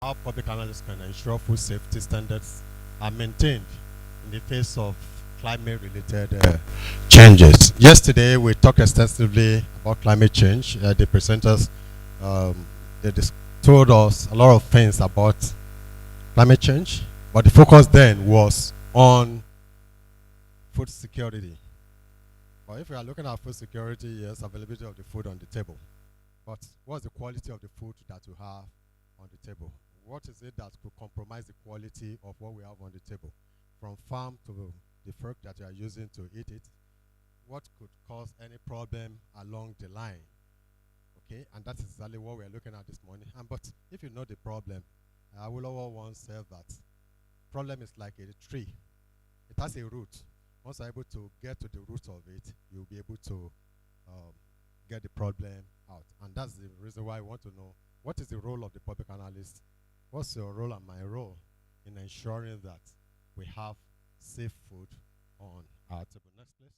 how public analysts can ensure food safety standards are maintained in the face of climate-related changes. Yesterday, we talked extensively about climate change. The presenters um, they told us a lot of things about climate change, but the focus then was on food security. But if we are looking at food security, yes, availability of the food on the table. But what's the quality of the food that you have on the table? What is it that could compromise the quality of what we have on the table? From farm to the fruit that you are using to eat it, what could cause any problem along the line? Okay, and that is exactly what we are looking at this morning. And but if you know the problem, Awolowo once said that problem is like a tree. It has a root. Once you're able to get to the root of it, you'll be able to um, get the problem out. And that's the reason why I want to know what is the role of the public analyst? What's your role and my role in ensuring that we have safe food on our table? Next, please.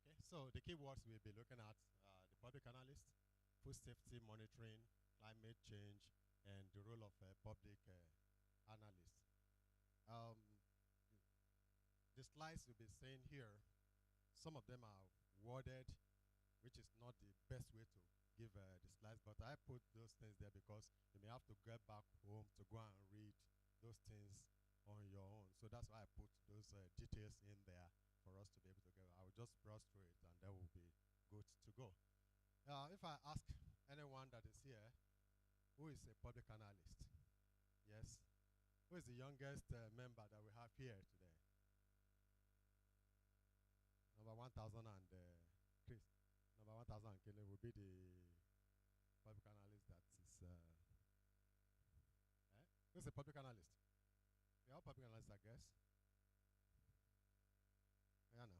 Okay, so the keywords we'll be looking at the public analyst, food safety monitoring, climate change, and the role of public analyst. Um, the slides you'll be seeing here, some of them are worded, which is not the best way to give the slides, but I put those things there because you may have to get back home to go and read those things on your own. So that's why I put those details in there for us to be able to get. I will just browse through it and that will be good to go. If I ask anyone that is here, who is a public analyst? Yes. Who is the youngest member that we have here today? Number 1000 and Chris. Number 1000 and Kenny will be the public analyst that is. Who's a public analyst? You're all public analysts, I guess. Yeah, no.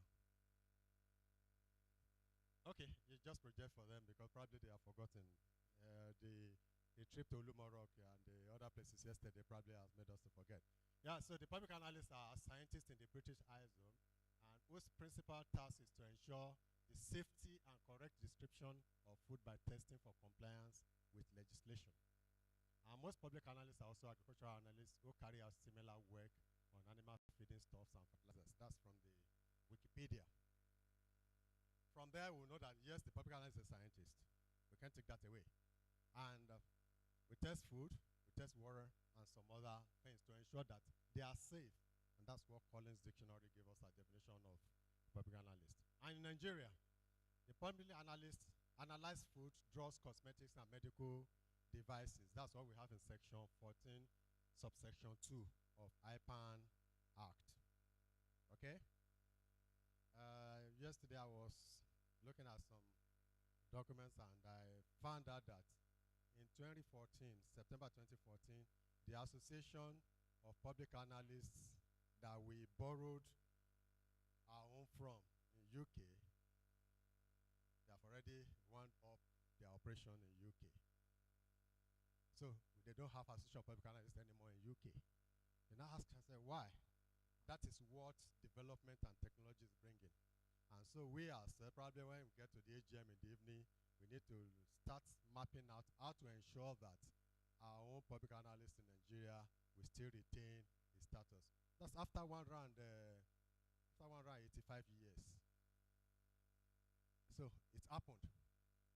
Okay, you just project for them because probably they have forgotten the trip to Lumorok and the other places yesterday probably has made us to forget. Yeah, so the public analysts are scientists in the British Isles Zone and whose principal task is to ensure the safety and correct description of food by testing for compliance with legislation. And most public analysts are also agricultural analysts who carry out similar work on animal feeding stuffs and fertilizers. That's from the Wikipedia. From there, we'll know that yes, the public analyst is a scientist. We can't take that away. And we test food, we test water, and some other things to ensure that they are safe. And that's what Collins Dictionary gave us a definition of public analyst. And in Nigeria, the public analyst analyze food, drugs, cosmetics, and medical devices. That's what we have in section 14, subsection 2 of IPAN Act. Okay? Yesterday I was looking at some documents and I found out that in 2014, September 2014, the Association of Public Analysts that we borrowed our own from in UK, they have already wound up their operation in UK. So they don't have Association of Public Analysts anymore in UK. They now ask us why. That is what development and technology is bringing. And so we as probably when we get to the AGM in the evening, we need to start mapping out how to ensure that our own public analysts in Nigeria will still retain the status. That's after one round 85 years. So it happened.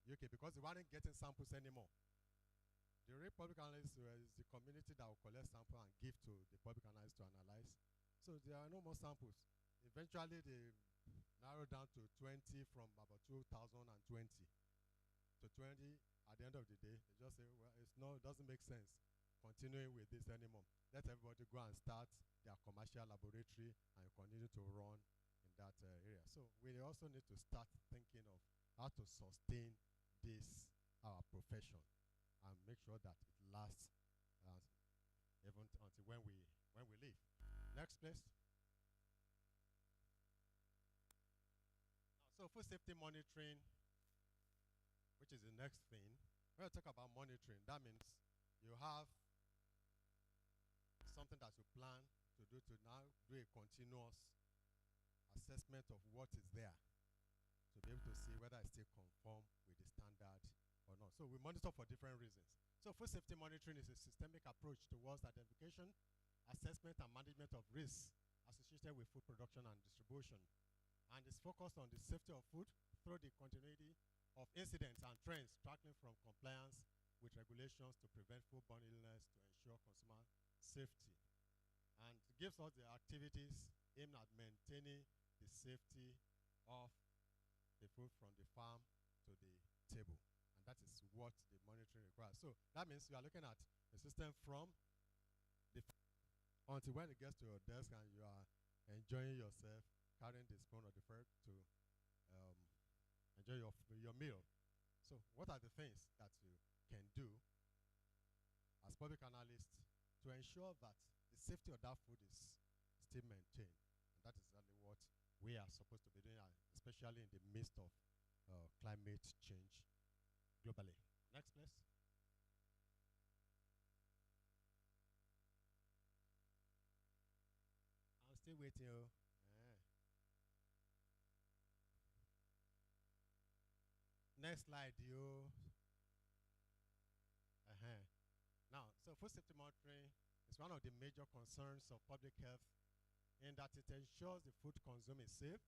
UK because they weren't getting samples anymore. The real public analysts is the community that will collect samples and give to the public analysts to analyze. So there are no more samples. Eventually they narrowed down to 20 from about 2020 to 20 at the end of the day. They just say, well, it doesn't make sense continuing with this anymore. Let everybody go and start their commercial laboratory and continue to run in that area. So we also need to start thinking of how to sustain this our profession and make sure that it lasts even until when we leave. Next, please. So food safety monitoring, which is the next thing. When we talk about monitoring, that means you have something that you plan to do to now do a continuous assessment of what is there to be able to see whether it still conform with the standard or not. So we monitor for different reasons. So food safety monitoring is a systemic approach towards identification, assessment, and management of risks associated with food production and distribution. And is focused on the safety of food through the continuity of incidents and trends, tracking from compliance with regulations to prevent foodborne illness to ensure consumer safety. And it gives us the activities aimed at maintaining the safety of the food from the farm to the table. And that is what the monitoring requires. So that means you are looking at the system from the until when it gets to your desk and you are enjoying yourself, carrying the spoon or the fork to enjoy your meal. So what are the things that you can do as public analysts to ensure that the safety of that food is still maintained? And that is exactly what we are supposed to be doing, especially in the midst of climate change globally. Next, please. I'm still waiting. Next slide, you. Now, so food safety monitoring is one of the major concerns of public health in that it ensures the food consumed is safe,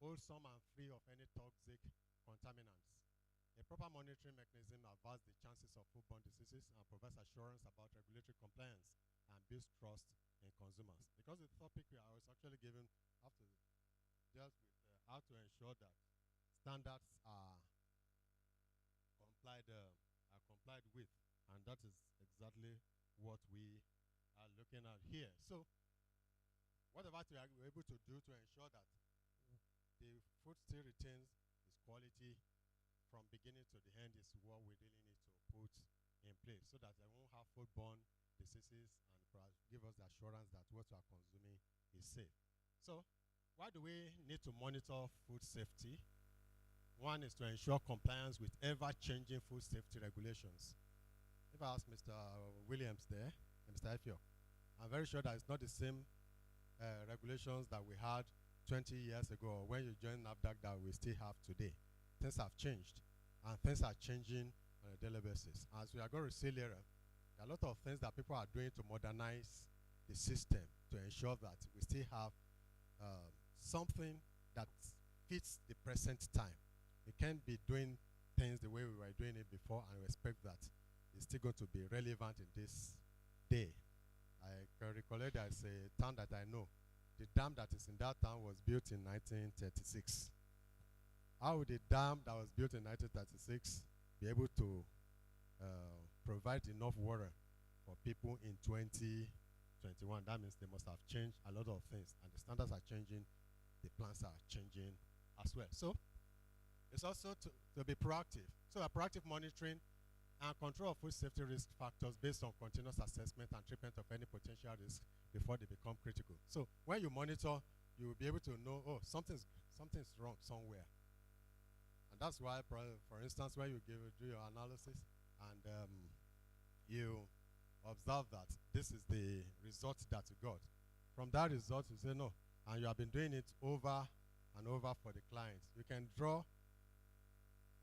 wholesome, and free of any toxic contaminants. A proper monitoring mechanism averts the chances of foodborne diseases and provides assurance about regulatory compliance and builds trust in consumers. Because the topic I was actually given after dealt with how to ensure that standards are complied with, and that is exactly what we are looking at here. So, whatever we are able to do to ensure that the food still retains its quality from beginning to the end is what we really need to put in place so that they won't have foodborne diseases and give us the assurance that what we are consuming is safe. So, why do we need to monitor food safety? One is to ensure compliance with ever-changing food safety regulations. If I ask Mr. Williams there, and Mr. Efio, I'm very sure that it's not the same regulations that we had 20 years ago or when you joined NAFDAC that we still have today. Things have changed, and things are changing on a daily basis. As we are going to see later, there are a lot of things that people are doing to modernize the system to ensure that we still have something that fits the present time. We can't be doing things the way we were doing it before and we expect that it's still going to be relevant in this day. I can recollect there's a town that I know. The dam that is in that town was built in 1936. How would a dam that was built in 1936 be able to provide enough water for people in 2021? That means they must have changed a lot of things, and the standards are changing, the plans are changing as well. So it's also to be proactive. So a proactive monitoring and control of food safety risk factors based on continuous assessment and treatment of any potential risk before they become critical. So when you monitor, you will be able to know, oh, something's wrong somewhere. And that's why, for instance, when you do your analysis and you observe that this is the result that you got. From that result, you say no. And you have been doing it over and over for the client. You can draw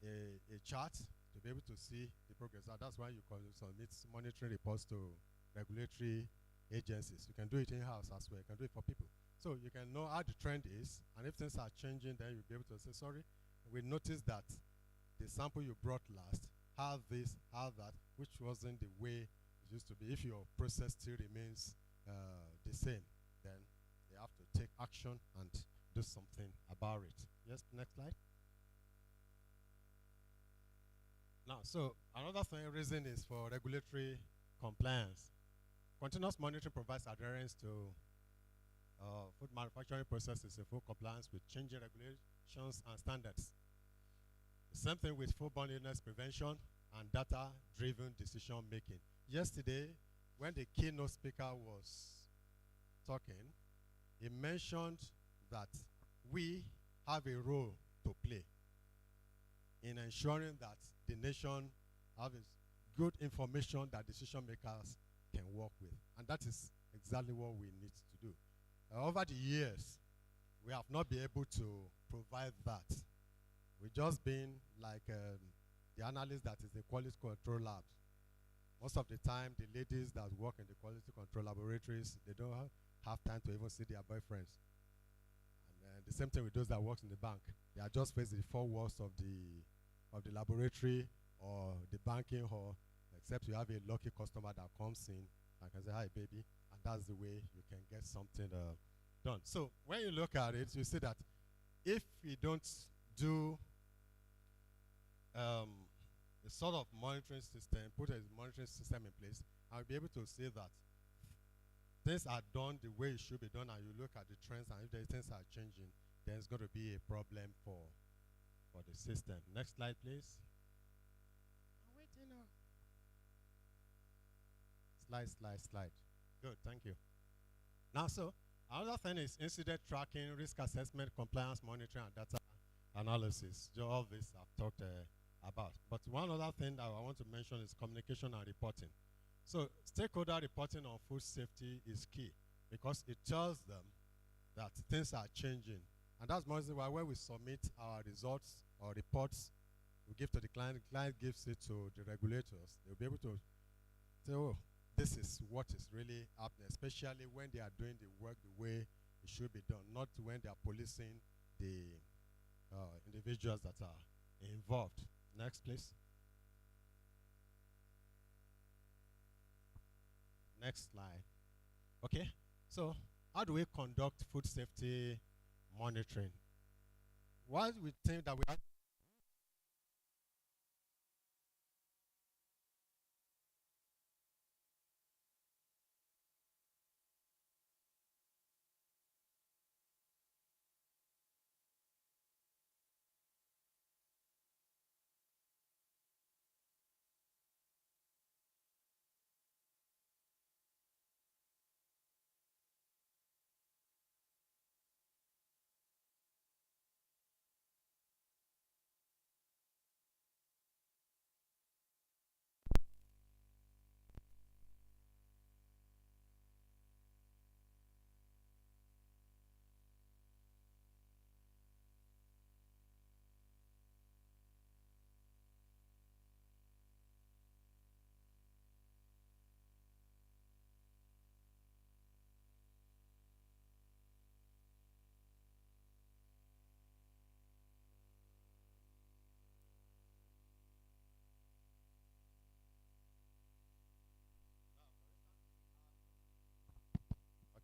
a chart to be able to see the progress. That's why you submit monitoring reports to regulatory agencies. You can do it in-house as well. You can do it for people. So you can know how the trend is, and if things are changing, then you'll be able to say, sorry, we noticed that the sample you brought last had this, had that, which wasn't the way it used to be. If your process still remains the same, then you have to take action and do something about it. Yes, next slide. Now, so another reason is for regulatory compliance. Continuous monitoring provides adherence to food manufacturing processes in full compliance with changing regulations and standards. The same thing with foodborne illness prevention and data-driven decision making. Yesterday, when the keynote speaker was talking, he mentioned that we have a role to play in ensuring that the nation has good information that decision makers can work with. And that is exactly what we need to do. Over the years, we have not been able to provide that. We've just been like the analyst that is the quality control labs. Most of the time, the ladies that work in the quality control laboratories, they don't have time to even see their boyfriends. And the same thing with those that work in the bank. They are just facing the four walls of the laboratory or the banking hall, except you have a lucky customer that comes in and can say, hi, baby, and that's the way you can get something done. So when you look at it, you see that if we don't do a sort of monitoring system, put a monitoring system in place, I'll be able to say that things are done the way it should be done, and you look at the trends, and if the things are changing, then it's going to be a problem for the system. Next slide, please. I'm waiting now. Slide. Good, thank you. Now, so another thing is incident tracking, risk assessment, compliance monitoring, and data analysis. All this I've talked about. But one other thing that I want to mention is communication and reporting. So stakeholder reporting on food safety is key because it tells them that things are changing. And that's mostly why when we submit our results or reports, we give to the client gives it to the regulators. They'll be able to say, oh, this is what is really happening, especially when they are doing the work the way it should be done, not when they are policing the individuals that are involved. Next, please. Next slide. Okay, so how do we conduct food safety monitoring? Why we think that we have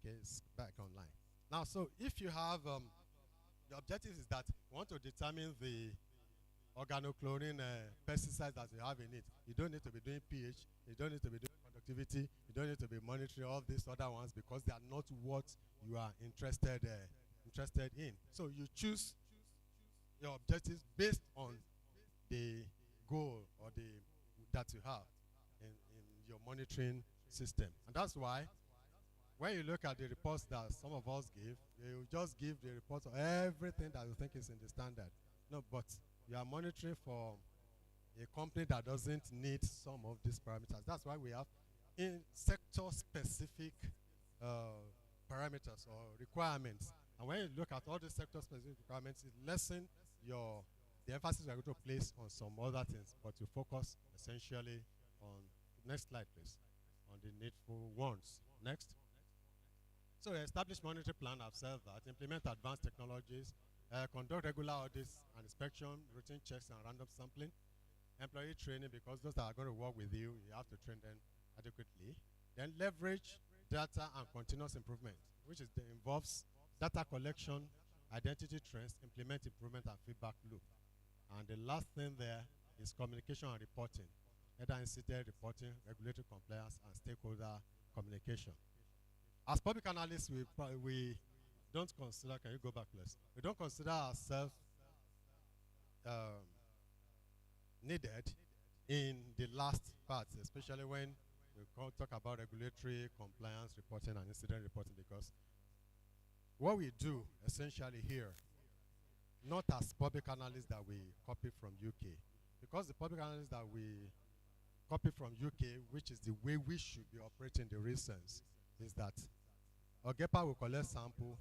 okay, it's back online. Now, so if you have the objective is that you want to determine the organochlorine pesticides that you have in it. You don't need to be doing pH, you don't need to be doing productivity, you don't need to be monitoring all these other ones because they are not what you are interested in. So you choose your objectives based on the goal or the that you have in your monitoring system. And that's why when you look at the reports that some of us give, you just give the report of everything that you think is in the standard. No, but you are monitoring for a company that doesn't need some of these parameters. That's why we have in sector-specific parameters or requirements. And when you look at all the sector-specific requirements, it lessens the emphasis we're going to place on some other things, but you focus essentially on, next slide please, on the needful ones. Next. So establish monitoring plan, I've said that, implement advanced technologies, conduct regular audits and inspection, routine checks and random sampling, employee training, because those that are going to work with you, you have to train them adequately. Then leverage data and continuous improvement, which involves data collection, identity trends, implement improvement and feedback loop. And the last thing there is communication and reporting, either incident reporting, regulatory compliance, and stakeholder communication. As public analysts, we don't consider, can you go back please? We don't consider ourselves needed in the last part, especially when we talk about regulatory compliance reporting and incident reporting, because what we do essentially here, not as public analysts that we copy from UK, because the public analysts that we copy from UK, which is the way we should be operating the risk sense, is that OGEPA will collect sample,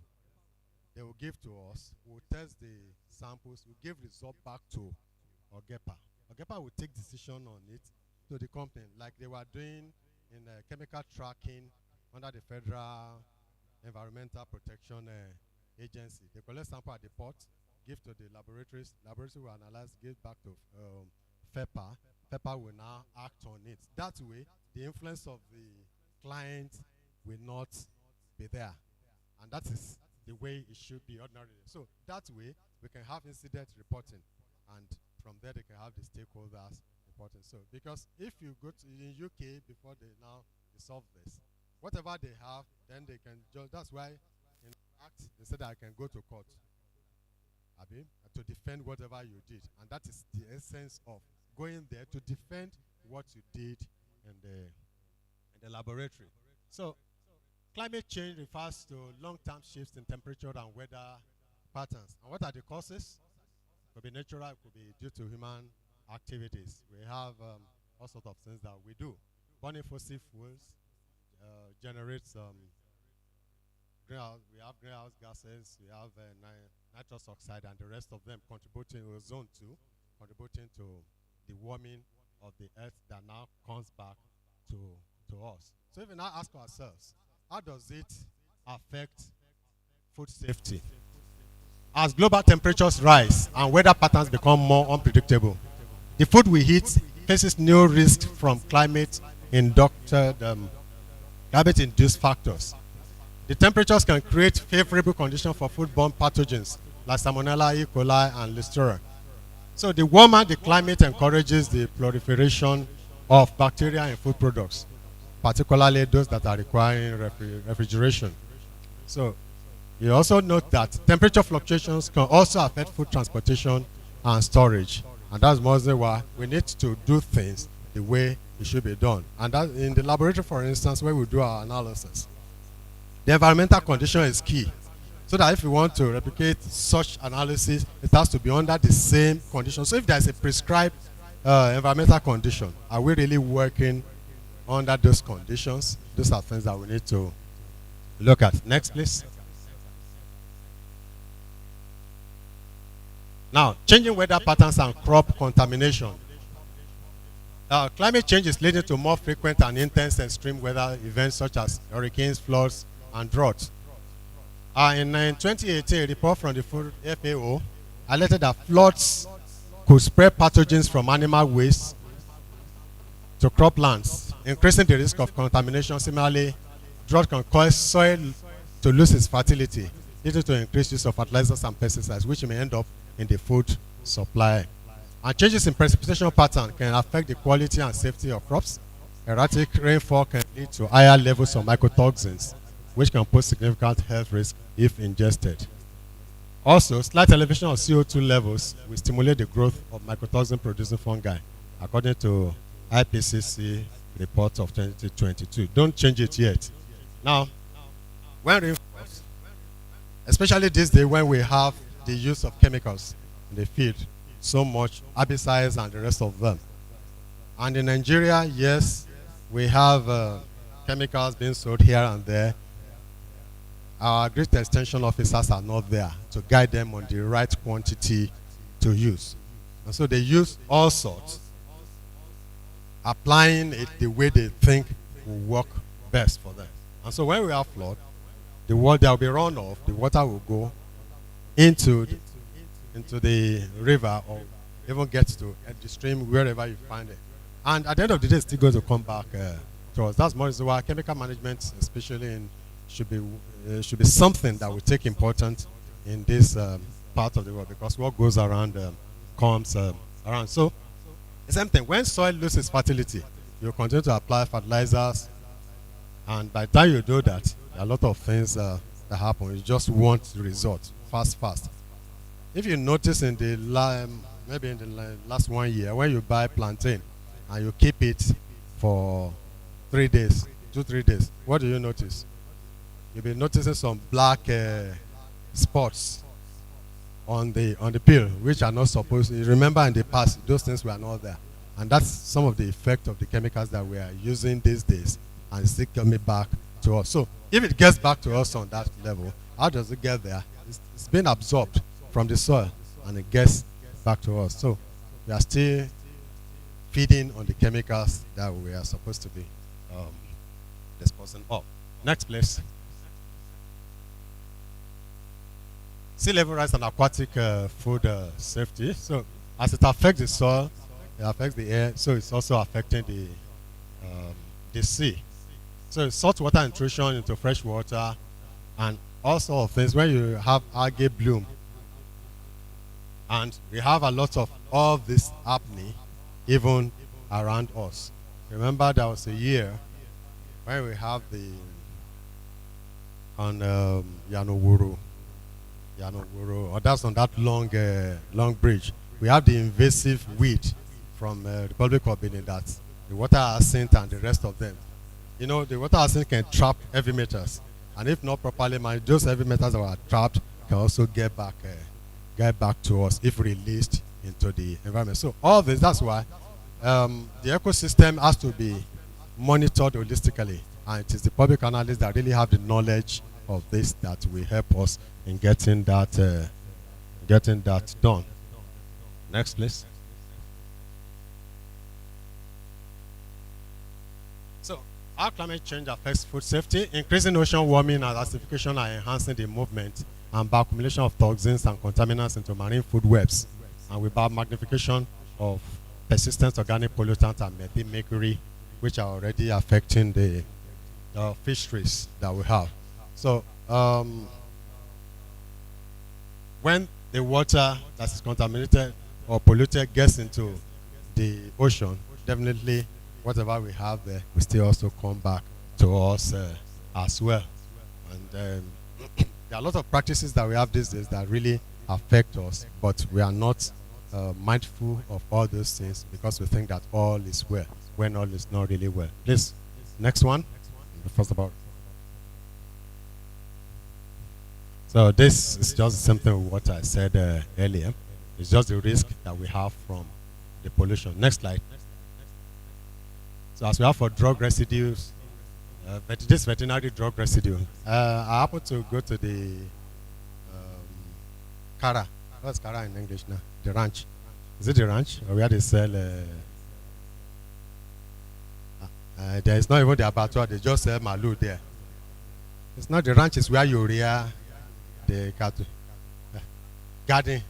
they will give to us, we'll test the samples, we'll give result back to OGEPA. COPA will take decision on it to the company, like they were doing in chemical tracking under the Federal Environmental Protection Agency. They collect sample at the port, give to the laboratories. Laboratory will analyze, give back to FEPA. FEPA will now act on it. That way, the influence of the client will not be there. And that is the way it should be ordinarily. So that way, we can have incident reporting. And from there, they can have the stakeholders reporting. So, because if you go to in UK before they now solve this, whatever they have, then they can just, that's why in Act, they said I can go to court, Abi, to defend whatever you did. And that is the essence of going there to defend what you did in the laboratory. So, climate change refers to long-term shifts in temperature and weather patterns. And what are the causes? It could be natural, it could be due to human activities. We have all sorts of things that we do. Burning fossil fuels generates greenhouse. We have greenhouse gases, we have nitrous oxide, and the rest of them contributing ozone too, contributing to the warming of the earth that now comes back to us. So if we now ask ourselves, how does it affect food safety? As global temperatures rise and weather patterns become more unpredictable, the food we eat faces new risks from climate-induced factors. The temperatures can create favorable conditions for foodborne pathogens like Salmonella, E. coli, and Listeria. So the warmer the climate encourages the proliferation of bacteria in food products, particularly those that are requiring refrigeration. So you also note that temperature fluctuations can also affect food transportation and storage. And that's mostly why we need to do things the way it should be done. And that in the laboratory, for instance, where we do our analysis, the environmental condition is key. So that if we want to replicate such analysis, it has to be under the same condition. So if there's a prescribed environmental condition, are we really working under those conditions? Those are things that we need to look at. Next, please. Now, changing weather patterns and crop contamination. Climate change is leading to more frequent and intense extreme weather events such as hurricanes, floods, and droughts. In 2018, a report from the Food FAO highlighted that floods could spread pathogens from animal waste to croplands, increasing the risk of contamination. Similarly, drought can cause soil to lose its fertility, leading to increased use of fertilizers and pesticides, which may end up in the food supply. And changes in precipitation pattern can affect the quality and safety of crops. Erratic rainfall can lead to higher levels of mycotoxins, which can pose significant health risk if ingested. Also, slight elevation of CO2 levels will stimulate the growth of mycotoxin-producing fungi, according to IPCC report of 2022. Don't change it yet. Now, when rainfalls, especially this day when we have the use of chemicals in the field, so much herbicides and the rest of them. And in Nigeria, yes, we have chemicals being sold here and there. Our agri extension officers are not there to guide them on the right quantity to use. And so they use all sorts, applying it the way they think will work best for them. And so when we have flood, there will be runoff, the water will go into the river or even get to the stream, wherever you find it. And at the end of the day, it's still going to come back to us. That's more reason why chemical management, especially should be something that will take importance in this part of the world, because what goes around comes around. So the same thing, when soil loses fertility, you continue to apply fertilizers, and by the time you do that, there are a lot of things that happen. You just want the result fast. If you notice in the maybe in the last 1 year, when you buy plantain and you keep it for 3 days, 2-3 days, what do you notice? You'll be noticing some black spots on the peel, which are not supposed to. You remember in the past, those things were not there. And that's some of the effect of the chemicals that we are using these days, and it's still coming back to us. So if it gets back to us on that level, how does it get there? It's been absorbed from the soil, and it gets back to us. So we are still feeding on the chemicals that we are supposed to be um, disposing of. Next, please. Sea level rise and aquatic food safety. So as it affects the soil, it affects the air, so it's also affecting the sea. So saltwater intrusion into fresh water and all sorts of things. When you have algae bloom, and we have a lot of all this happening even around us. Remember there was a year when we have the on Yanowuru, or that's on that long bridge. We have the invasive weed from the Republic of Benin, that the water hyacinth and the rest of them. You know, the water hyacinth can trap heavy metals, and if not properly managed, those heavy metals that were trapped can also get back to us if released into the environment. So all this, that's why the ecosystem has to be monitored holistically, and it is the public analysts that really have the knowledge of this that will help us in getting that done. Next, please. So, how climate change affects food safety? Increasing ocean warming and acidification are enhancing the movement and bioaccumulation of toxins and contaminants into marine food webs, and with magnification of persistent organic pollutants and methyl mercury, which are already affecting the fisheries that we have. So, when the water that is contaminated or polluted gets into the ocean, definitely whatever we have there will still also come back to us as well. And there are a lot of practices that we have these days that really affect us, but we are not mindful of all those things because we think that all is well, when all is not really well. Please, next one. First of all. So this is just the same thing with what I said earlier. It's just the risk that we have from the pollution. Next slide. So as we have for drug residues, this veterinary drug residue, I happen to go to the Kara. What's Kara in English now? The ranch. Is it the ranch? Or where they sell? There is not even the abattoir. They just sell malu there. It's not the ranch. It's where you rear the cattle. Garden.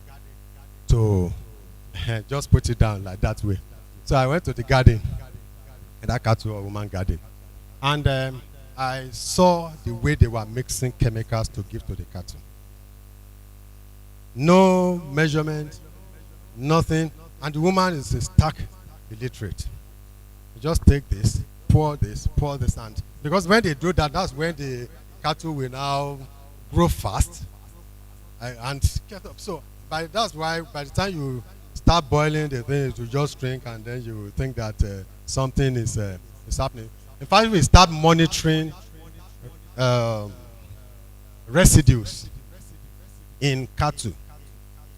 To just put it down like that way. So I went to the garden, that cattle or woman garden, and I saw the way they were mixing chemicals to give to the cattle. No measurement, nothing, and the woman is a stark illiterate. You just take this, pour this, and because when they do that, that's when the cattle will now grow fast and get up. So that's why by the time you start boiling the thing, it will just shrink, and then you will think that something is happening. In fact, we start monitoring residues in cattle.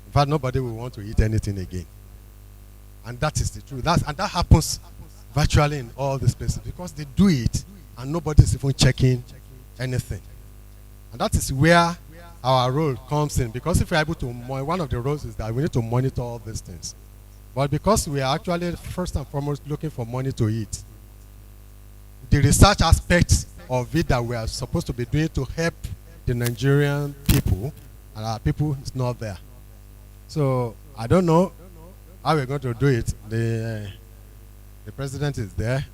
In fact, nobody will want to eat anything again. And that is the truth. And that happens virtually in all these places because they do it and nobody is even checking anything. And that is where our role comes in, because if we're able to, one of the roles is that we need to monitor all these things. But because we are actually first and foremost looking for money to eat, the research aspects of it that we are supposed to be doing to help the Nigerian people and our people is not there. So I don't know how we're going to do it. The president is there,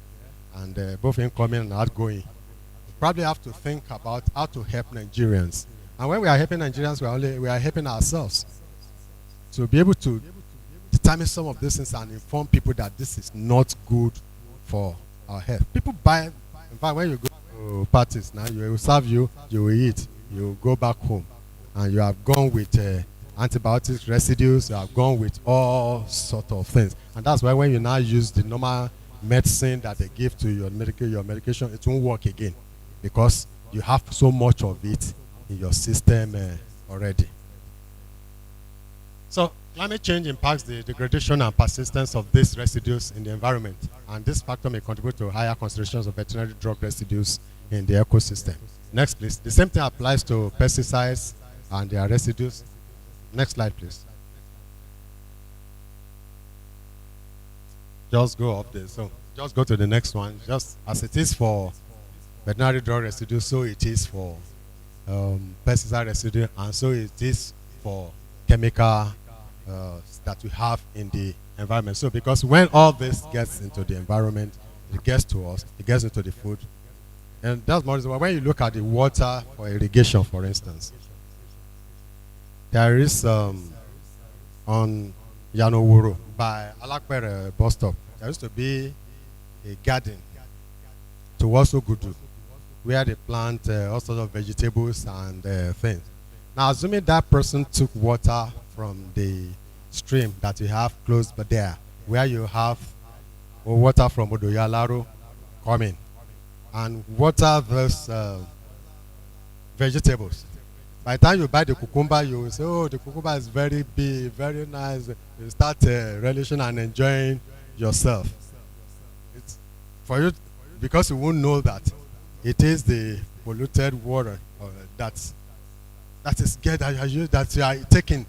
and both incoming and outgoing. We probably have to think about how to help Nigerians. And when we are helping Nigerians, we are helping ourselves. To be able to determine some of these things and inform people that this is not good for our health. People buy, in fact, when you go to parties now, you will serve you will eat, you will go back home. And you have gone with antibiotics residues, you have gone with all sorts of things. And that's why when you now use the normal medicine that they give to your medication, it won't work again because you have so much of it in your system already. So climate change impacts the degradation and persistence of these residues in the environment, and this factor may contribute to higher concentrations of veterinary drug residues in the ecosystem. Next, please. The same thing applies to pesticides and their residues. Next slide, please. just go up there. So just go to the next one. Just as it is for veterinary drug residue, so it is for pesticide residue, and so it is for chemical that we have in the environment. So because when all this gets into the environment, it gets to us, it gets into the food. And that's more reason why when you look at the water for irrigation, for instance, there is on Yanowuro by Alakpere bus stop, there used to be a garden towards Ogudu where they plant all sorts of vegetables and things. Now, assuming that person took water from the stream that you have close by there, where you have water from Odoyalaro coming, and water those vegetables. By the time you buy the cucumber, you will say, oh, the cucumber is very big, very nice. You start relishing and enjoying yourself. It's for you, because you won't know that it is the polluted water that you are taking.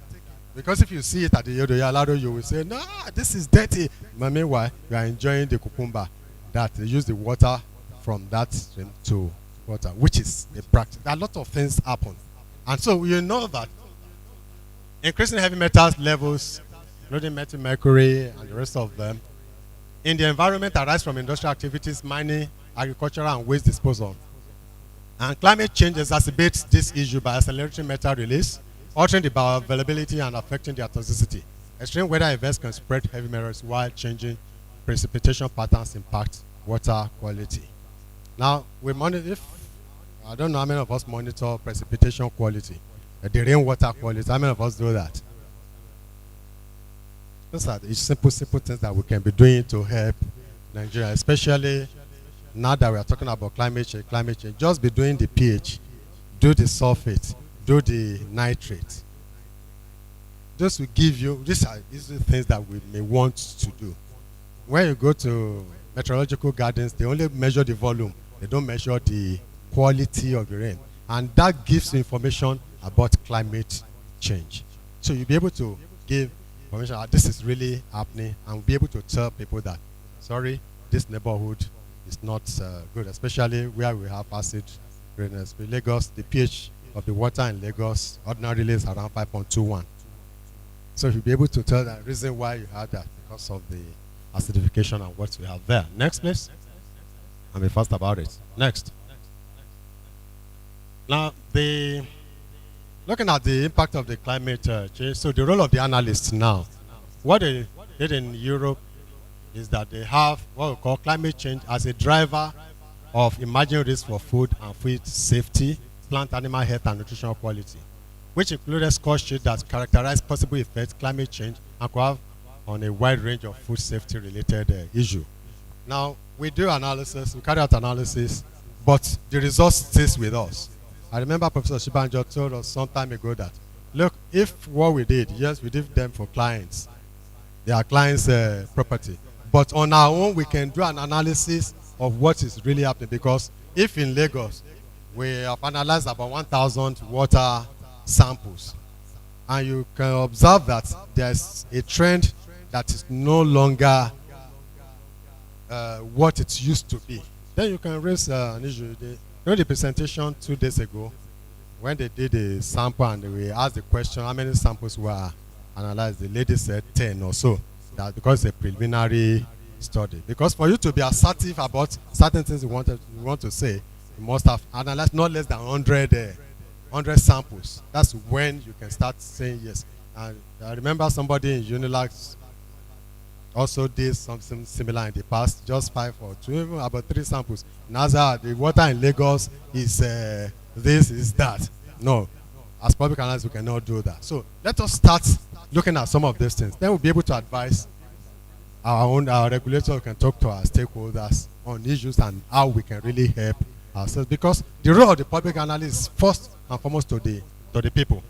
Because if you see it at the Yodoyalado, you will say, no, this is dirty. But meanwhile, you are enjoying the cucumber that they use the water from that stream to water, which is a practice. A lot of things happen. And so you know that increasing heavy metals levels, including methyl mercury and the rest of them, in the environment arise from industrial activities, mining, agricultural, and waste disposal. And climate change exacerbates this issue by accelerating metal release, altering the bioavailability, and affecting their toxicity. Extreme weather events can spread heavy metals while changing precipitation patterns impact water quality. Now, we monitor, I don't know how many of us monitor precipitation quality, the rainwater quality. How many of us do that? Those are the simple things that we can be doing to help Nigeria, especially now that we are talking about climate change. Just be doing the pH, do the sulfate, do the nitrate. Those will give you, these are things that we may want to do. When you go to meteorological gardens, they only measure the volume. They don't measure the quality of the rain. And that gives information about climate change. So you'll be able to give information that this is really happening, and we'll be able to tell people that, sorry, this neighborhood is not good, especially where we have acid rainers. In Lagos, the pH of the water in Lagos ordinarily is around 5.21. So you'll be able to tell the reason why you had that, because of the acidification and what we have there. Next, please. And be fast about it. Next. Now, looking at the impact of the climate change, so the role of the analysts now, what they did in Europe is that they have what we call climate change as a driver of emerging risks for food and food safety, plant animal health and nutritional quality, which included score sheets that characterize possible effects climate change and could have on a wide range of food safety related issues. Now, we do analysis, we carry out analysis, but the result stays with us. I remember Professor Shibanjo told us some time ago that, look, if what we did, yes, we did them for clients, they are clients' property, but on our own, we can do an analysis of what is really happening, because if in Lagos, we have analyzed about 1,000 water samples, and you can observe that there's a trend that is no longer what it used to be, then you can raise an issue. The presentation 2 days ago, when they did a sample and we asked the question how many samples were analyzed, the lady said 10 or so. That because it's a preliminary study. Because for you to be assertive about certain things you want to say, you must have analyzed not less than 100 samples. That's when you can start saying yes. And I remember somebody in Unilag also did something similar in the past, just 5 or 2, even about 3 samples. NASA, the water in Lagos is this, is that. No, as public analysts, we cannot do that. So let us start looking at some of these things. Then we'll be able to advise our regulators, can talk to our stakeholders on issues and how we can really help ourselves. Because the role of the public analyst is first and foremost to the people.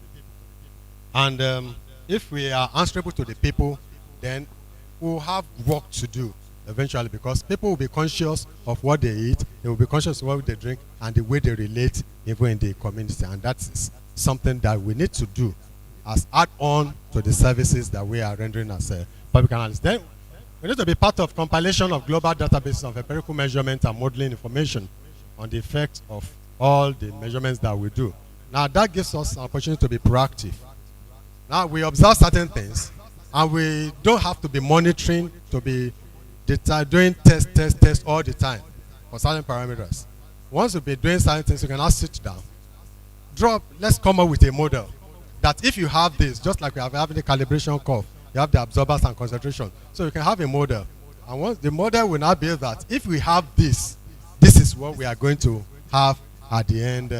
And if we are answerable to the people, then we'll have work to do eventually, because people will be conscious of what they eat, they will be conscious of what they drink, and the way they relate even in the community. And that's something that we need to do as add-on to the services that we are rendering as public analysts. Then We need to be part of compilation of global databases of empirical measurement and modeling information on the effect of all the measurements that we do. Now that gives us an opportunity to be proactive. Now we observe certain things, and we don't have to be monitoring to be doing tests all the time for certain parameters. Once you be doing certain things, you can now sit down, let's come up with a model that if you have this, just like we have having the calibration curve, you have the absorbance and concentration. So you can have a model. And once the model will now be that if we have this, this is what we are going to have at the end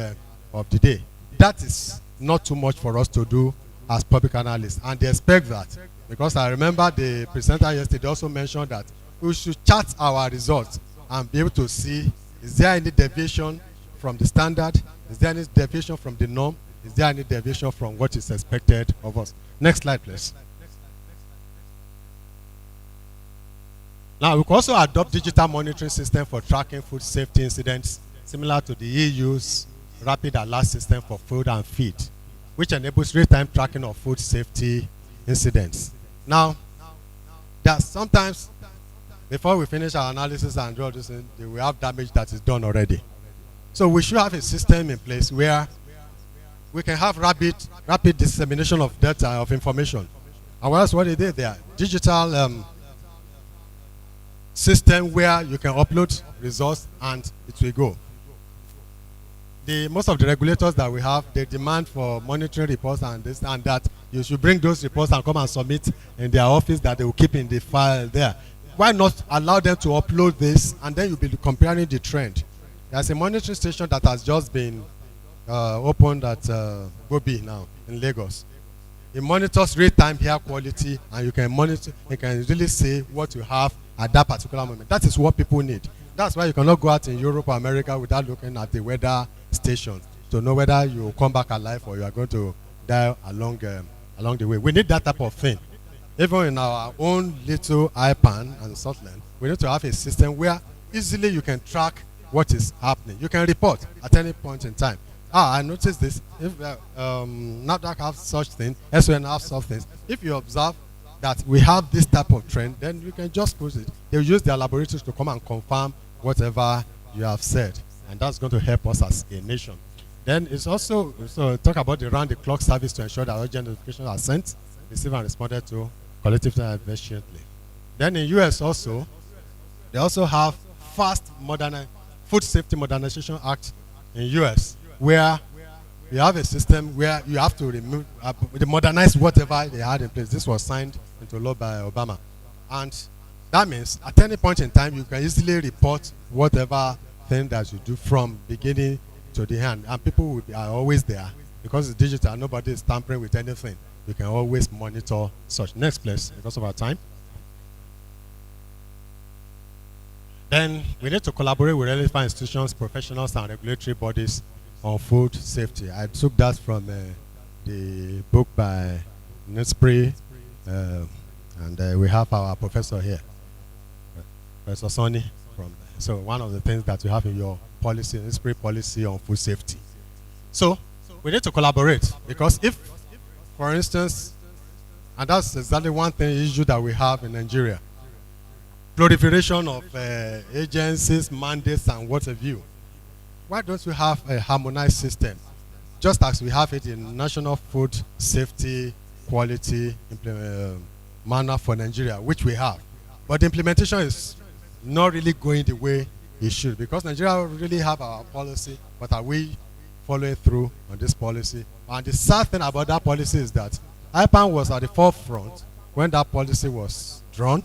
of the day. That is not too much for us to do as public analysts. And they expect that, because I remember the presenter yesterday also mentioned that we should chart our results and be able to see, is there any deviation from the standard? Is there any deviation from the norm? Is there any deviation from what is expected of us? Next slide, please. Now, we can also adopt digital monitoring system for tracking food safety incidents, similar to the EU's rapid alert system for food and feed, which enables real-time tracking of food safety incidents. Now, there's sometimes, before we finish our analysis and draw this in, we have damage that is done already. So we should have a system in place where we can have rapid dissemination of data, of information. And that's what they did there. Digital system where you can upload results and it will go. Most of the regulators that we have, they demand for monitoring reports and this and that. You should bring those reports and come and submit in their office that they will keep in the file there. Why not allow them to upload this, and then you'll be comparing the trend? There's a monitoring station that has just been opened at Gobi now in Lagos. It monitors real-time air quality, and you can really see what you have at that particular moment. That is what people need. That's why you cannot go out in Europe or America without looking at the weather station to know whether you will come back alive or you are going to die along the way. We need that type of thing. Even in our own little IPAN and SoTLAN, we need to have a system where easily you can track what is happening. You can report at any point in time. I noticed this. If NAFDAC have such thing, SON have such things. If you observe that we have this type of trend, then you can just push it. They'll use their laboratories to come and confirm whatever you have said. And that's going to help us as a nation. Then it's also, talk about the round-the-clock service to ensure that urgent notifications are sent, received and responded to collectively and efficiently. Then in US also, they also have Food Safety Modernization Act in US, where you have a system where you have to remove, modernize whatever they had in place. This was signed into law by Obama. And that means at any point in time, you can easily report whatever thing that you do from beginning to the end. And people are always there because it's digital. Nobody is tampering with anything. You can always monitor such. Next, please, because of our time. Then we need to collaborate with relevant institutions, professionals, and regulatory bodies on food safety. I took that from the book by Nespri, and we have our professor here, Professor Sonny. So one of the things that you have in your policy, Nespri policy on food safety. So we need to collaborate, because if, for instance, and that's exactly one issue that we have in Nigeria, proliferation of agencies, mandates, and what have you. Why don't we have a harmonized system, just as we have it in National Food Safety Quality Manual for Nigeria, which we have. But the implementation is not really going the way it should, because Nigeria really have our policy, but are we following through on this policy? And the sad thing about that policy is that IPAN was at the forefront when that policy was drawn,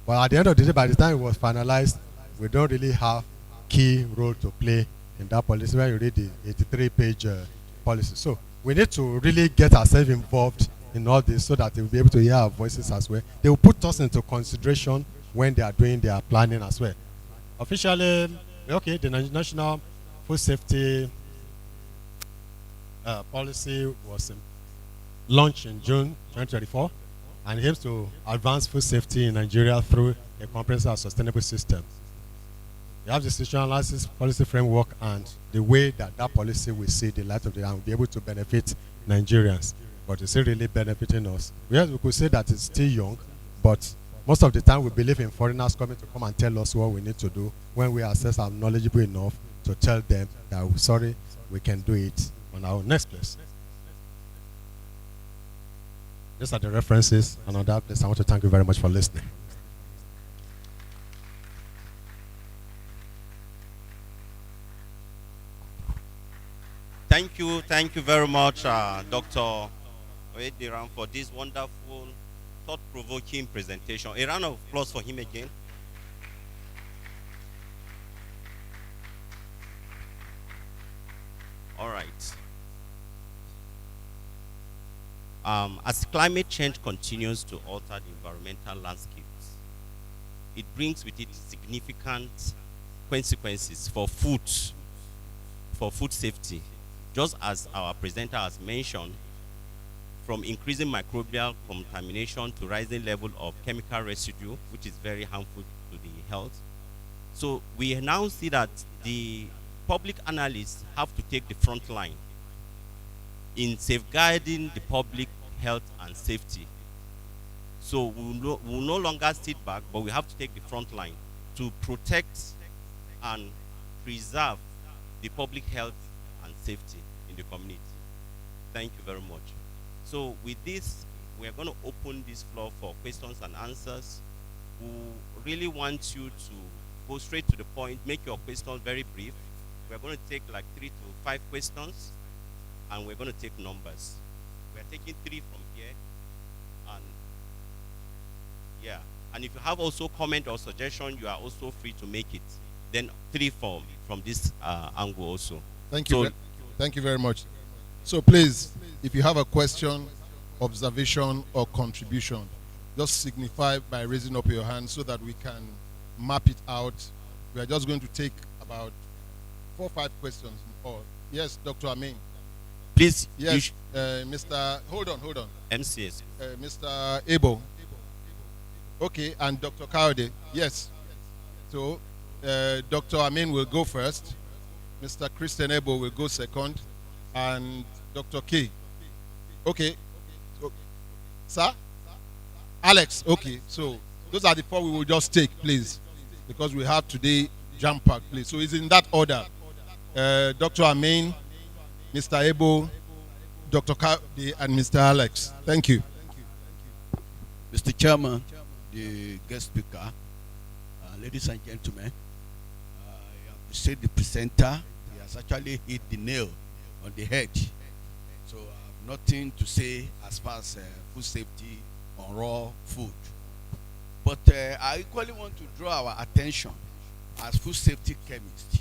but at the end of the day, by the time it was finalized, we don't really have key role to play in that policy when you read the 83-page policy. So we need to really get ourselves involved in all this so that they will be able to hear our voices as well. They will put us into consideration when they are doing their planning as well. Officially, okay, the National Food Safety policy was launched in June 2024 and aims to advance food safety in Nigeria through a comprehensive and sustainable system. You have the situational analysis policy framework and the way that that policy will see the light of the day and be able to benefit Nigerians. But it's still really benefiting us. Yes, we could say that it's still young, but Most of the time, we believe in foreigners coming to come and tell us what we need to do when we ourselves are knowledgeable enough to tell them that we're sorry, we can do it on our own. Next place. These are the references, and on that place, I want to thank you very much for listening. Thank you very much, Dr. Oediran, for this wonderful, thought-provoking presentation. A round of applause for him again. All right. As climate change continues to alter the environmental landscapes, it brings with it significant consequences for food safety. Just as our presenter has mentioned, from increasing microbial contamination to rising level of chemical residue, which is very harmful to the health. So we now see that the public analysts have to take the front line in safeguarding the public health and safety. So we'll no longer sit back, but we have to take the front line to protect and preserve the public health and safety in the community. Thank you very much. So with this, we are going to open this floor for questions and answers. We really want you to go straight to the point, make your questions very brief. We're going to take like 3 to 5 questions, and we're going to take numbers. We're taking 3 from here, and yeah. And if you have also comment or suggestion, you are also free to make it. Then 3 from this angle also. Thank you. Thank you very much. So please, if you have a question, observation, or contribution, just signify by raising up your hand so that we can map it out. We are just going to take about 4 or 5 questions. Yes, Dr. Amin. Please. Yes, Mr. Hold on. MCS. Mr. Ebo. Okay, and Dr. Kaude. Yes. So, Dr. Amin will go first. Mr. Christian Ebo will go second. And Dr. K. Okay. So, sir? Alex. Okay. So, those are the 4 we will just take, please. Because we have today jam-packed, please. So, it's in that order. Dr. Amin, Mr. Ebo, Dr. Kaude, and Mr. Alex. Thank you. Mr. Chairman, the guest speaker, ladies and gentlemen, I appreciate the presenter. He has actually hit the nail on the head. So I have nothing to say as far as food safety on raw food. But I equally want to draw our attention as food safety chemists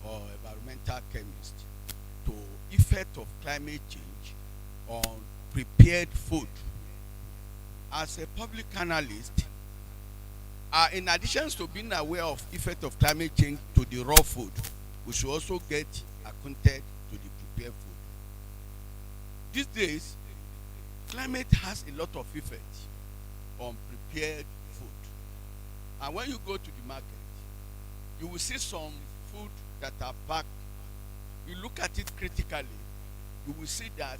or environmental chemists to effect of climate change on prepared food. As a public analyst, in addition to being aware of effect of climate change to the raw food, we should also get acquainted to the prepared food. These days, climate has a lot of effect on prepared food. And when you go to the market, you will see some food that are packed. You look at it critically, you will see that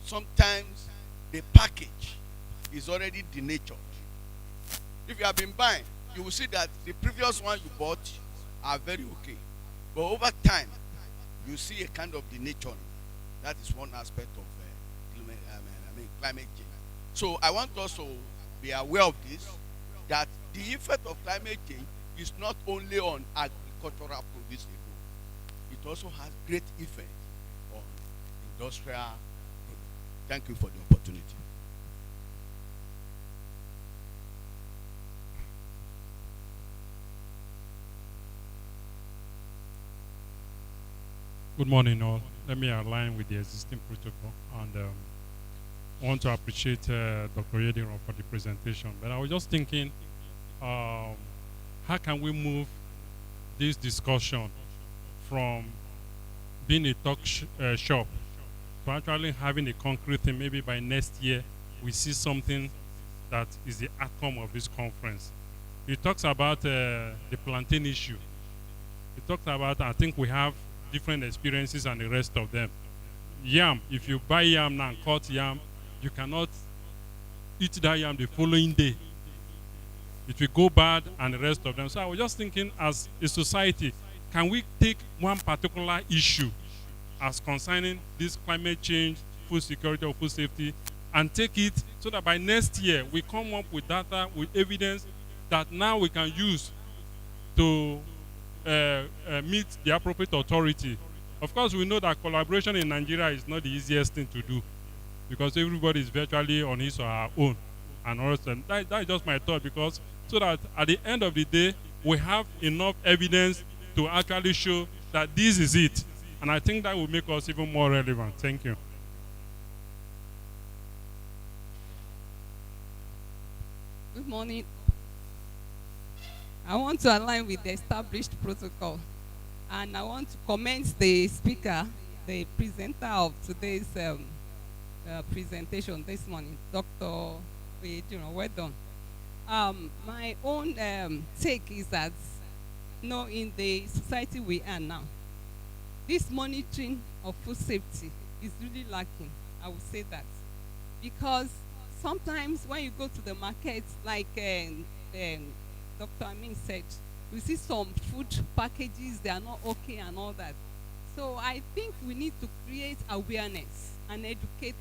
sometimes the package is already denatured. If you have been buying, you will see that the previous one you bought are very okay. But over time, you see a kind of denaturing. That is one aspect of climate change. So I want us to be aware of this, that the effect of climate change is not only on agricultural produce alone. It also has great effect on industrial product. Thank you for the opportunity. Good morning, all. Let me align with the existing protocol, and I want to appreciate Dr. Yediron for the presentation. But I was just thinking, how can we move this discussion from being a talk shop to actually having a concrete thing? Maybe by next year, we see something that is the outcome of this conference. He talks about the plantain issue. He talks about, I think we have different experiences and the rest of them. Yam, if you buy yam now and cut yam, you cannot eat that yam the following day. it will go bad and the rest of them. So I was just thinking, as a society, can we take one particular issue as concerning this climate change, food security or food safety, and take it so that by next year we come up with data, with evidence that now we can use to meet the appropriate authority. Of course, we know that collaboration in Nigeria is not the easiest thing to do because everybody is virtually on his or her own. And also, that is just my thought, because so that at the end of the day, we have enough evidence to actually show that this is it. And I think that will make us even more relevant. Thank you. Good morning. I want to align with the established protocol, and I want to commend the speaker, the presenter of today's presentation this morning, Dr. Oyediro. Well done. My own take is that, in the society we are now, this monitoring of food safety is really lacking. I would say that, because sometimes when you go to the market, like Dr. Amin said, we see some food packages, they are not okay and all that. So I think we need to create awareness and educate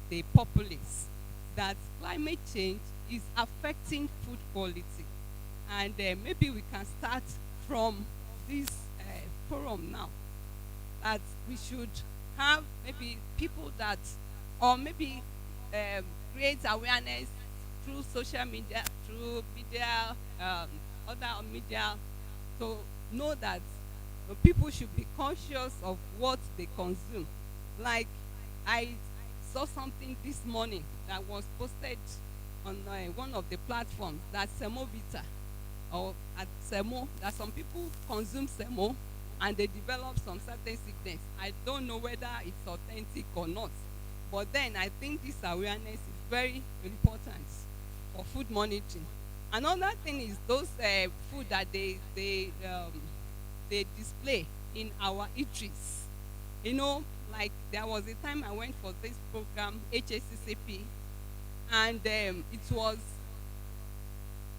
the populace that climate change is affecting food quality. And maybe we can start from this forum now, that we should have maybe people that, or maybe create awareness through social media, through media, other media, to know that people should be conscious of what they consume. Like, I saw something this morning that was posted on one of the platforms, that semovita, or at semo, that some people consume semo and they develop some certain sickness. I don't know whether it's authentic or not, but then I think this awareness is very important for food monitoring. Another thing is those food that they display in our eateries. Like, there was a time I went for this program, HACCP, and it was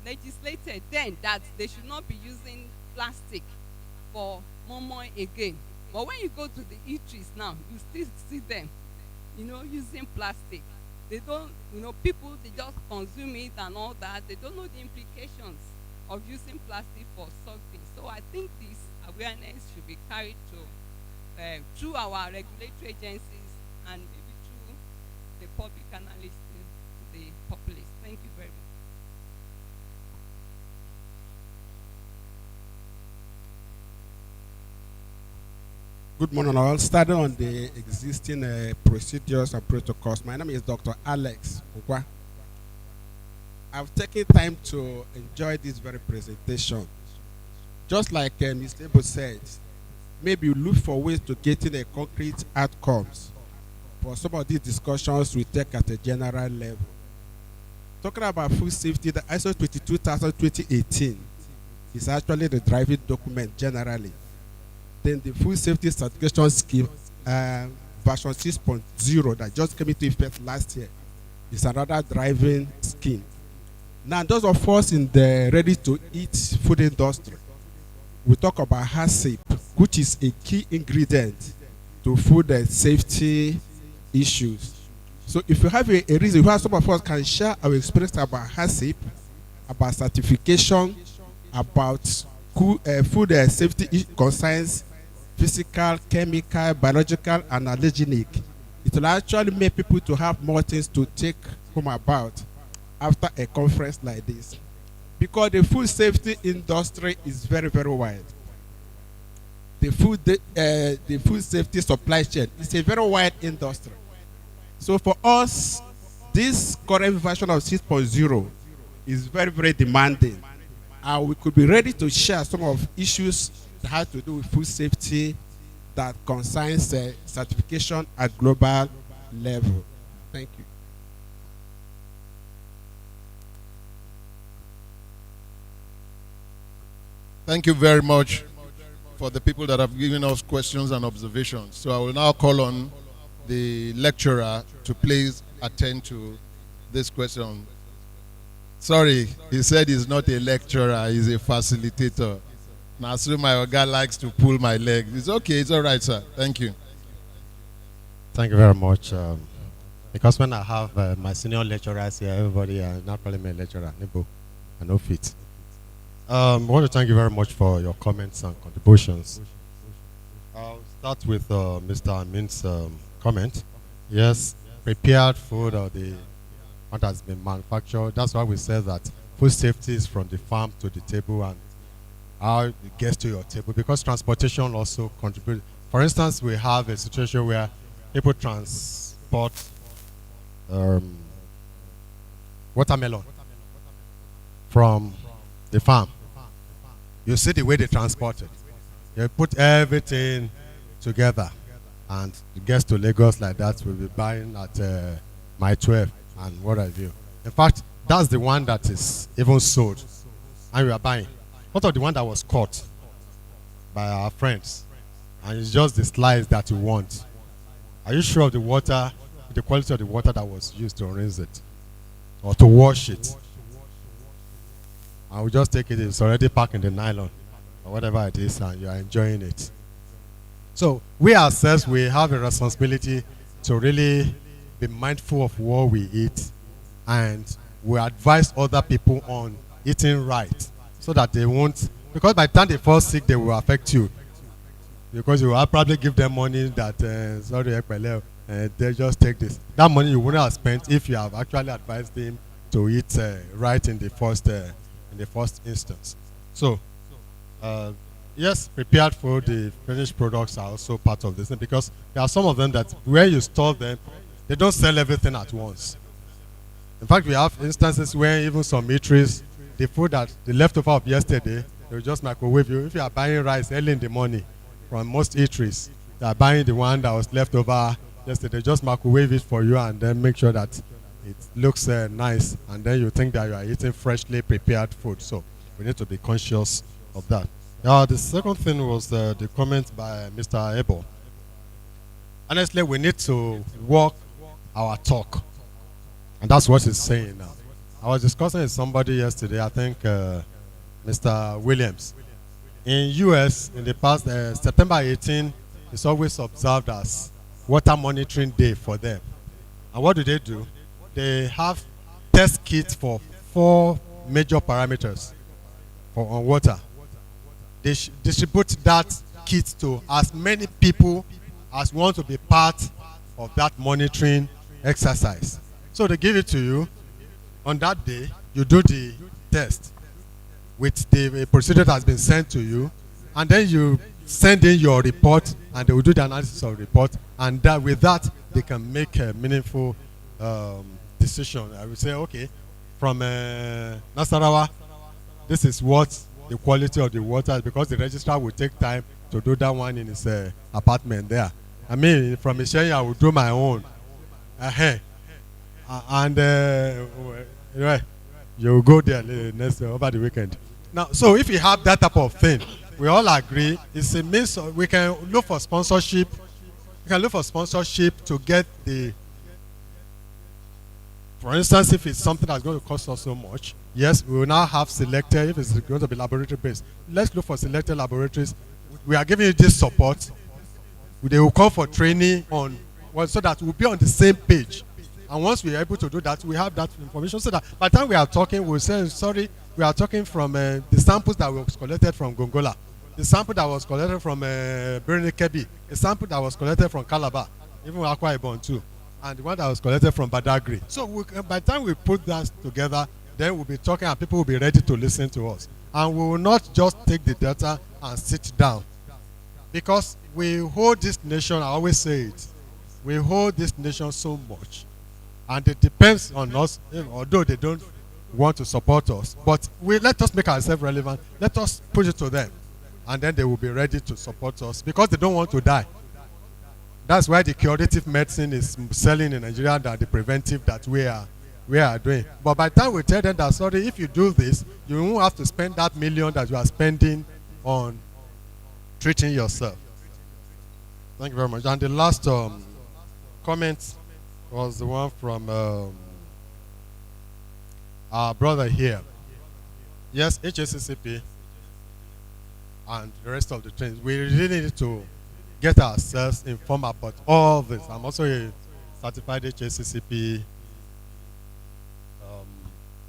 legislated then that they should not be using plastic for momo again. But when you go to the eateries now, you still see them, using plastic. They don't, people, they just consume it and all that. They don't know the implications of using plastic for something. So I think this awareness should be carried to through our regulatory agencies and maybe through the public analysts to the populace. Thank you very much. Good morning all. Starting on the existing procedures and protocols, my name is Dr. Alex Ukwa. I've taken time to enjoy this very presentation. Just like Mr. Ebo said, maybe you look for ways to getting a concrete outcomes. For some of these discussions, we take at a general level. Talking about food safety, the ISO 22018 is actually the driving document generally. Then the food safety certification scheme, version 6.0 that just came into effect last year, is another driving scheme. Now, those of us in the ready-to-eat food industry, we talk about HACCP, which is a key ingredient to food safety issues. So if you have a reason why some of us can share our experience about HACCP, about certification, about food safety concerns, physical, chemical, biological, and allergenic, it will actually make people to have more things to take home about after a conference like this. Because the food safety industry is very, very wide. The food safety supply chain is a very wide industry. So for us, this current version of 6.0 is very, very demanding. And we could be ready to share some of issues that have to do with food safety that concerns certification at global level. Thank you. Thank you very much for the people that have given us questions and observations. So I will now call on the lecturer to please attend to this question. Sorry, he said he's not a lecturer, he's a facilitator. Now, so my Oga likes to pull my leg. It's okay, it's all right, sir. Thank you. Thank you very much. Because when I have my senior lecturers here, everybody is not calling me a lecturer, Nebo, and no fit. I want to thank you very much for your comments and contributions. I'll start with Mr. Amin's comment. Yes, prepared food or the what has been manufactured. That's why we say that food safety is from the farm to the table and how it gets to your table, because transportation also contributes. For instance, we have a situation where people transport watermelon from the farm. You see the way they transport it. They put everything together and it gets to Lagos like that. We'll be buying at my 12 and what have you. In fact, that's the one that is even sold and we are buying. What of the one that was caught by our friends and it's just the slice that you want? Are you sure of the water, the quality of the water that was used to rinse it or to wash it? And we just take it, it's already packed in the nylon or whatever it is and you are enjoying it. So we ourselves, we have a responsibility to really be mindful of what we eat, and we advise other people on eating right so that they won't, because by the time they fall sick, they will affect you. Because you will probably give them money that, they just take this. That money you wouldn't have spent if you have actually advised them to eat right in the first instance. So, yes, prepared food, the finished products are also part of this, because there are some of them that where you store them, they don't sell everything at once. In fact, we have instances where even some eateries, the food that the leftover of yesterday, they will just microwave you. If you are buying rice early in the morning from most eateries, they are buying the one that was left over yesterday, just microwave it for you and then make sure that it looks nice, and then you think that you are eating freshly prepared food. So we need to be conscious of that. The second thing was the comment by Mr. Abel. Honestly, we need to walk our talk, and that's what he's saying now. I was discussing with somebody yesterday, I think Mr. Williams. In US, in the past, September 18 is always observed as water monitoring day for them. And what do? They have test kits for 4 major parameters on water. They distribute that kit to as many people as want to be part of that monitoring exercise. So they give it to you. On that day, you do the test with the procedure that has been sent to you, and then you send in your report, and they will do the analysis of the report, and that with that, they can make a meaningful decision. I will say, okay, from Nasarawa, this is what the quality of the water is, because the registrar will take time to do that one in his apartment there. I mean, from Ishenya, I will do my own. And you will go there next over the weekend. Now, so if you have that type of thing, we all agree it's a means of, we can look for sponsorship. We can look for sponsorship to get the, for instance, if it's something that's going to cost us so much, yes, we will now have selected, if it's going to be laboratory based, let's look for selected laboratories. We are giving you this support. They will call for training on, well, so that we'll be on the same page. And once we are able to do that, we have that information, so that by the time we are talking, we'll say, sorry, we are talking from the samples that was collected from Gongola, the sample that was collected from Birni Kebi, a sample that was collected from Calabar, even Akwa Ibom too, and the one that was collected from Badagry. So by the time we put that together, then we'll be talking and people will be ready to listen to us. And we will not just take the data and sit down. Because we hold this nation, I always say it, we hold this nation so much. And it depends on us, although they don't want to support us. But let us make ourselves relevant. Let us push it to them. And then they will be ready to support us because they don't want to die. That's why the curative medicine is selling in Nigeria than the preventive that we are doing. But by the time we tell them that, sorry, if you do this, you won't have to spend that million that you are spending on treating yourself. Thank you very much. And the last comment was the one from our brother here. Yes, HACCP and the rest of the things, we really need to get ourselves informed about all this. I'm also a certified HACCP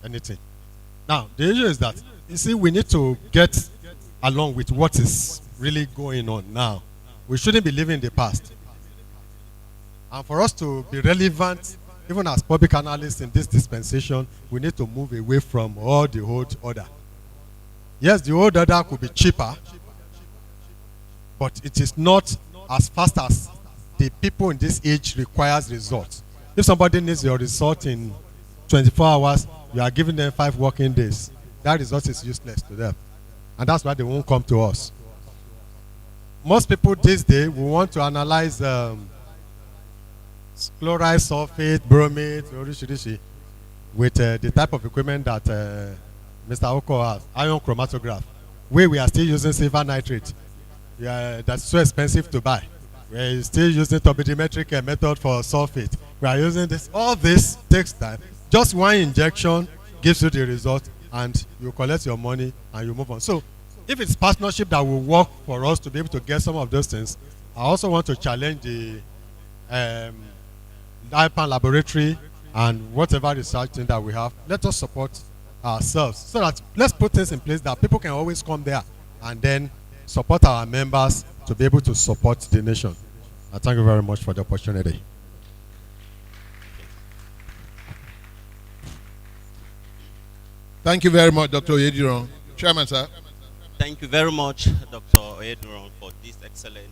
anything. Now, the issue is that, you see, we need to get along with what is really going on now. We shouldn't be living in the past. And for us to be relevant, even as public analysts in this dispensation, we need to move away from all the old order. Yes, the old order could be cheaper, but it is not as fast as the people in this age requires results. If somebody needs your result in 24 hours, you are giving them 5 working days. That result is useless to them. And that's why they won't come to us. Most people these days will want to analyze chloride, sulfate, bromate, with the type of equipment that Mr. Oko has, ion chromatograph. We are still using silver nitrate. That's so expensive to buy. We're still using turbidimetric method for sulfate. We are using this. All this takes time. Just one injection gives you the result, and you collect your money and you move on. So if it's partnership that will work for us to be able to get some of those things, I also want to challenge the IPAN laboratory and whatever research thing that we have. Let us support ourselves, so that let's put things in place that people can always come there and then support our members to be able to support the nation. I thank you very much for the opportunity. Thank you very much, Dr. Oyediran. Chairman, sir. Thank you very much, Dr. Oyediran, for these excellent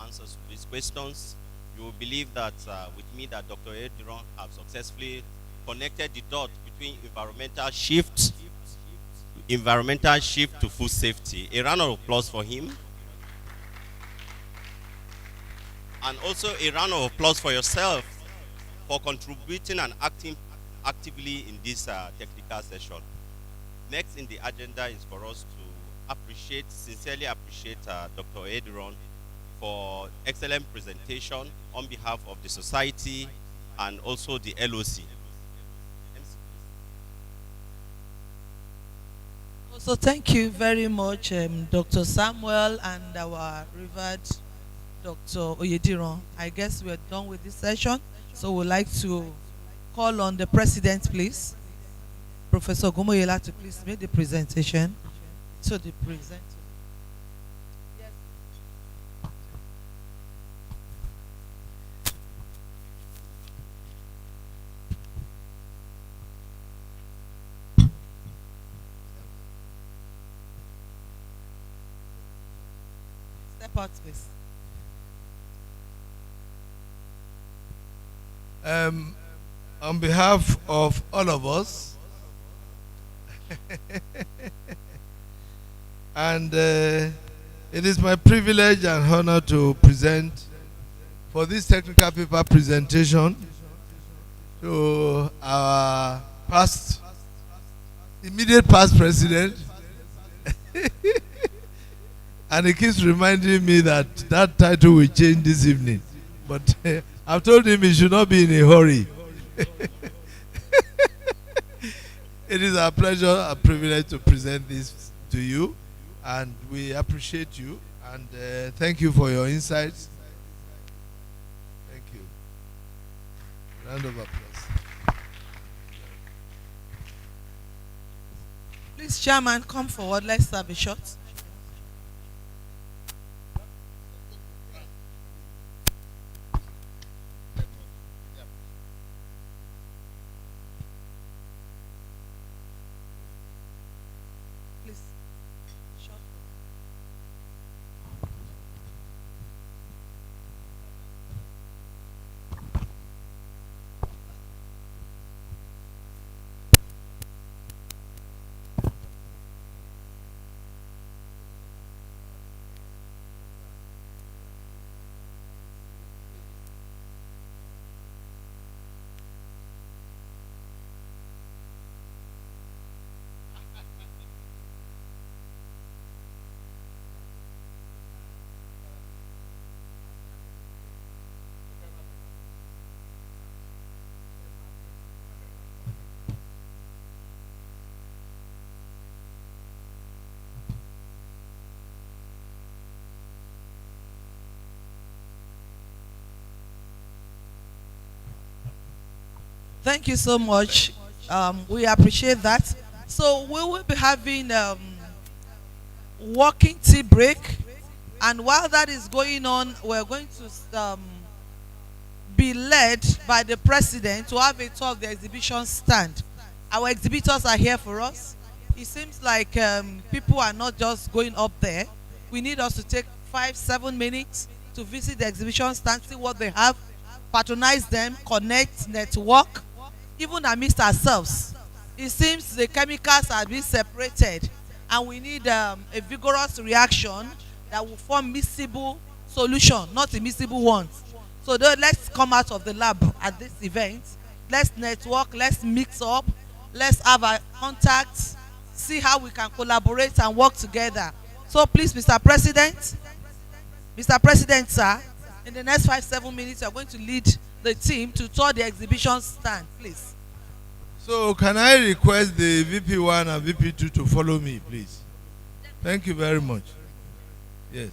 answers to these questions. You will believe that with me that Dr. Oyediran have successfully connected the dot between environmental shift to food safety. A round of applause for him. And also a round of applause for yourself for contributing and acting actively in this technical session. Next in the agenda is for us to sincerely appreciate Dr. Oyediran for excellent presentation on behalf of the society and also the LOC. So thank you very much, Dr. Samuel and our revered Dr. Oyediran. I guess we're done with this session, so we'd like to call on the president, please. Professor Gomoyela, to please make the presentation. So the presenter. Yes. Step out, please. On behalf of all of us, and it is my privilege and honor to present for this technical paper presentation to our immediate past president. And he keeps reminding me that that title will change this evening. But I've told him he should not be in a hurry. It is our pleasure and privilege to present this to you, and we appreciate you, and thank you for your insights. Thank you. Round of applause. Please, Chairman, come forward. Let's have a shot. Thank you so much. We appreciate that. So we will be having walking tea break, and while that is going on, we're going to be led by the president to have a tour of the exhibition stand. Our exhibitors are here for us. It seems like people are not just going up there. We need us to take 5-7 minutes to visit the exhibition stand, see what they have, patronize them, connect, network, even amidst ourselves. It seems the chemicals are being separated, and we need a vigorous reaction that will form miscible solution, not immiscible ones. So let's come out of the lab at this event. Let's network, let's mix up, let's have our contacts, see how we can collaborate and work together. So please, Mr. President, sir, in the next 5-7 minutes, you are going to lead the team to tour the exhibition stand, please. So can I request the VP1 and VP2 to follow me, please? Thank you very much. Yes.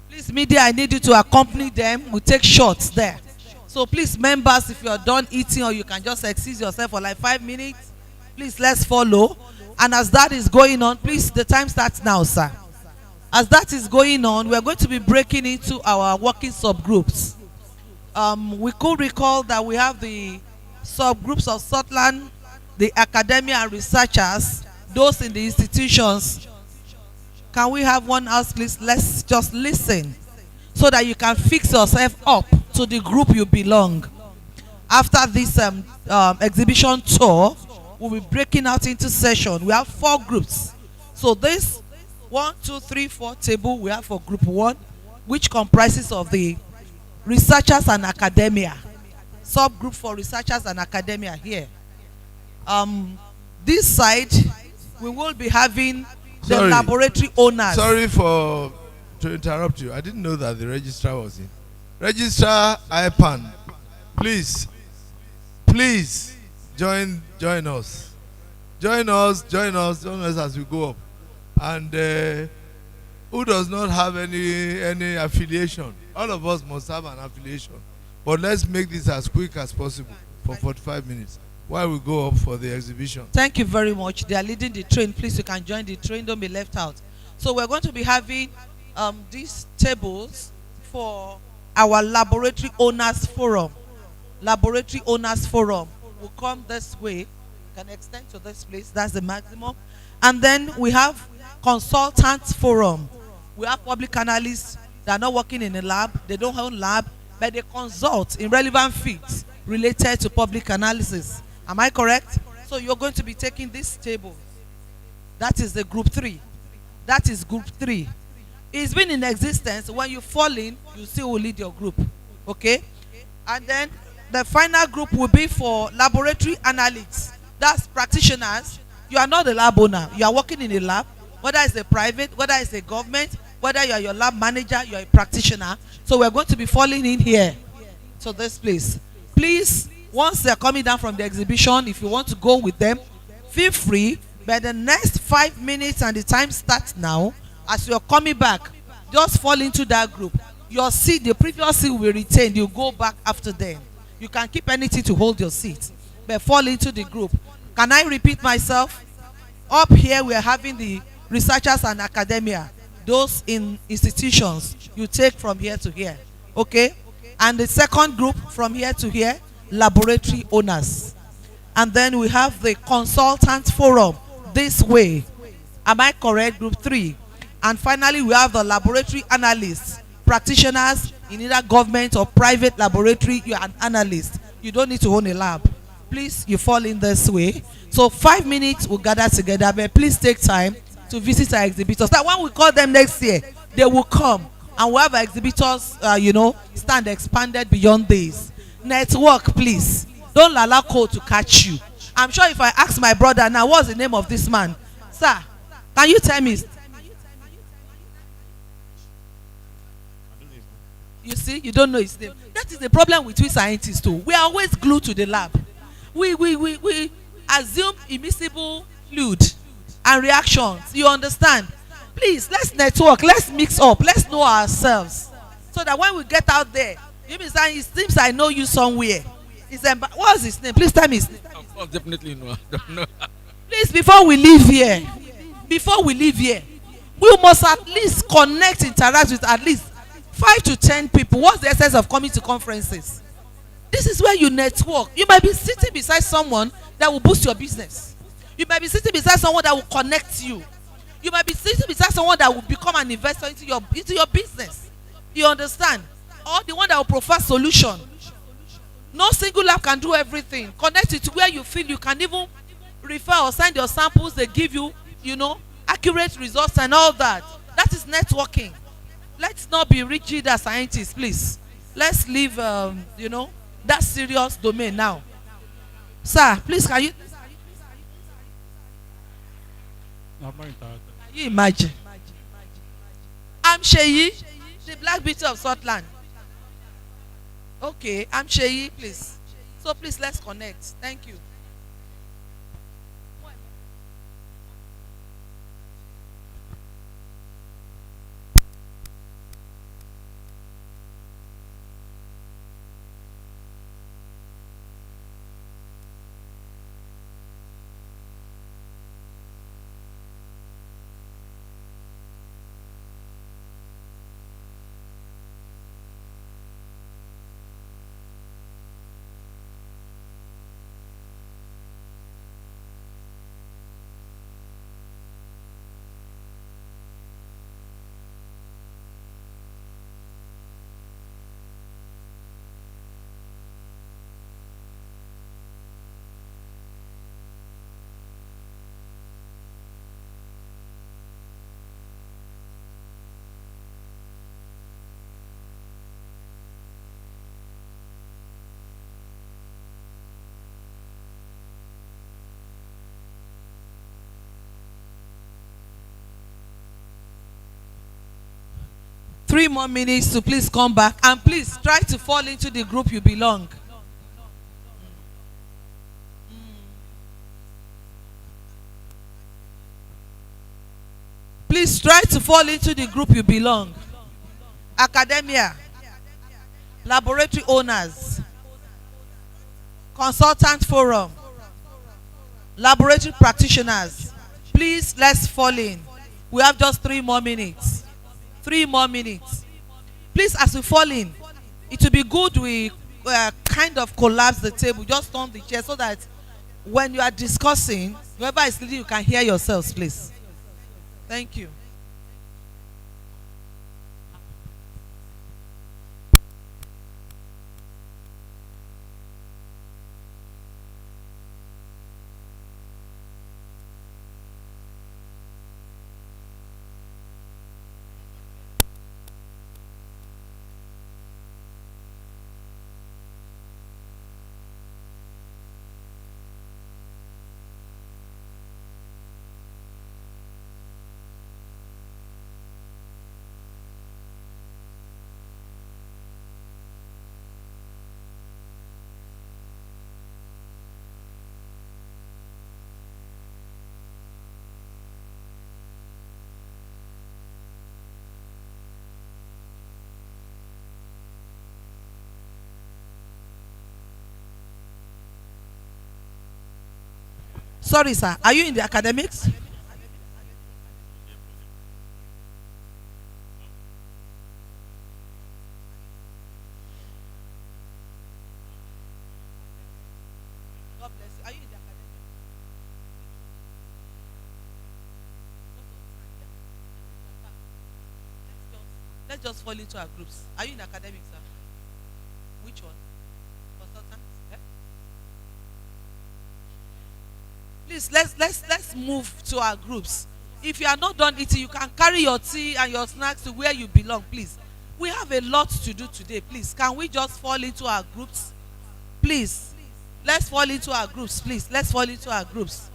Please, media, I need you to accompany them. We'll take shots there. So please, members, if you're done eating or you can just excuse yourself for like 5 minutes, please, let's follow. And as that is going on, please, the time starts now, sir. As that is going on, we're going to be breaking into our working subgroups. We could recall that we have the subgroups of SoTLAN, the academia and researchers, those in the institutions. Can we have one else, please? Let's just listen so that you can fix yourself up to the group you belong. After this exhibition tour, we'll be breaking out into session. We have 4 groups. So this 1, 2, 3, 4 table we have for group 1, which comprises of the researchers and academia. Subgroup for researchers and academia here. This side, we will be having the laboratory owners. Sorry to interrupt you. I didn't know that the registrar was in. Registrar IPAN, please join us. Join us as we go up. And who does not have any affiliation? All of us must have an affiliation. But let's make this as quick as possible for 45 minutes while we go up for the exhibition. Thank you very much. They are leading the train. Please, you can join the train. Don't be left out. So we're going to be having these tables for our laboratory owners forum. Laboratory owners forum will come this way. You can extend to this place. That's the maximum. And then we have consultants forum. We have public analysts that are not working in a lab. They don't own lab, but they consult in relevant fields related to public analysis. Am I correct? So you're going to be taking this table. That is the group 3. That is group 3. It's been in existence. When you fall in, you still will lead your group. Okay? And then the final group will be for laboratory analysts. That's practitioners. You are not a lab owner. You are working in a lab, whether it's a private, whether it's a government, whether you are your lab manager, you are a practitioner. So we're going to be falling in here. So this place. Please, once they're coming down from the exhibition, if you want to go with them, feel free. But the next 5 minutes and the time starts now. As you're coming back, just fall into that group. Your seat, the previous seat will be retained. You go back after them. You can keep anything to hold your seat, but fall into the group. Can I repeat myself? Up here, we are having the researchers and academia. Those in institutions, you take from here to here. Okay? And the second group from here to here, laboratory owners. And then we have the consultant forum this way. Am I correct? Group 3. And finally, we have the laboratory analysts, practitioners in either government or private laboratory. You are an analyst. You don't need to own a lab. Please, you fall in this way. So 5 minutes, we'll gather together. But please take time to visit our exhibitors. That when we call them next year, they will come. And we'll have our exhibitors, stand expanded beyond this. Network, please. Don't allow code to catch you. I'm sure if I ask my brother now, what's the name of this man? Sir, can you tell me? You see, you don't know his name. That is the problem with we scientists too. We are always glued to the lab. We assume immiscible fluid and reactions. You understand? Please, let's network, let's mix up, let's know ourselves. So that when we get out there, You mean saying it seems I know you somewhere? What's his name? Please tell me his name. Of course, definitely no. I don't know. Please, before we leave here, we must at least interact with at least 5 to 10 people. What's the essence of coming to conferences? This is where you network. You might be sitting beside someone that will boost your business. You might be sitting beside someone that will connect you. You might be sitting beside someone that will become an investor into your business. You understand? Or the one that will provide solution. No single lab can do everything. Connect it to where you feel you can even refer or send your samples. They give you, accurate results and all that. That is networking. Let's not be rigid as scientists, please. Let's leave, that serious domain now. Sir, please, can you imagine? I'm Sheyi, the Black Beauty of SoTLAN. Okay, I'm Sheyi, please. So please, let's connect. Thank you. Three more minutes to please come back, and please try to fall into the group you belong. Please try to fall into the group you belong. Academia, laboratory owners, consultant forum, laboratory practitioners. Please, let's fall in. We have just 3 more minutes. 3 more minutes. Please, as we fall in, it will be good we kind of collapse the table, just turn the chair so that when you are discussing, whoever is leading, you can hear yourselves, please. Thank you. Sorry, sir. Are you in the academics? God bless you. Are you in the academics? Let's just fall into our groups. Are you in academics, sir? Which one? Consultant? Yeah? Please, let's move to our groups. If you are not done eating, you can carry your tea and your snacks to where you belong, please. We have a lot to do today. Please, can we just fall into our groups? Please, let's fall into our groups. Please, let's fall into our groups.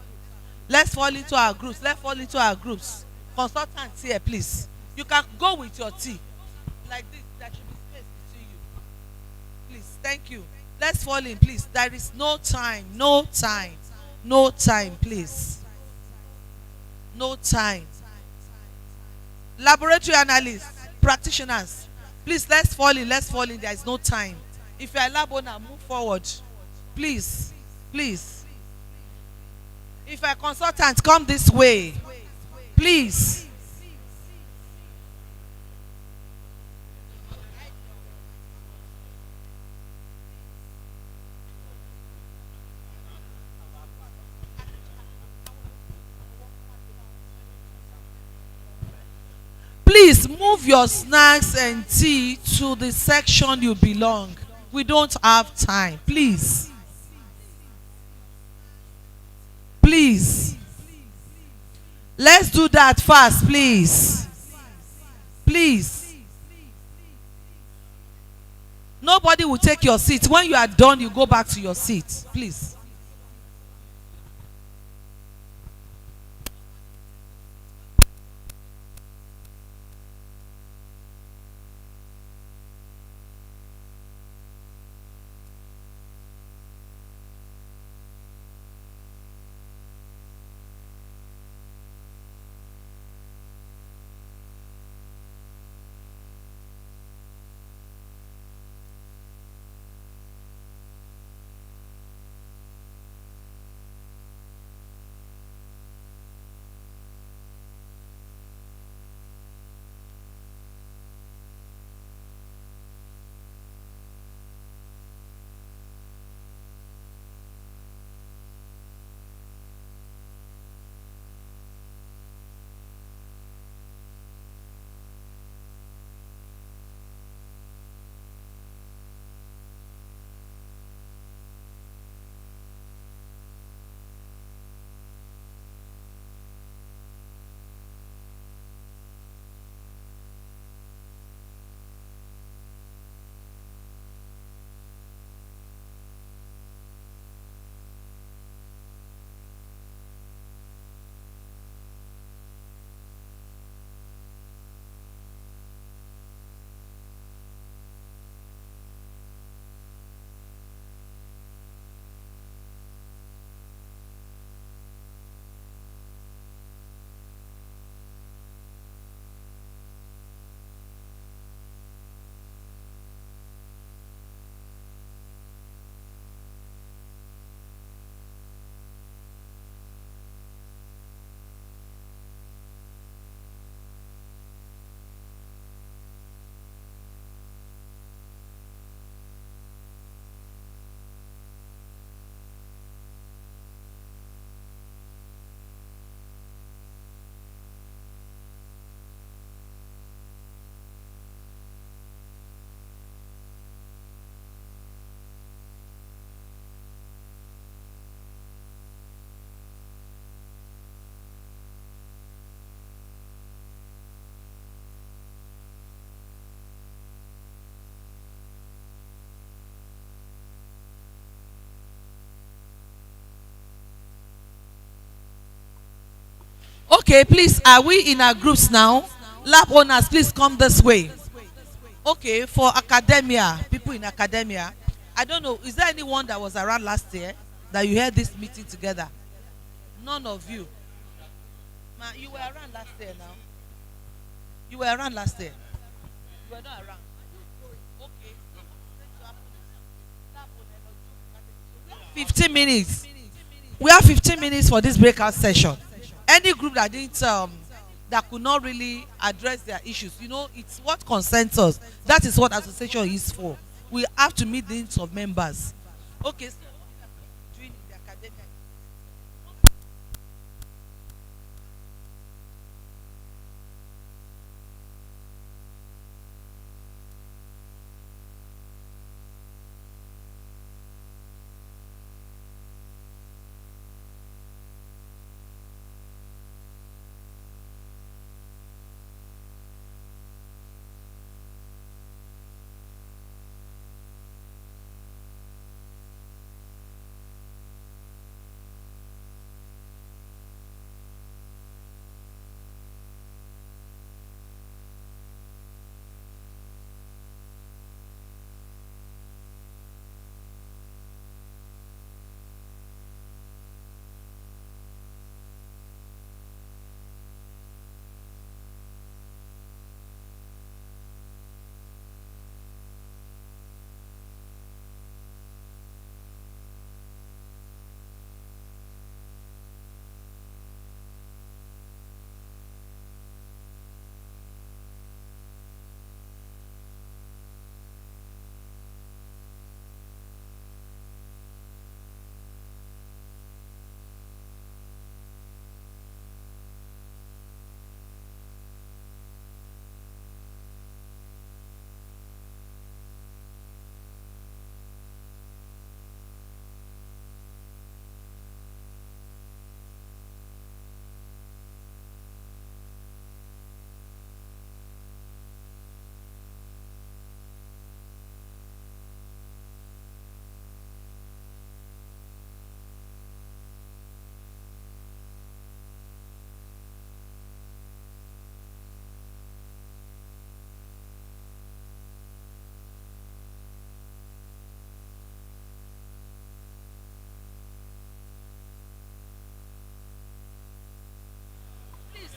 Let's fall into our groups. Let's fall into our groups. Consultants here, please. You can go with your tea. Like this, there should be space between you. Please, thank you. Let's fall in, please. There is no time. No time. No time, please. No time. Laboratory analysts, practitioners, Please, let's fall in. Let's fall in. There is no time. If you are lab owner, move forward. Please, please. If you are consultant, come this way. Please. Please move your snacks and tea to the section you belong. We don't have time. Please. Please. Let's do that fast, please. Please. Nobody will take your seat. When you are done, you go back to your seat. Please. Okay, please, are we in our groups now? Lab owners, please come this way. Okay, for academia, people in academia, I don't know, is there anyone that was around last year that you had this meeting together? None of you. Ma, you were around last year now. You were around last year. You were not around. Okay. 15 minutes. We have 15 minutes for this breakout session. Any group that didn't that could not really address their issues, you know, it's what concerns us. That is what association is for. We have to meet the needs of members. Okay, so doing in the academia.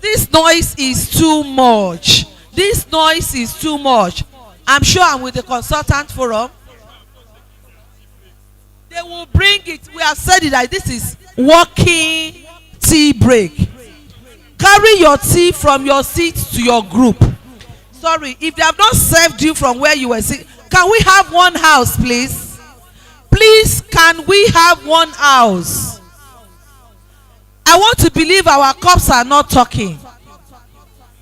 This noise is too much. This noise is too much. I'm sure I'm with the consultant forum. They will bring it. We have said it that this is walking tea break. Carry your tea from your seat to your group. Sorry, if they have not served you from where you were sitting, can we have one house, please? Please, can we have one house? I want to believe our cups are not talking.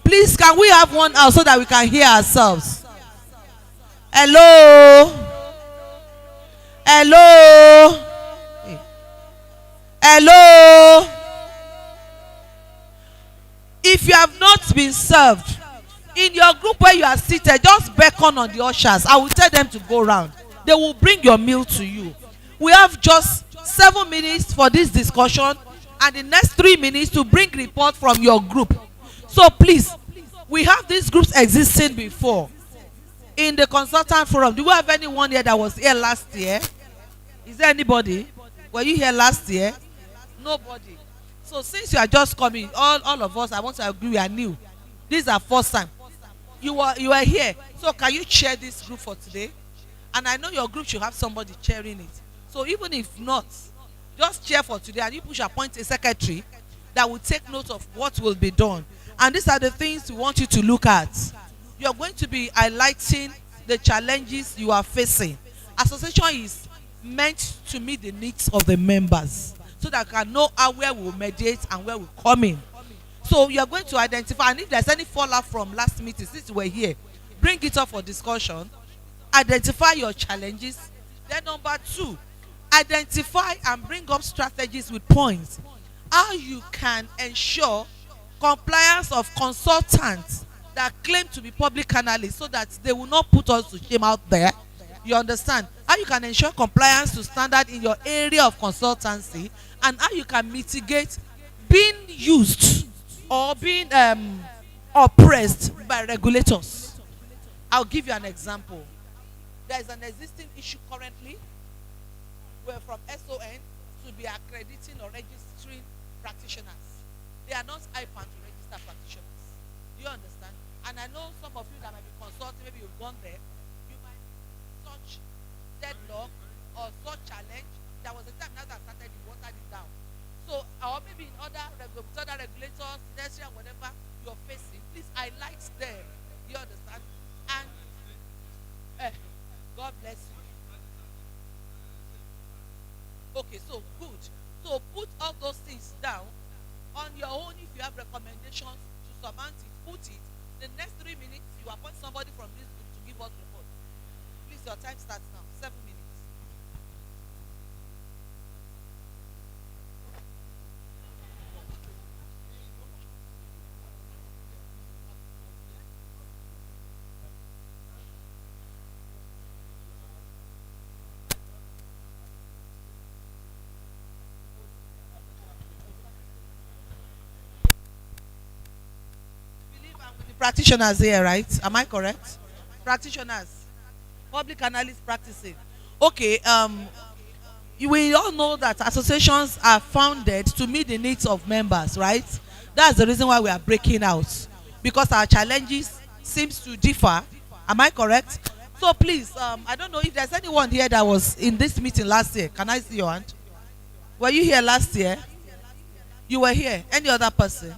Please, can we have one house so that we can hear ourselves? Hello? Hello? Hello? If you have not been served, in your group where you are seated, just beckon on the ushers. I will tell them to go round. They will bring your meal to you. We have just 7 minutes for this discussion and the next 3 minutes to bring report from your group. So please, we have these groups existing before. In the consultant forum, do we have anyone here that was here last year? Is there anybody? Were you here last year? Nobody. So since you are just coming, all of us, I want to agree we are new. This is our first time. You are here. So can you chair this group for today? And I know your group should have somebody chairing it. So even if not, just chair for today, and you should appoint a secretary that will take note of what will be done. And these are the things we want you to look at. You are going to be highlighting the challenges you are facing. Association is meant to meet the needs of the members so that we can know where we will mediate and where we come in. So you are going to identify, and if there's any fallout from last meeting, since we're here, bring it up for discussion. Identify your challenges. Then number 2, identify and bring up strategies with points. How you can ensure compliance of consultants that claim to be public analysts so that they will not put us to shame out there. You understand? How you can ensure compliance to standard in your area of consultancy, and how you can mitigate being used or being oppressed by regulators. I'll give you an example. There is an existing issue currently where from SON to be accrediting or registering practitioners. They are not IPAN to register practitioners. Do you understand? And I know some of you that might be consulting, maybe you've gone there, you might such deadlock or such challenge. There was a time now that started, you watered it down. So, or maybe in other regulators, industry and whatever you're facing, please highlight them. You understand? And God bless you. Okay, so good. So put all those things down on your own. If you have recommendations to surmount it, put it. The next 3 minutes, you appoint somebody from this group to give us report. Please, your time starts now. 7 minutes. Practitioners here, right? Am I correct? Practitioners, public analyst practicing. Okay, we all know that associations are founded to meet the needs of members, right? That's the reason why we are breaking out, because our challenges seems to differ. Am I correct? So please, I don't know if there's anyone here that was in this meeting last year. Can I see your hand? Were you here last year? You were here. Any other person?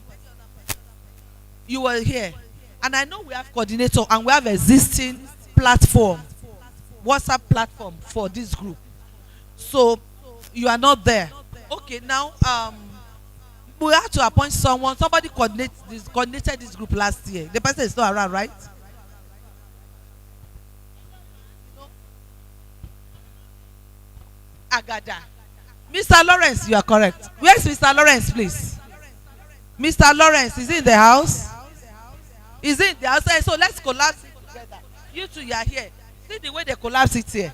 You were here. And I know we have coordinator and we have existing platform, WhatsApp platform for this group. So you are not there. Okay, now we have to appoint someone. Somebody coordinated this group last year. The person is not around, right? Agada. Mr. Lawrence, you are correct. Where's Mr. Lawrence, please? Mr. Lawrence, is he in the house? Is it the outside? So let's collapse it together. You two, you are here. See the way they collapse it here.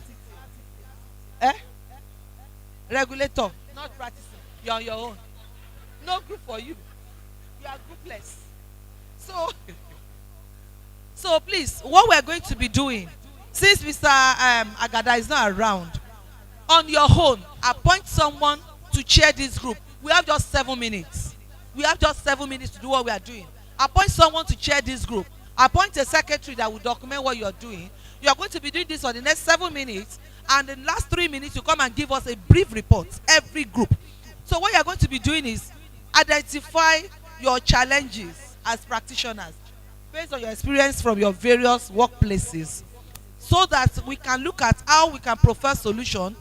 Regulator, not practicing. You're on your own. No group for you. You are groupless. So please, what we're going to be doing, since Mr. Agada is not around, on your own, appoint someone to chair this group. We have just 7 minutes. we have just 7 minutes to do what we are doing. Appoint someone to chair this group. Appoint a secretary that will document what you are doing. You are going to be doing this for the next 7 minutes, and in the last 3 minutes you come and give us a brief report, every group. So what you are going to be doing is identify your challenges as practitioners based on your experience from your various workplaces, so that we can look at how we can profile solution,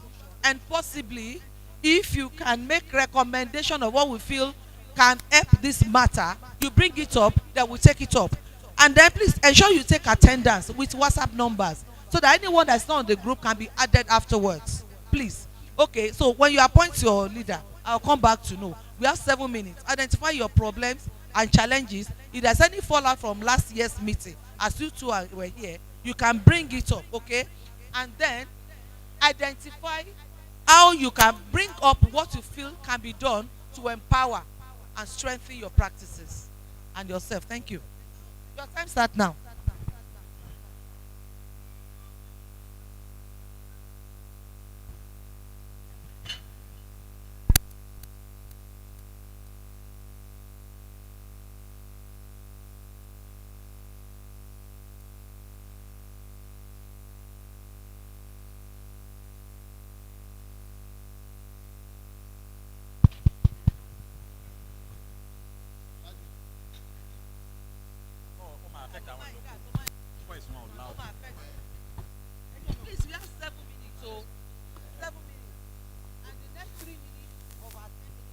and possibly if you can make recommendation of what we feel can help this matter, you bring it up, then we take it up. And then please ensure you take attendance with WhatsApp numbers, so that anyone that's not on the group can be added afterwards, please. Okay, so when you appoint your leader, I'll come back to know. We have 7 minutes. Identify your problems and challenges. If there's any fallout from last year's meeting, as you two were here, you can bring it up, okay? And then identify how you can bring up what you feel can be done to empower and strengthen your practices and yourself. Thank you. Your time starts now. Please, we have 7 minutes, so 7 minutes, and the next 3 minutes of our 10 minutes.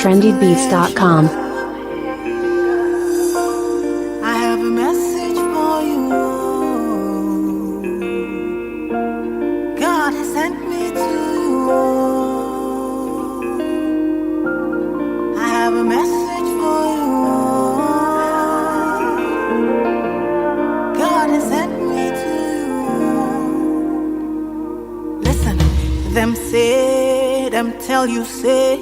trendybeats.com. I have a message for you. God has sent me to you. I have a message for you. God has sent me to you. Listen, them say, them tell you, say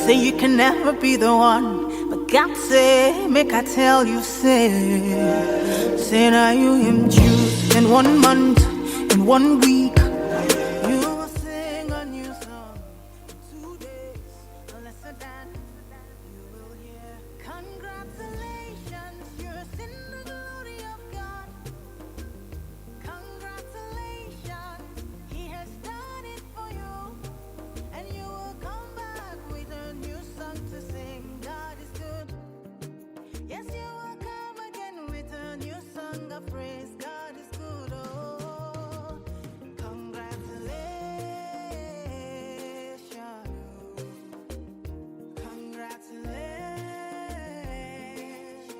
you can never be the one. But God say, make I tell you, say now you him choose in 1 month, in 1 week. You will sing a new song in 2 days. Lesser than you will hear. Congratulations, you're in the glory of God. Congratulations, He has done it for you. And you will come back with a new song to sing. God is good. Yes, you will come again with a new song of praise. God is good. Oh, congratulations. Congratulations.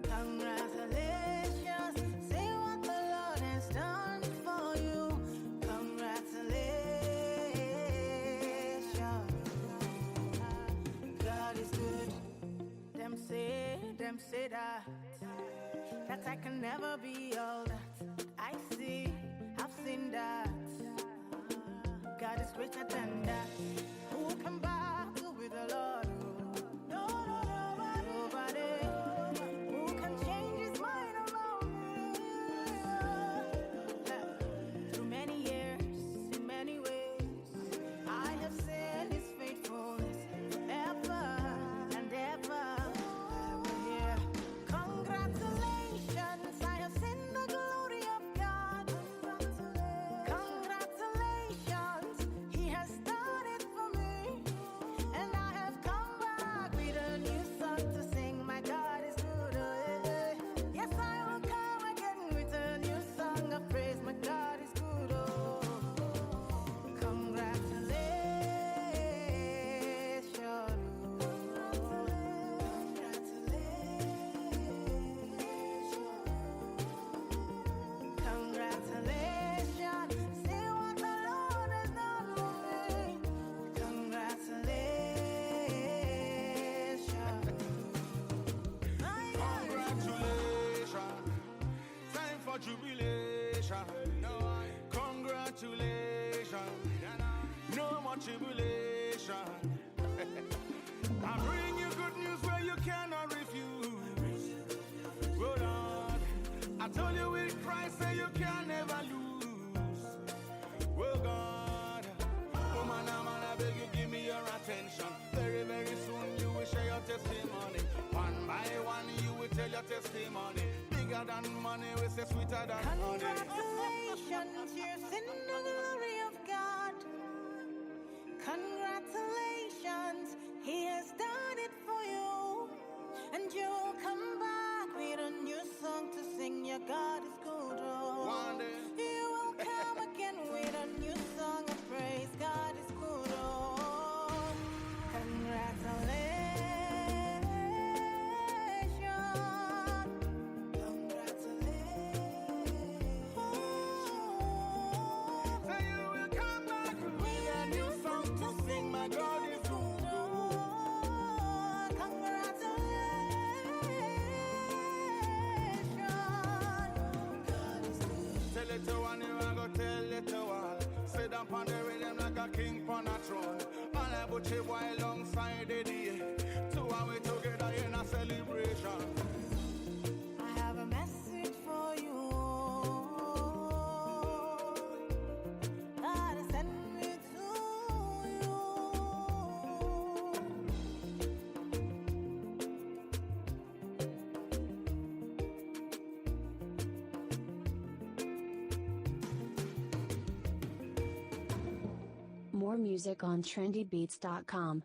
Congratulations. Say what the Lord has done for you. Congratulations. God is good. Them say that I can never be all that I see. I've seen that God is greater than that. Who can battle with the Lord? No, nobody. Who can change His mind around me? Through many years, in many ways, I have seen His faithfulness ever and ever. Yeah. Congratulations, I have seen the glory of God. Congratulations, He has done it for me. And I have come back with a new song to sing. My God is good. Yes, I will come again with a new song of praise. My God is good. Oh, congratulations. Congratulations. See what the Lord has done for me. Congratulations. Congratulations, time for jubilation. Congratulations, no more tribulation. I bring you good news where you cannot refuse. Oh Lord, I told you with Christ that you can never lose. Oh God, woman, I beg you give me your attention. Very, very soon you will share your testimony. One by one you will tell your testimony. Bigger than money, we say sweeter than honey. Congratulations, you're in the glory of God. Congratulations, He has done it for you. And you'll come back with a new song to sing. Your God is good. Oh, One day. you will come again with a new song of praise. God is good. Oh, congratulations. Say you will come back with a new song to sing. My God is good. Tell it to one, you are go tell it to all. Sit down on the rhythm like a king on a throne. All I put you boy alongside the day. Two and we together in a celebration. I have a message for you. God has sent me to you. More music on trendybeats.com.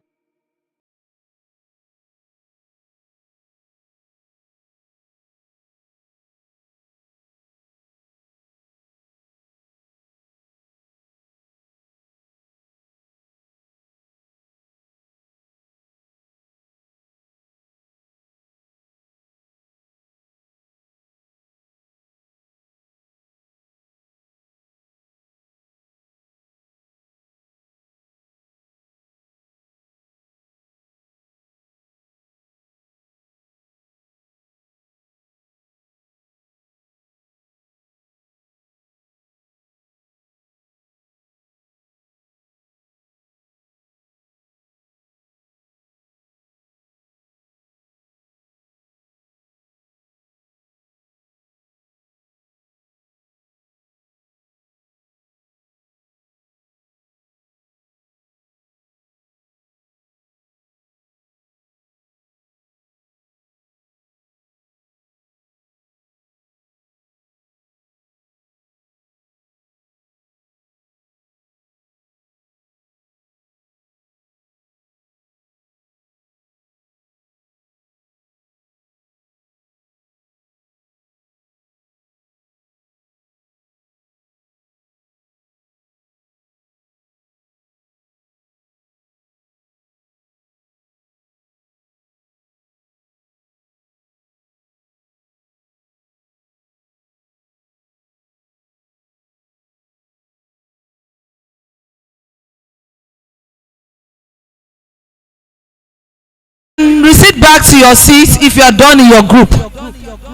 recede back to your seat if you are done in your group.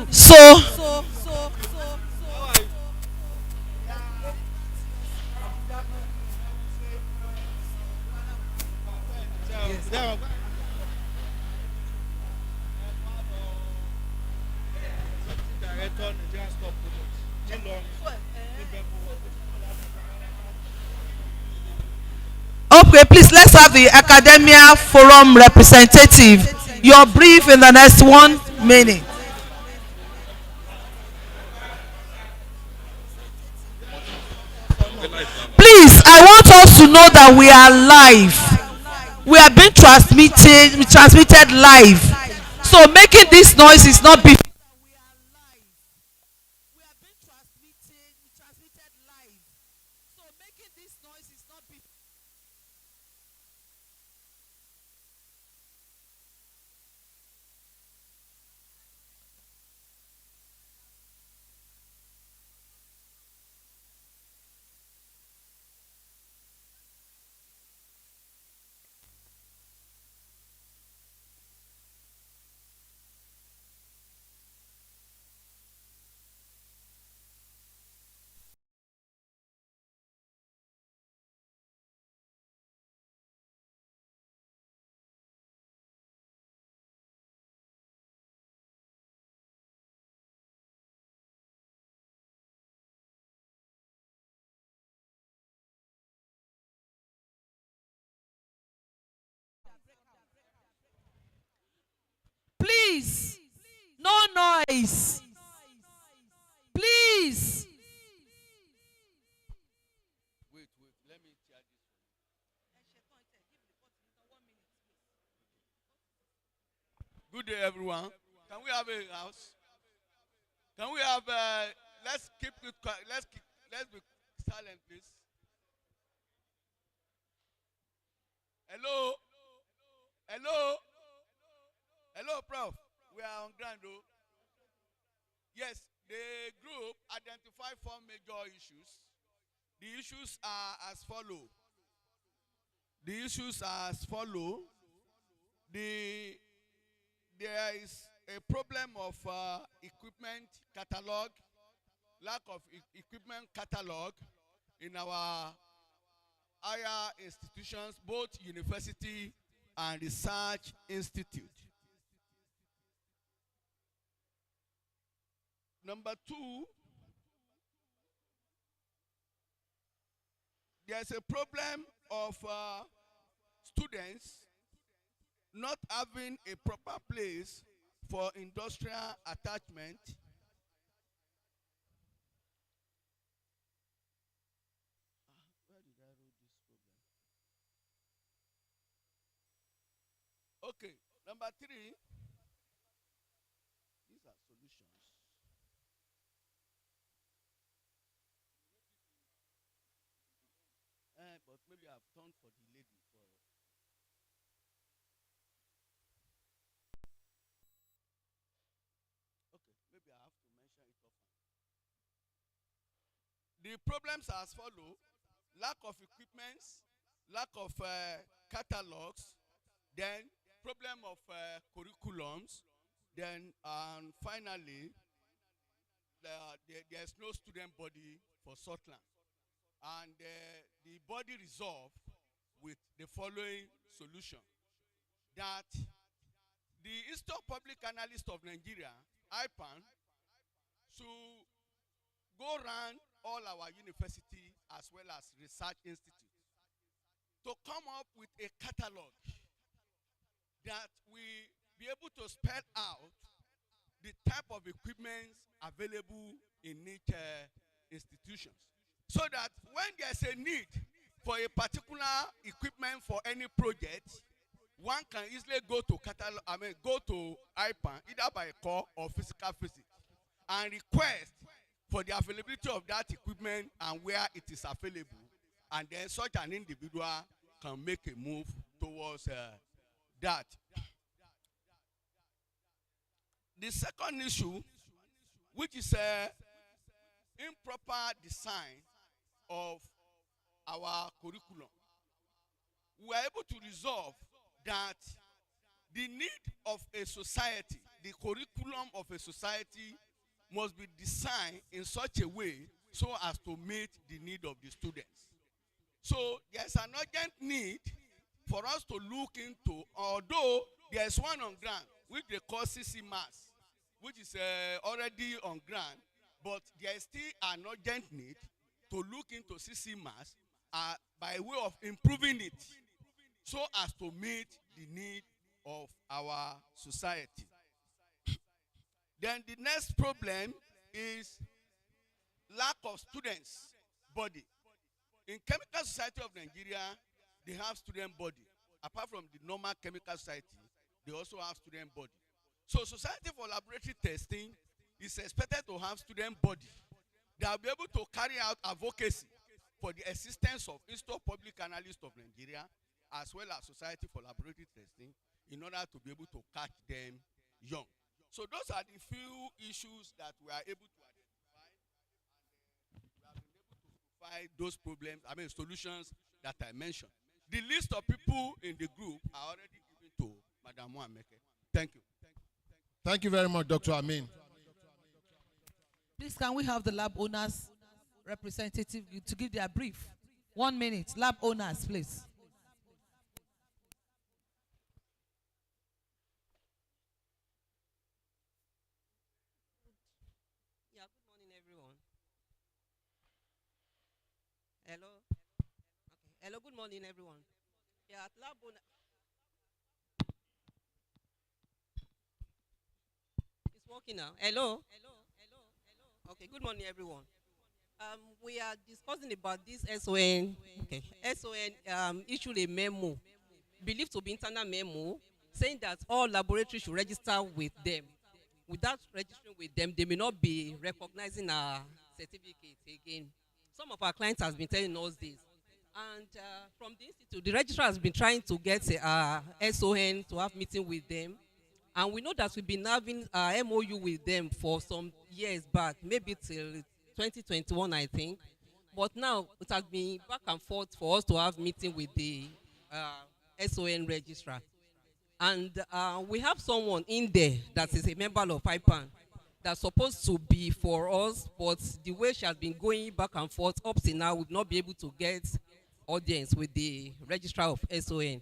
So okay, please, let's have the academia forum representative. Your brief in the next 1 minute. Please, I want us to know that we are live. We are being transmitted live. So making this noise is not be. Please, no noise. Please. Wait, let me share this. Good day, everyone. Can we have a house? Can we have? Let's keep it quiet. Let's be silent, please. Hello, hello, hello, Prof. We are on ground, though. Yes, the group identified 4 major issues. The issues are as follow. There is a problem of equipment catalog, lack of equipment catalog in our higher institutions, both university and research institute. Number 2, there's a problem of students not having a proper place for industrial attachment. Where did I write this problem? Okay, number 3, these are solutions. But maybe I've turned for the lady. Okay, maybe I have to mention it often. The problems are as follow: lack of equipments, lack of catalogs, then problem of curriculums, then finally there's no student body for SoTLAN. And the body resolved with the following solution: that the Institute of Public Analysts of Nigeria, IPAN, should go around all our universities as well as research institutes to come up with a catalog that we be able to spell out the type of equipment available in each institutions, so that when there's a need for a particular equipment for any project, one can easily go to IPAN, either by call or physical visit, and request for the availability of that equipment and where it is available, and then such an individual can make a move towards that. The second issue, which is improper design of our curriculum, we were able to resolve that The need of a society, the curriculum of a society must be designed in such a way so as to meet the need of the students. So there's an urgent need for us to look into, although there's one on ground, which they call CC Mass, which is already on ground, but there is still an urgent need to look into CC Mass by way of improving it so as to meet the need of our society. Then the next problem is lack of students body. In Chemical Society of Nigeria, they have student body. Apart from the normal chemical society, they also have student body. So Society for Laboratory Testing is expected to have student body that will be able to carry out advocacy for the existence of Institute of Public Analysts of Nigeria, as well as Society for Laboratory Testing, in order to be able to catch them young. So those are the few issues that we are able to identify, and we have been able to provide those problems, solutions that I mentioned. The list of people in the group are already given to Madam Mohameke. Thank you. Thank you very much, Dr. Amin. Please, can we have the lab owners representative to give their brief? 1 minute. Lab owners, please. Yeah, good morning, everyone. Hello. Okay. Hello, good morning, everyone. Yeah, at lab owner. It's working now. Hello. Okay, good morning, everyone. We are discussing about this SON. Okay, SON issued a memo, believed to be internal memo, saying that all laboratories should register with them. Without registering with them, they may not be recognizing our certificate again. Some of our clients has been telling us this, and from the institute, the registrar has been trying to get SON to have meeting with them. And we know that we've been having MOU with them for some years back, maybe till 2021, I think. But now it has been back and forth for us to have meeting with the SON registrar. And we have someone in there that is a member of IPAN that's supposed to be for us, but the way she has been going back and forth up to now, we've not been able to get audience with the registrar of SON.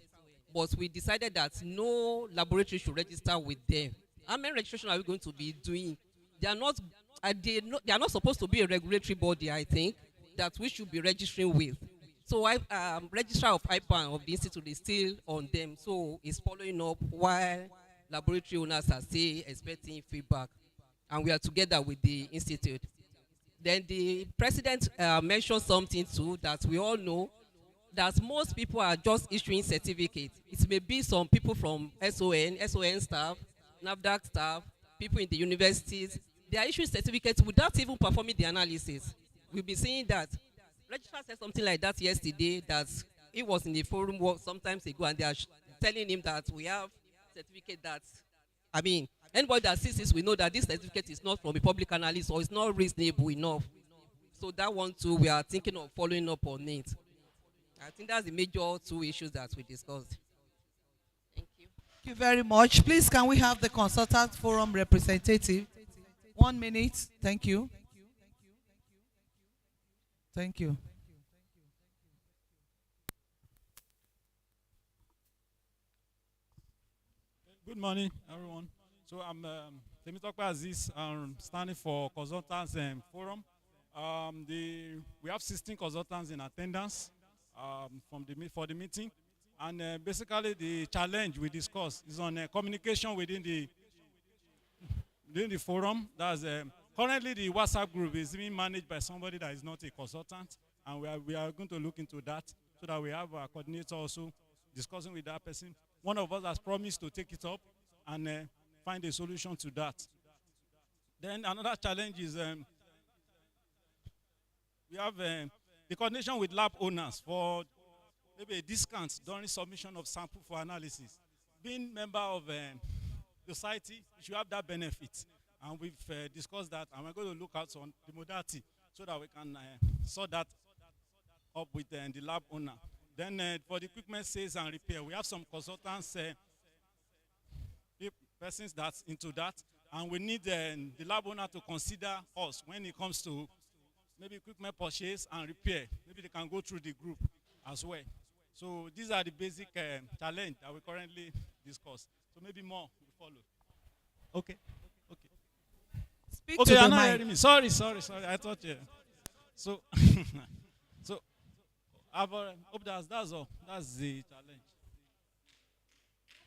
But we decided that no laboratory should register with them. How many registration are we going to be doing? They are not supposed to be a regulatory body, I think, that we should be registering with. So registrar of IPAN of the institute is still on them, so it's following up while laboratory owners are still expecting feedback. And we are together with the institute. Then the president mentioned something too that we all know, that most people are just issuing certificates. It may be some people from SON staff, NAFDAC staff, people in the universities. They are issuing certificates without even performing the analysis. We'll be seeing that. Registrar said something like that yesterday, that he was in the forum sometimes ago, and they are telling him that we have certificate that, anybody that sees this, we know that this certificate is not from a public analyst or it's not reasonable enough. So that one too, we are thinking of following up on it. I think that's the major two issues that we discussed. Thank you. Thank you very much. Please, can we have the consultant forum representative? 1 minute. Thank you. Thank you. Good morning, everyone. So I'm Temitope Aziz. I'm standing for Consultants Forum. We have 16 consultants in attendance for the meeting, and basically the challenge we discussed is on communication within the forum. That's currently the WhatsApp group is being managed by somebody that is not a consultant, and we are going to look into that so that we have a coordinator also discussing with that person. One of us has promised to take it up and find a solution to that. Then another challenge is we have the coordination with lab owners for maybe a discount during submission of sample for analysis. Being member of the society, you should have that benefit. And we've discussed that, and we're going to look out on the modality so that we can sort that up with the lab owner. Then for the equipment sales and repair, we have some consultants persons that's into that, and we need the lab owner to consider us when it comes to maybe equipment purchase and repair. Maybe they can go through the group as well. So these are the basic challenge that we currently discuss. So maybe more will follow. Okay. Okay. Speak Okay, to you're the not mic. hearing me. Sorry. I thought so. So I hope that's all. That's the challenge.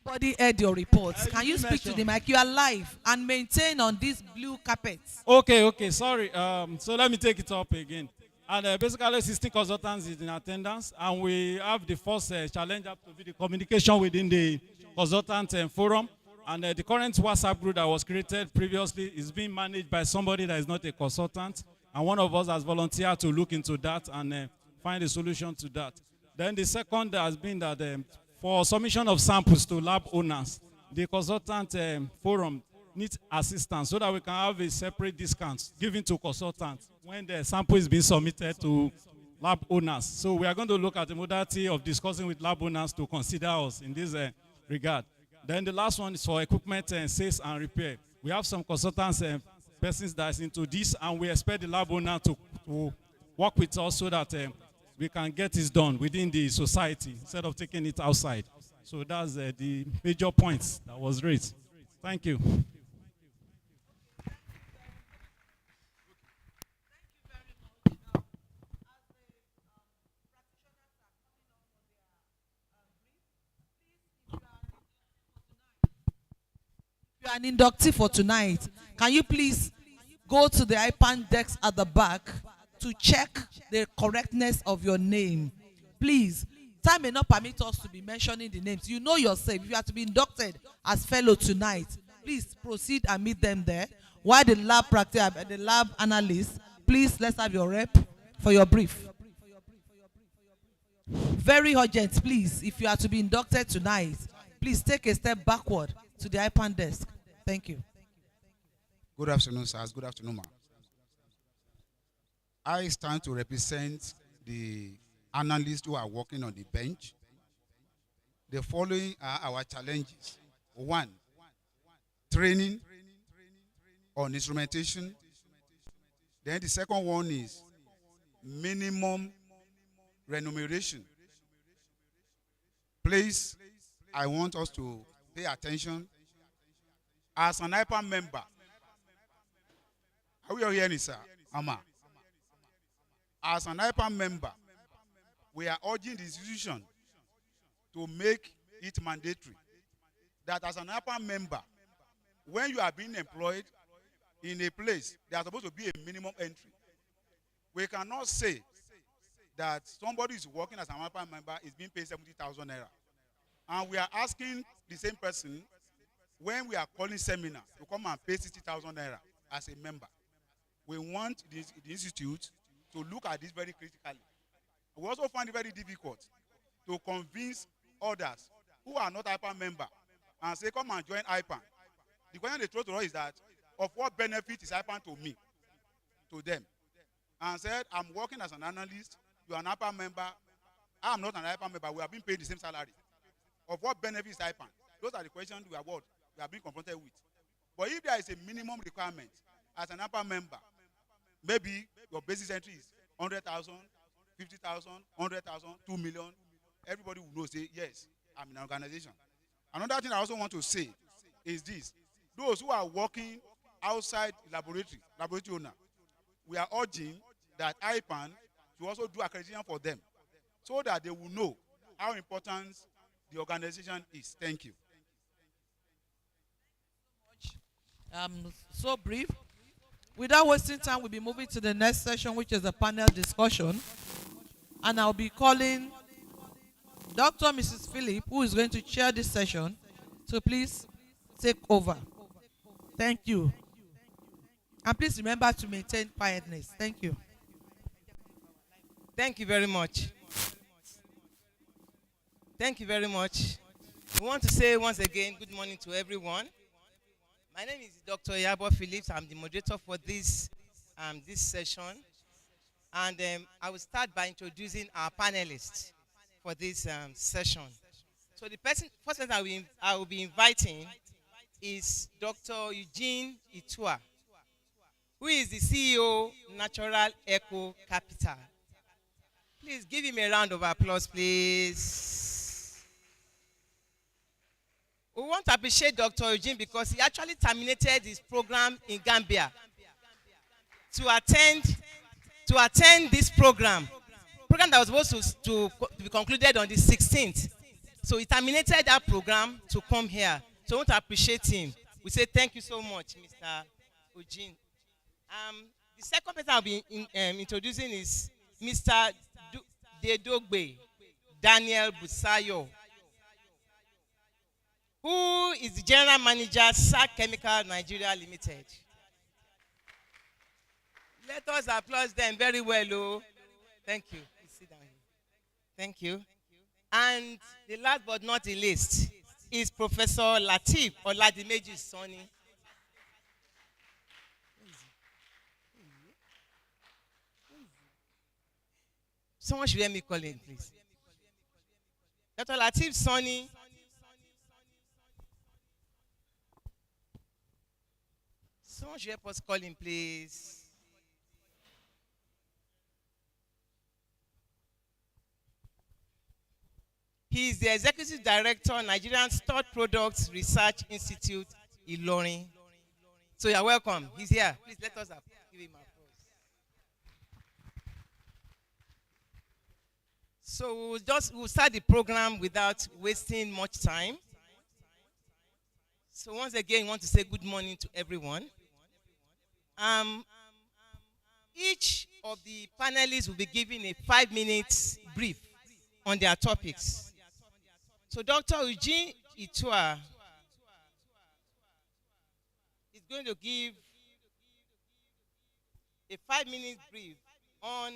Nobody heard your reports. You Can you didn't speak to mention. the mic? You are live and maintain on this blue carpet. Okay, sorry. So let me take it up again. And basically, 16 consultants is in attendance, and we have the first challenge up to be the communication within the consultant forum. And the current WhatsApp group that was created previously is being managed by somebody that is not a consultant, and one of us has volunteered to look into that and find a solution to that. Then the second has been that for submission of samples to lab owners, the consultant forum needs assistance so that we can have a separate discount given to consultants when the sample is being submitted to lab owners. So we are going to look at the modality of discussing with lab owners to consider us in this regard. Then the last one is for equipment sales and repair. We have some consultants and persons that is into this, and we expect the lab owner to work with us so that we can get this done within the society instead of taking it outside. So that's the major points that was raised. Thank you. You are an inductee for tonight. Can you please go to the IPAN desk at the back to check the correctness of your name? Please, time may not permit us to be mentioning the names. You know yourself. If you are to be inducted as fellow tonight, please proceed and meet them there. While the lab practitioner and the lab analyst, please let's have your rep for your brief. Very urgent, please. If you are to be inducted tonight, please take a step backward to the IPAN desk. Thank you. Good afternoon, sirs. Good afternoon, ma'am. I stand to represent the analysts who are working on the bench. The following are our challenges. One, training on instrumentation. Then the second one is minimum remuneration. Please, I want us to pay attention. As an IPA member, are we all hearing, sir? Ama. As an IPA member, we are urging the institution to make it mandatory that as an IPA member, when you are being employed in a place, there is supposed to be a minimum entry. We cannot say that somebody is working as an IPA member is being paid 70,000 naira. And we are asking the same person, when we are calling seminar, to come and pay 60,000 naira as a member. We want the institute to look at this very critically. We also find it very difficult to convince others who are not IPAN member and say, come and join IPAN. The question they throw to us is that, of what benefit is IPAN to me, to them? And said, I'm working as an analyst, you are an IPAN member, I'm not an IPAN member, we are being paid the same salary. Of what benefit is IPAN? Those are the questions we are being confronted with. But if there is a minimum requirement as an IPAN member, maybe your basic entry is 100,000, 50,000, 100,000, 2 million. Everybody will know, say, yes, I'm in an organization. Another thing I also want to say is this. Those who are working outside the laboratory owner, we are urging that IPAN to also do accreditation for them so that they will know how important the organization is. Thank you. So brief. Without wasting time, we'll be moving to the next session, which is a panel discussion. And I'll be calling Dr. Mrs. Philip, who is going to chair this session. So please take over. Thank you. And please remember to maintain quietness. Thank you. Thank you very much. Thank you very much. We want to say once again, good morning to everyone. My name is Dr. Yabo Phillips. I'm the moderator for this session. And I will start by introducing our panelists for this session. So the first person I will be inviting is Dr. Eugene Itua, who is the CEO, Natural Eco Capital. Please give him a round of applause, please. We want to appreciate Dr. Eugene because he actually terminated his program in Gambia to attend this program that was supposed to be concluded on the 16th. So he terminated that program to come here. So I want to appreciate him. We say thank you so much, Mr. Eugene. The second person I'll be introducing is Mr. Dedogbe Daniel Busayo, who is the General Manager, SAC Chemical Nigeria Limited. Let us applaud them very well. Oh. Thank you. Please sit down here. Thank you. And the last but not the least is Professor Lateef Oladimeji Sonny. Someone should hear me calling, please. Dr. Lateef Sonny. Someone should help us call him, please. He is the Executive Director, Nigerian Stored Products Research Institute, Ilorin. So you're welcome. He's here. Please let us give him applause. So we'll start the program without wasting much time. So once again, I want to say good morning to everyone. Each of the panelists will be given a 5-minute brief on their topics. So Dr. Eugene Itua is going to give a 5-minute brief on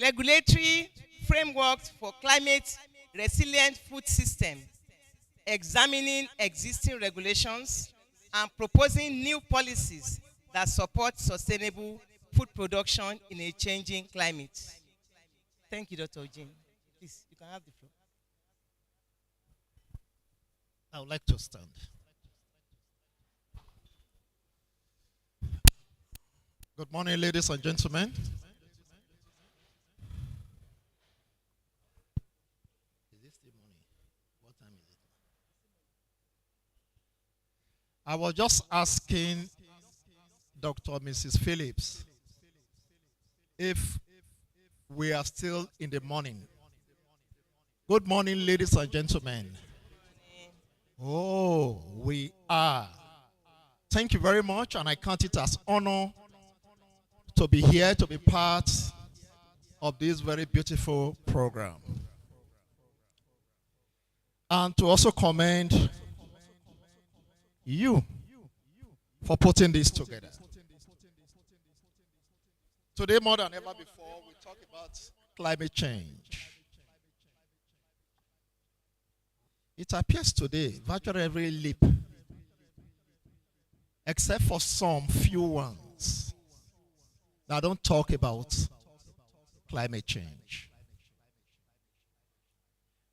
regulatory frameworks for climate resilient food system, examining existing regulations and proposing new policies that support sustainable food production in a changing climate. Thank you, Dr. Eugene. Please, you can have the floor. I would like to stand. Good morning, ladies and gentlemen. Is it still morning? What time is it? I was just asking Dr. Mrs. Phillips if we are still in the morning. Good morning, ladies and gentlemen. Oh, we are. Thank you very much, and I count it as honor to be here, to be part of this very beautiful program. And to also commend you for putting this together. Today, more than ever before, we talk about climate change. It appears today, virtually every lip, except for some few ones, that don't talk about climate change.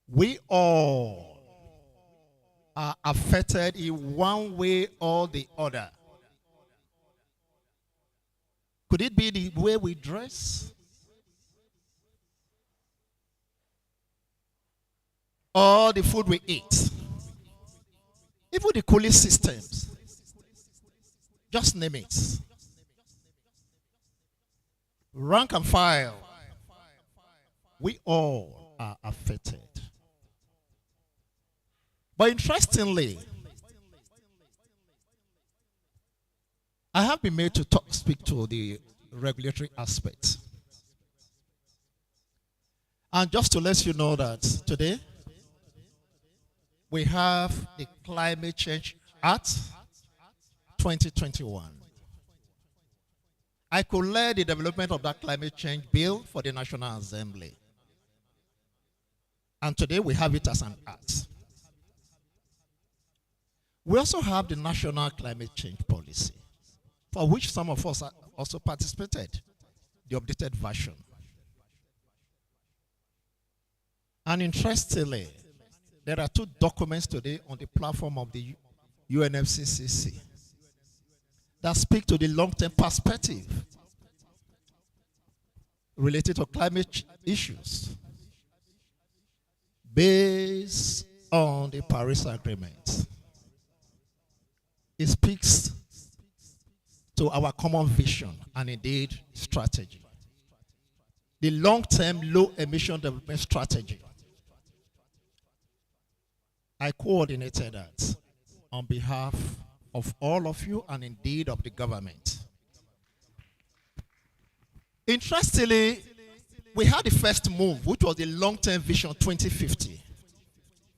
We all are affected in one way or the other. Could it be the way we dress? Or the food we eat? Even the cooling systems. Just name it. Rank and file. We all are affected. But interestingly, I have been made to speak to the regulatory aspect. And just to let you know that today, we have the Climate Change Act 2021. I could lead the development of that climate change bill for the National Assembly. And today we have it as an act. We also have the National Climate Change Policy, for which some of us also participated, the updated version. And interestingly, there are 2 documents today on the platform of the UNFCCC that speak to the long-term perspective related to climate issues based on the Paris Agreement. It speaks to our common vision and indeed strategy. The long-term low emission development strategy. I coordinated that on behalf of all of you and indeed of the government. Interestingly, we had the first move, which was the long-term vision 2050.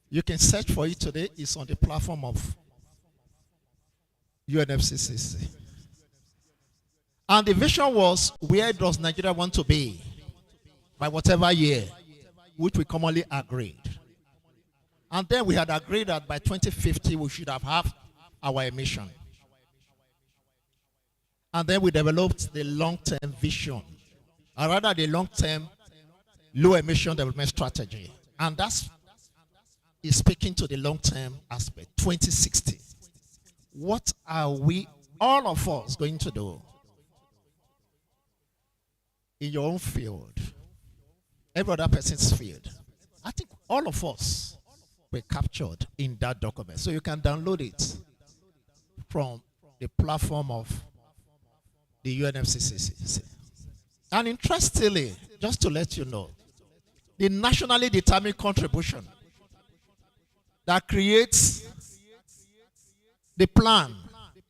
You can search for it today. It's on the platform of UNFCCC. And the vision was, where does Nigeria want to be by whatever year, which we commonly agreed. And then we had agreed that by 2050 we should have halved our emission. And then we developed the long-term vision, or rather the long-term low emission development strategy. And that's is speaking to the long-term aspect, 2060. What are we, all of us, going to do in your own field, every other person's field? I think all of us were captured in that document. So you can download it from the platform of the UNFCCC. And interestingly, just to let you know, the nationally determined contribution that creates the plan,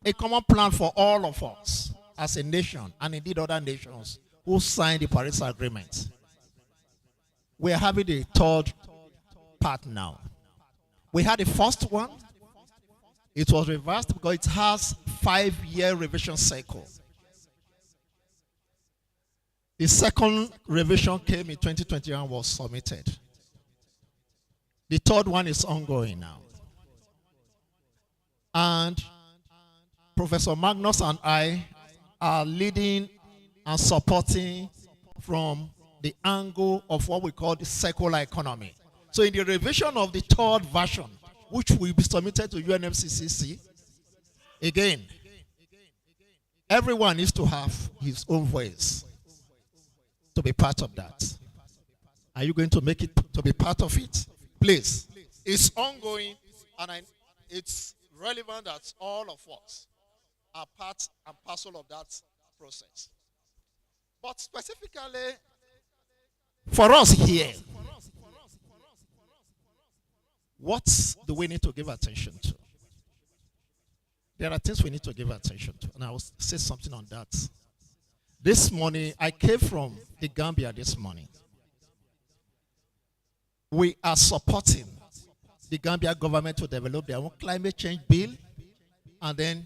a common plan for all of us as a nation and indeed other nations who signed the Paris Agreement. We are having the 3rd part now. We had the first one. It was reversed because it has 5-year revision cycle. The second revision came in 2021, was submitted. The 3rd one is ongoing now. And Professor Magnus and I are leading and supporting from the angle of what we call the circular economy. So in the revision of the 3rd version, which will be submitted to UNFCCC, again, everyone needs to have his own voice to be part of that. Are you going to make it to be part of it? Please. It's ongoing, and it's relevant that all of us are part and parcel of that process. But specifically, for us here, what do we need to give attention to? There are things we need to give attention to, and I will say something on that. This morning, I came from the Gambia this morning. We are supporting the Gambia government to develop their own climate change bill and then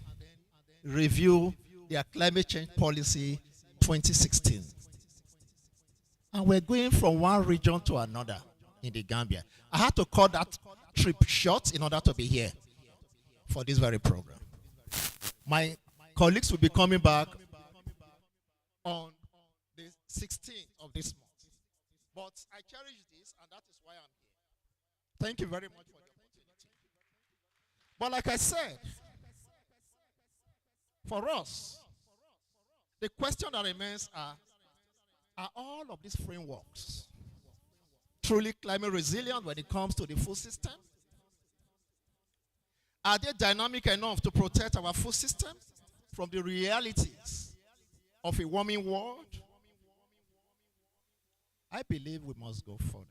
review their climate change policy 2016. And we're going from one region to another in the Gambia. I had to cut that trip short in order to be here for this very program. My colleagues will be coming back on the 16th of this month. But I cherish this, and that is why I'm here. Thank you very much for the opportunity. But like I said, for us, the question that remains are all of these frameworks truly climate resilient when it comes to the food system? Are they dynamic enough to protect our food system from the realities of a warming world? I believe we must go further.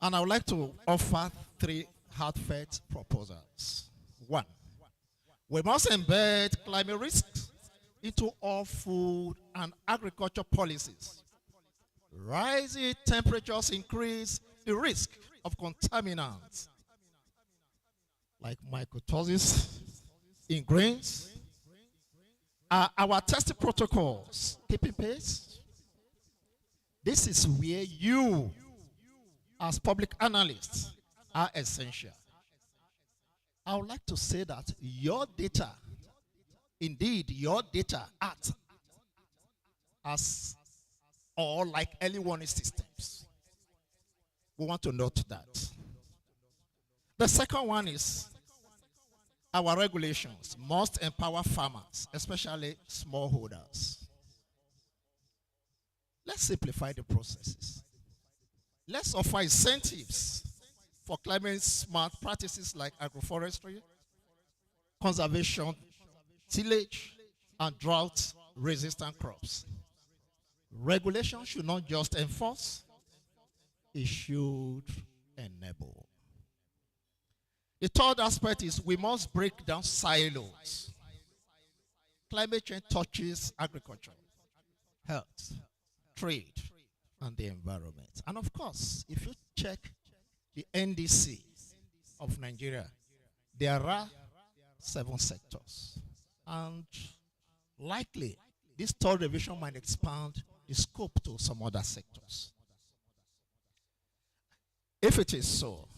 And I would like to offer 3 heartfelt proposals. 1, we must embed climate risks into all food and agriculture policies. Rising temperatures increase the risk of contaminants like mycotoxins in grains. Are our testing protocols keeping pace? This is where you, as public analysts, are essential. I would like to say that your data, indeed your data act as or like early warning systems. We want to note that. The second one is our regulations must empower farmers, especially smallholders. Let's simplify the processes. Let's offer incentives for climate smart practices like agroforestry, conservation, tillage, and drought resistant crops. Regulation should not just enforce, it should enable. The third aspect is we must break down silos. Climate change touches agriculture, health, trade, and the environment. And of course, if you check the NDC of Nigeria, there are 7 sectors. And likely, this third revision might expand the scope to some other sectors. If it is so,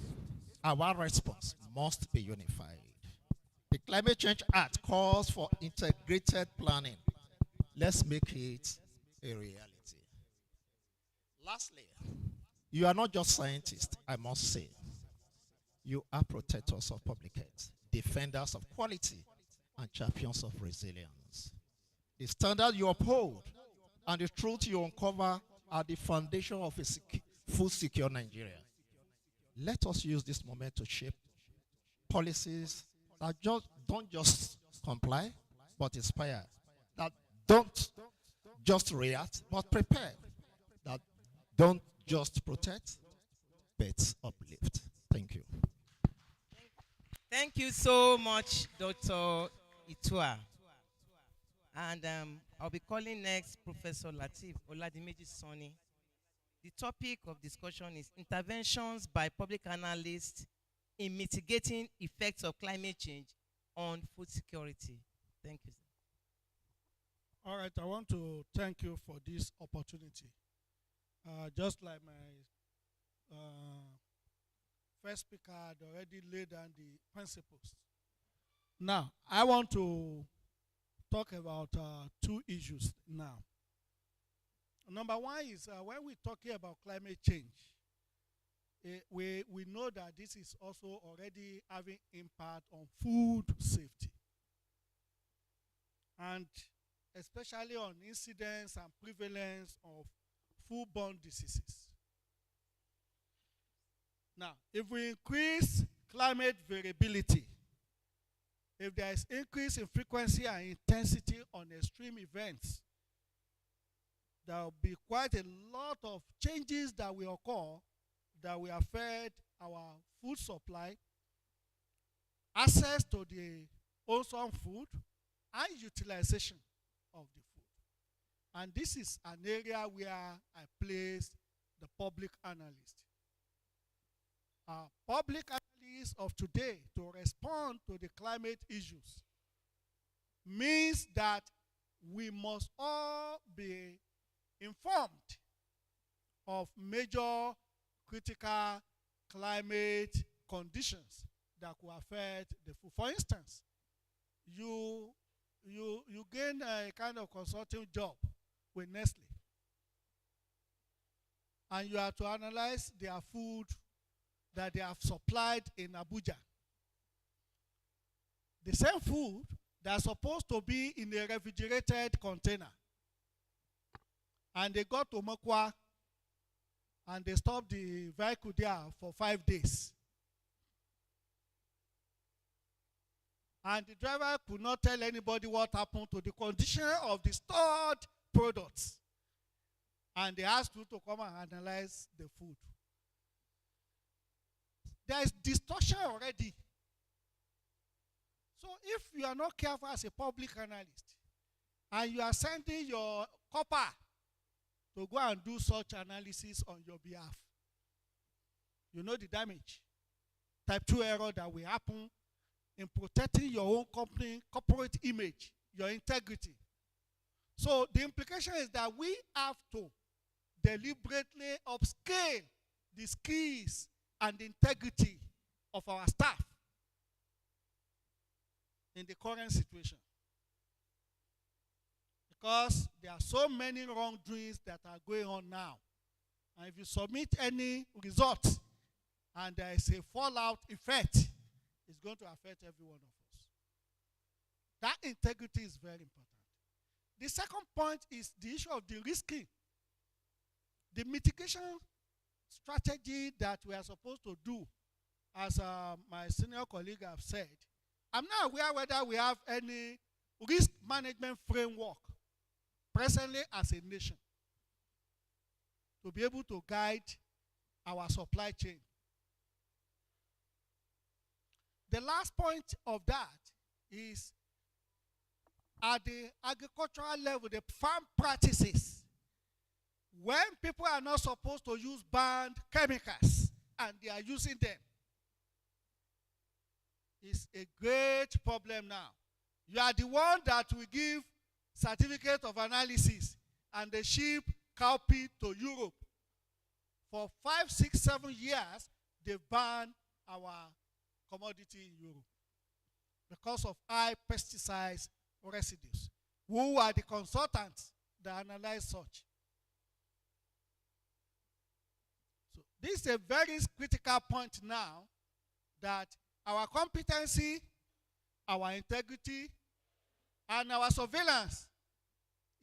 our response must be unified. The Climate Change Act calls for integrated planning. Let's make it a reality. Lastly, you are not just scientists, I must say. You are protectors of public health, defenders of quality, and champions of resilience. The standard you uphold and the truth you uncover are the foundation of a food secure Nigeria. Let us use this moment to shape policies that don't just comply, but inspire. That don't just react, but prepare. That don't just protect, but uplift. Thank you. Thank you so much, Dr. Itua. And I'll be calling next Professor Lateef Oladimeji Sonny. The topic of discussion is interventions by public analysts in mitigating effects of climate change on food security. Thank you, sir. All right, I want to thank you for this opportunity. Just like my first speaker had already laid down the principles. Now, I want to talk about 2 issues now. Number one is when we're talking about climate change, we know that this is also already having impact on food safety. And especially on incidence and prevalence of foodborne diseases. Now, if we increase climate variability, if there is increase in frequency and intensity on extreme events, there will be quite a lot of changes that will occur that will affect our food supply, access to the wholesome food, and utilization of the food. And this is an area where I place the public analyst. Public analysts of today to respond to the climate issues means that we must all be informed of major critical climate conditions that could affect the food. For instance, you gain a kind of consulting job with Nestle, and you have to analyze their food that they have supplied in Abuja. The same food that's supposed to be in a refrigerated container, and they got to Mokwa and they stopped the vehicle there for 5 days. And the driver could not tell anybody what happened to the condition of the stored products. And they asked you to come and analyze the food. There is distortion already. So if you are not careful as a public analyst, and you are sending your COPA to go and do such analysis on your behalf, you know the damage, type 2 error that will happen in protecting your own company, corporate image, your integrity. So the implication is that we have to deliberately upscale the skills and the integrity of our staff in the current situation. Because there are so many wrongdoings that are going on now And if you submit any result and there is a fallout effect, it's going to affect every one of us. That integrity is very important. The second point is the issue of de-risking. The mitigation strategy that we are supposed to do, as my senior colleague have said, I'm not aware whether we have any risk management framework presently as a nation to be able to guide our supply chain. The last point of that is at the agricultural level, the farm practices. When people are not supposed to use banned chemicals and they are using them, it's a great problem now. You are the one that will give certificate of analysis and they ship COPA to Europe. For 5, 6, 7 years, they've banned our commodity in Europe because of high pesticides residues. Who are the consultants that analyze such? So this is a very critical point now, that our competency, our integrity, and our surveillance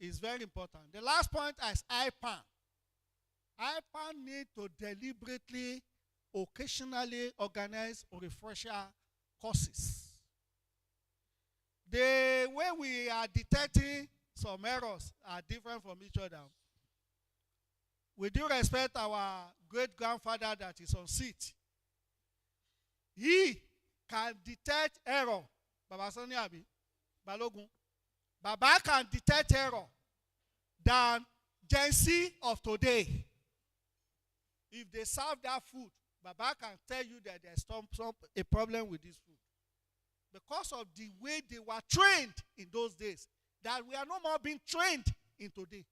is very important. The last point is IPAN. IPAN need to deliberately, occasionally organize refresher courses. The way we are detecting some errors are different from each other. With due respect, our great-grandfather that is on seat, he can detect error. Baba Sani Abi, Balogun. Baba can detect error than Gen Z of today. If they serve that food, Baba can tell you that there's a problem with this food. Because of the way they were trained in those days, that we are no more being trained in today.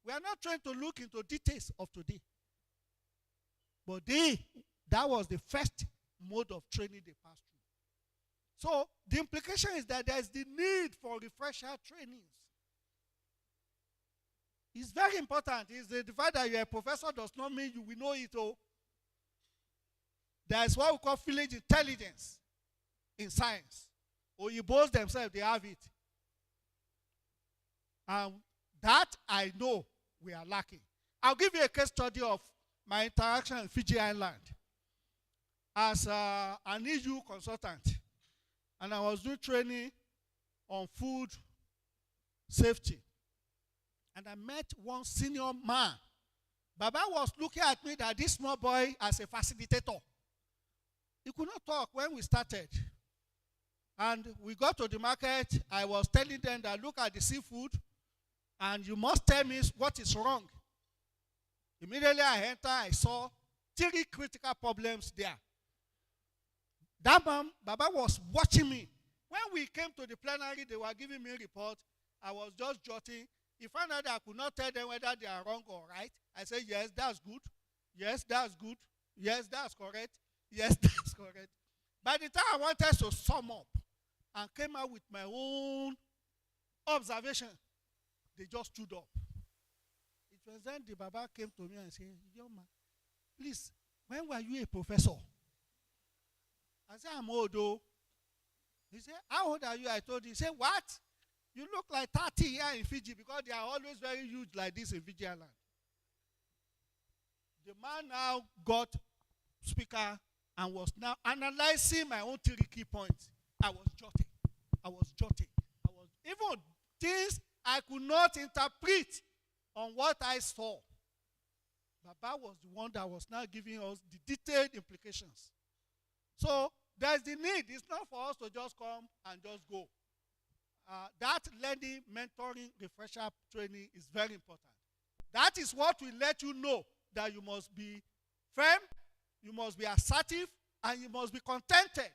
We are not trained to look into details of today. But that was the first mode of training they passed through. So the implication is that there is the need for refresher trainings. It's very important. It's the fact that you're a professor does not mean you will know it all. There is what we call village intelligence in science. Oyibos themselves, they have it. And that I know we are lacking. I'll give you a case study of my interaction in Fiji Island as an EU consultant. And I was doing training on food safety. And I met one senior man. Baba was looking at me that this small boy as a facilitator. He could not talk when we started. And we got to the market. I was telling them that look at the seafood and you must tell me what is wrong. Immediately I entered, I saw 3 critical problems there. That man, Baba was watching me. When we came to the plenary, they were giving me a report. I was just jotting. He found out that I could not tell them whether they are wrong or right. I said, yes, that's good. Yes, that's good. Yes, that's correct. Yes, that's correct. By the time I wanted to sum up and came out with my own observation, they just stood up. It was then the Baba came to me and said, young man, please, when were you a professor? I said, I'm old though. He said, how old are you? I told him. He said, what? You look like 30 here in Fiji because they are always very huge like this in Fiji Island. The man now got speaker and was now analyzing my own 3 key points. I was jotting. Even things I could not interpret on what I saw. Baba was the one that was now giving us the detailed implications. So there's the need. It's not for us to just come and just go. That learning, mentoring, refresher training is very important. That is what will let you know that you must be firm, you must be assertive, and you must be contented.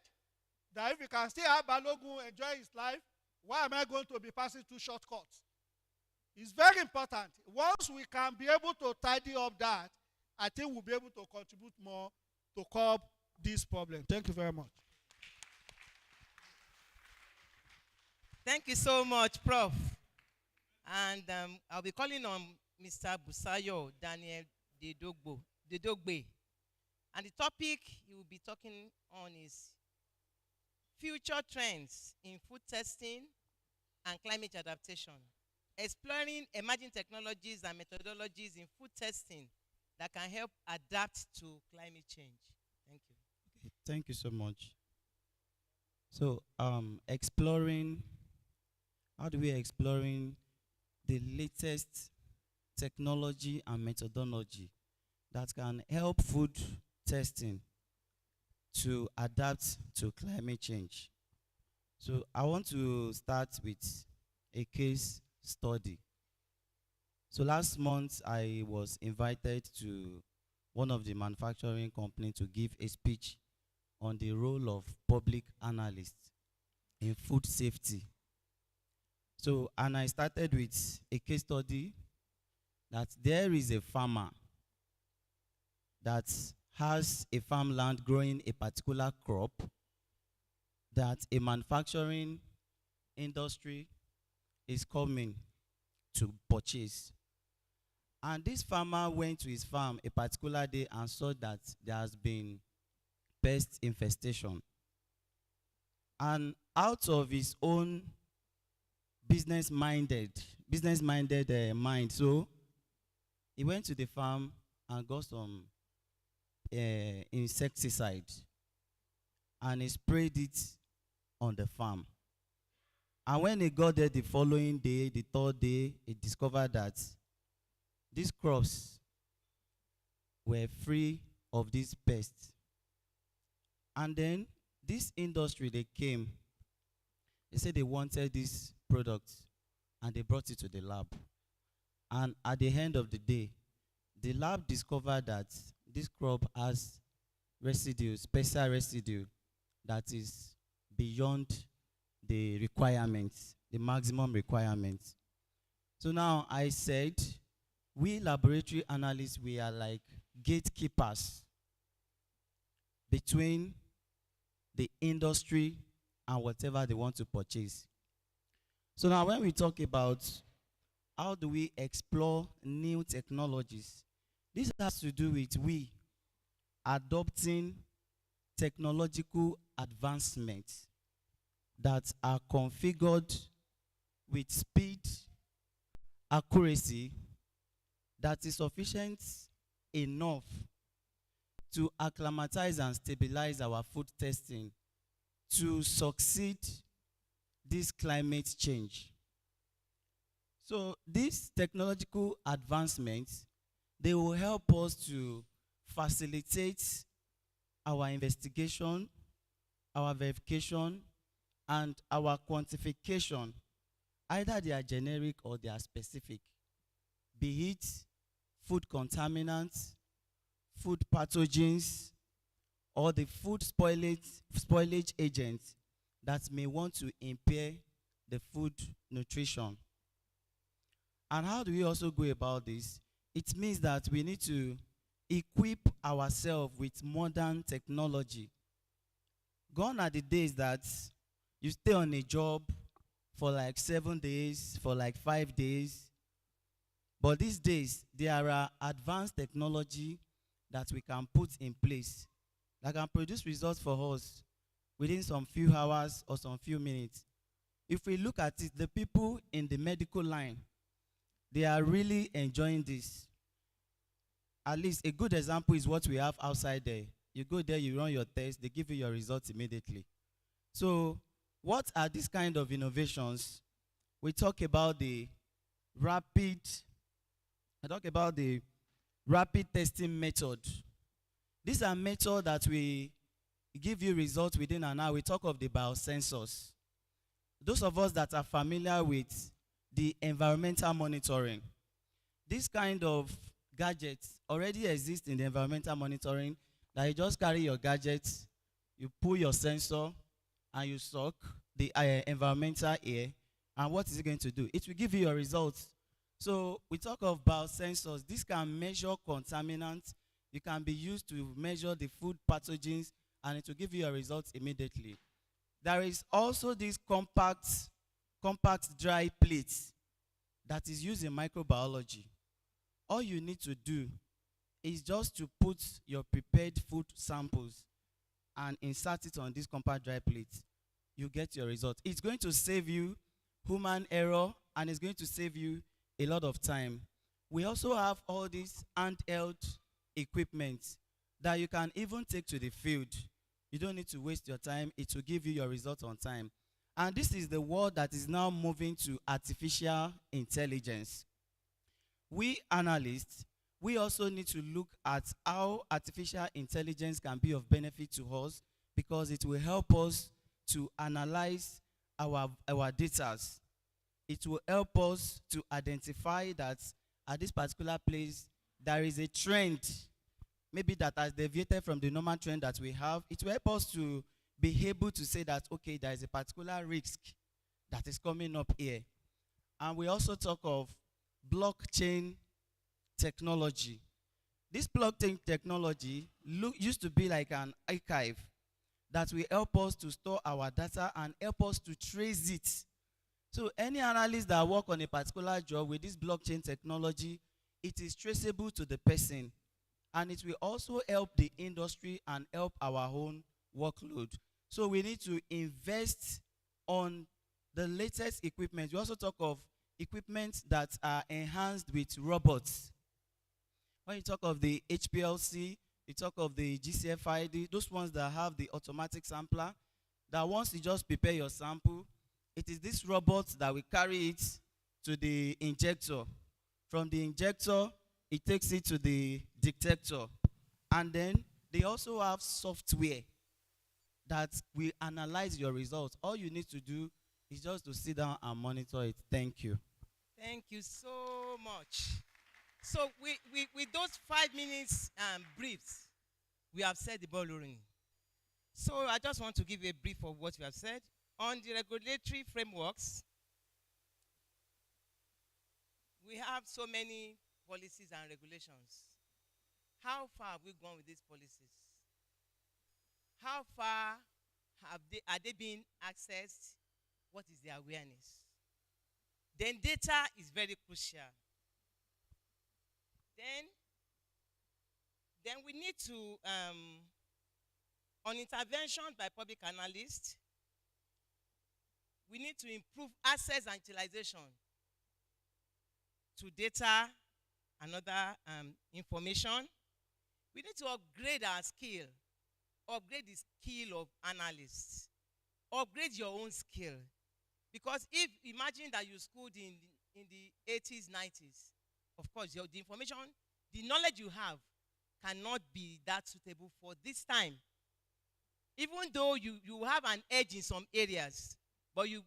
That if you can still have Balogun enjoy his life, why am I going to be passing through shortcuts? It's very important. Once we can be able to tidy up that, I think we'll be able to contribute more to curb this problem. Thank you very much. Thank you so much, Prof. And I'll be calling on Mr. Busayo Daniel Dedogbe. And the topic he will be talking on is future trends in food testing and climate adaptation, exploring emerging technologies and methodologies in food testing that can help adapt to climate change. Thank you. Okay, thank you so much. So, exploring, how do we exploring the latest technology and methodology that can help food testing to adapt to climate change? So I want to start with a case study. So last month I was invited to one of the manufacturing company to give a speech on the role of public analysts in food safety. So, and I started with a case study that there is a farmer that has a farmland growing a particular crop that a manufacturing industry is coming to purchase. And this farmer went to his farm a particular day and saw that there has been pest infestation. And out of his own business-minded mind, so he went to the farm and got some insecticide and he sprayed it on the farm. And when he got there the following day, the third day, he discovered that these crops were free of these pests. And then this industry, they came, they said they wanted this product and they brought it to the lab. And at the end of the day, the lab discovered that this crop has residue, special residue that is beyond the requirements, the maximum requirements. So now I said, we laboratory analysts, we are like gatekeepers between the industry and whatever they want to purchase. So now when we talk about how do we explore new technologies, this has to do with we adopting technological advancements that are configured with speed, accuracy, that is sufficient enough to acclimatize and stabilize our food testing to succeed this climate change. So these technological advancements, they will help us to facilitate our investigation, our verification, and our quantification. Either they are generic or they are specific. Be it food contaminants, food pathogens, or the food spoilage agents that may want to impair the food nutrition. And how do we also go about this? It means that we need to equip ourselves with modern technology. Gone are the days that you stay on a job for like 7 days, for like 5 days. But these days, there are advanced technology that we can put in place that can produce results for us within some few hours or some few minutes. If we look at it, the people in the medical line, they are really enjoying this. At least a good example is what we have outside there. You go there, you run your test, they give you your results immediately. So what are these kind of innovations? We talk about the rapid testing method. These are methods that we give you results within an hour. We talk of the biosensors. Those of us that are familiar with the environmental monitoring, this kind of gadgets already exist in the environmental monitoring, that you just carry your gadgets, you pull your sensor, and you suck the environmental air, and what is it going to do? It will give you your results. So we talk of biosensors. This can measure contaminants. It can be used to measure the food pathogens, and it will give you your results immediately. There is also this compact dry plate that is used in microbiology. All you need to do is just to put your prepared food samples and insert it on this compact dry plate. You get your result. It's going to save you human error, and it's going to save you a lot of time. We also have all these handheld equipment that you can even take to the field. You don't need to waste your time. It will give you your result on time. And this is the world that is now moving to artificial intelligence. We analysts, we also need to look at how artificial intelligence can be of benefit to us, because it will help us to analyze our data. It will help us to identify that at this particular place there is a trend, maybe that has deviated from the normal trend that we have. It will help us to be able to say that, okay, there is a particular risk that is coming up here. And we also talk of blockchain technology. This blockchain technology used to be like an archive that will help us to store our data and help us to trace it. So any analyst that work on a particular job with this blockchain technology, it is traceable to the person. And it will also help the industry and help our own workload. So we need to invest on the latest equipment. We also talk of equipment that are enhanced with robots. When you talk of the HPLC, you talk of the GCFID, those ones that have the automatic sampler, that once you just prepare your sample, it is this robot that will carry it to the injector. From the injector, it takes it to the detector. And then they also have software that will analyze your results. All you need to do is just to sit down and monitor it. Thank you. Thank you so much. So with those 5 minutes briefs, we have said the ball rolling. So I just want to give you a brief of what we have said. On the regulatory frameworks, we have so many policies and regulations. How far have we gone with these policies? How far are they being accessed? What is the awareness? Then data is very crucial. Then we need to, on intervention by public analysts, we need to improve access and utilization to data and other information. We need to upgrade our skill, upgrade the skill of analysts, upgrade your own skill. Because if, imagine that you schooled in the 80s, 90s, of course, the information, the knowledge you have cannot be that suitable for this time. Even though you have an edge in some areas, but you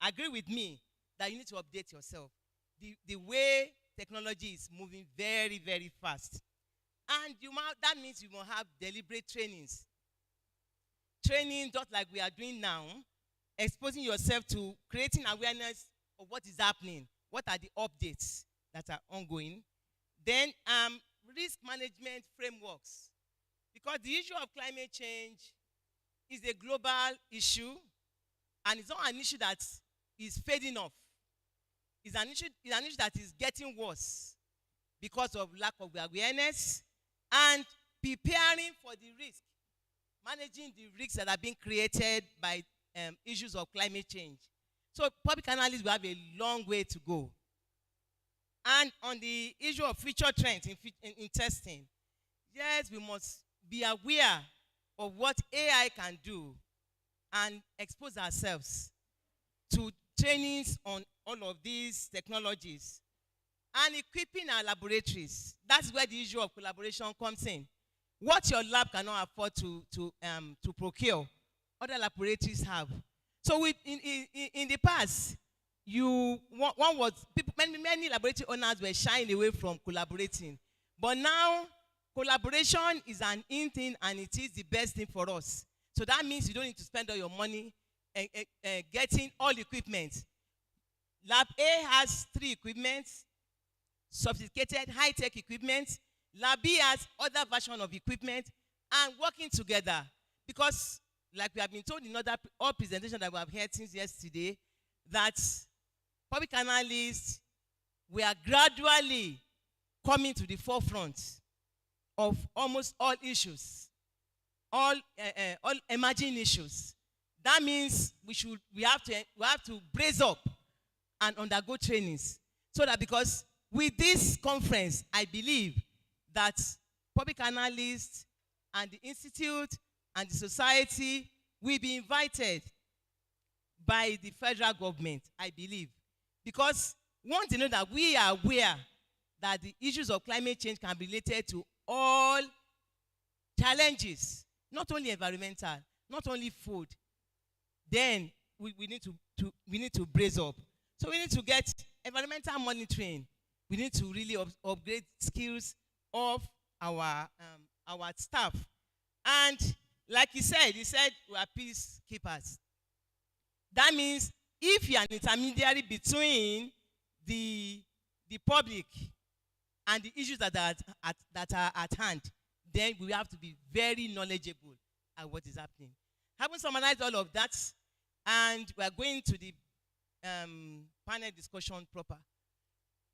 agree with me that you need to update yourself. The way technology is moving very, very fast. And that means you will have deliberate trainings. Training just like we are doing now, exposing yourself to creating awareness of what is happening, what are the updates that are ongoing. Then risk management frameworks. Because the issue of climate change is a global issue, and it's not an issue that is fading off. It's an issue that is getting worse because of lack of awareness and preparing for the risk, managing the risks that are being created by issues of climate change. So public analysts will have a long way to go. And on the issue of future trends in testing, yes, we must be aware of what AI can do and expose ourselves to trainings on all of these technologies and equipping our laboratories. That's where the issue of collaboration comes in. What your lab cannot afford to procure, other laboratories have. So in the past, many laboratory owners were shying away from collaborating. But now, collaboration is an in thing, and it is the best thing for us. So that means you don't need to spend all your money getting all equipment. Lab A has 3 equipment, sophisticated high-tech equipment. Lab B has other version of equipment, and working together. Because, like we have been told in all presentations that we have heard since yesterday, that public analysts, we are gradually coming to the forefront of almost all issues, all emerging issues. That means we have to brace up and undergo trainings, so that, because with this conference, I believe that public analysts and the institute and the society will be invited by the federal government, I believe. Because we want to know that we are aware that the issues of climate change can be related to all challenges, not only environmental, not only food. Then we need to brace up. So we need to get environmental monitoring. We need to really upgrade skills of our staff. And like he said we are peacekeepers. That means if you are an intermediary between the public and the issues that are at hand, then we have to be very knowledgeable at what is happening. Having summarized all of that, and we are going to the panel discussion proper.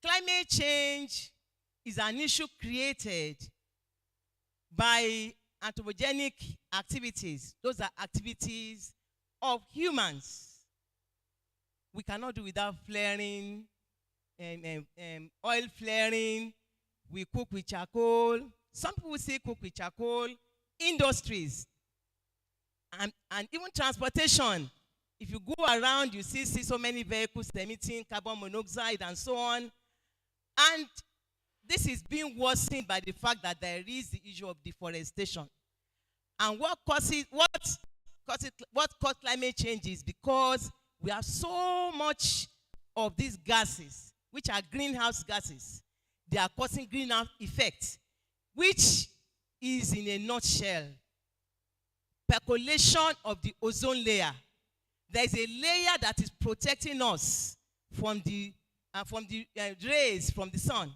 Climate change is an issue created by anthropogenic activities. Those are activities of humans. We cannot do without flaring, oil flaring. We cook with charcoal. Some people say cook with charcoal. Industries and even transportation. If you go around, you see so many vehicles emitting carbon monoxide and so on. And this is being worsened by the fact that there is the issue of deforestation. And what causes climate change is because we have so much of these gases, which are greenhouse gases. They are causing greenhouse effect, which is, in a nutshell, percolation of the ozone layer. There is a layer that is protecting us from the rays from the sun.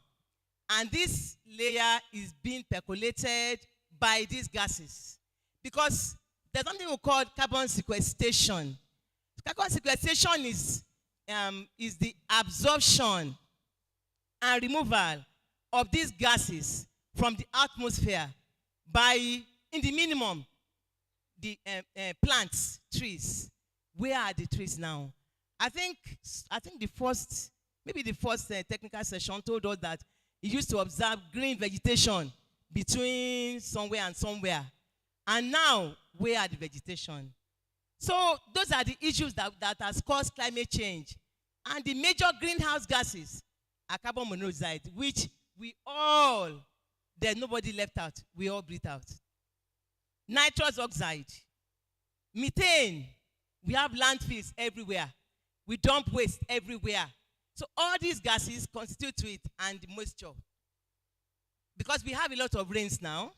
And this layer is being percolated by these gases. Because there's something we call carbon sequestration. Carbon sequestration is the absorption and removal of these gases from the atmosphere by, in the minimum, the plants, trees. Where are the trees now? I think the first technical session told us that it used to observe green vegetation between somewhere and somewhere. And now, where are the vegetation? So those are the issues that has caused climate change. And the major greenhouse gases are carbon monoxide, which there's nobody left out. We all breathe out. Nitrous oxide, methane. We have landfills everywhere. We dump waste everywhere. So all these gases constitute to it, and the moisture. Because we have a lot of rains now,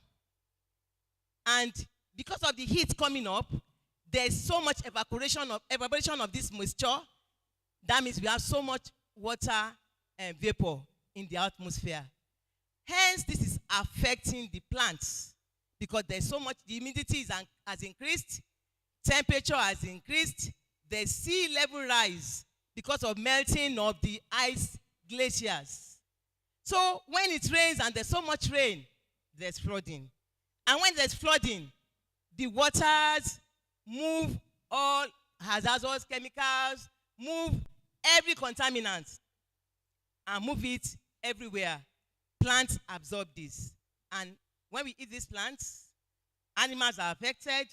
and because of the heat coming up, there's so much evaporation of this moisture. That means we have so much water and vapor in the atmosphere. Hence, this is affecting the plants because there's so much, the humidity has increased, temperature has increased, the sea level rise because of melting of the ice glaciers. So when it rains and there's so much rain, there's flooding. And when there's flooding, the waters move all hazardous chemicals, move every contaminant, and move it everywhere. Plants absorb this. And when we eat these plants, animals are affected.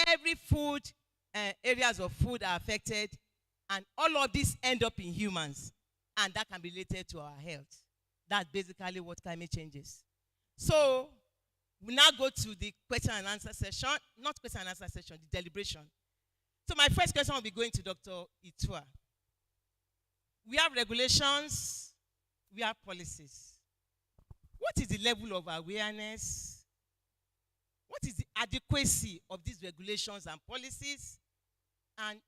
Every food, areas of food are affected. And all of this end up in humans. And that can be related to our health. That's basically what climate change is. So we now go to the question and answer session. Not question and answer session, the deliberation. So my first question will be going to Dr. Itua. We have regulations, we have policies. What is the level of awareness? What is the adequacy of these regulations and policies? And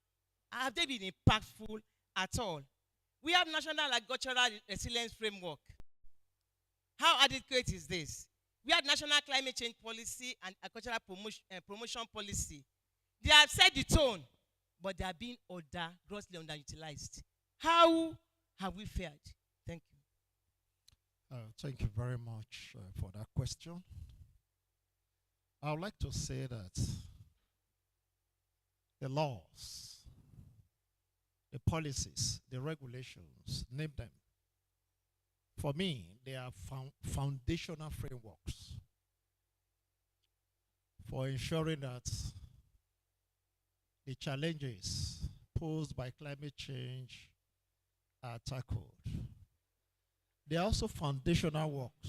have they been impactful at all? We have National Agricultural Resilience Framework. How adequate is this? We have National Climate Change Policy and Agricultural Promotion Policy. They have set the tone, but they are being grossly underutilized. How have we fared? Thank you. Thank you very much for that question. I would like to say that the laws, the policies, the regulations, name them. For me, they are foundational frameworks for ensuring that the challenges posed by climate change are tackled. They are also foundational works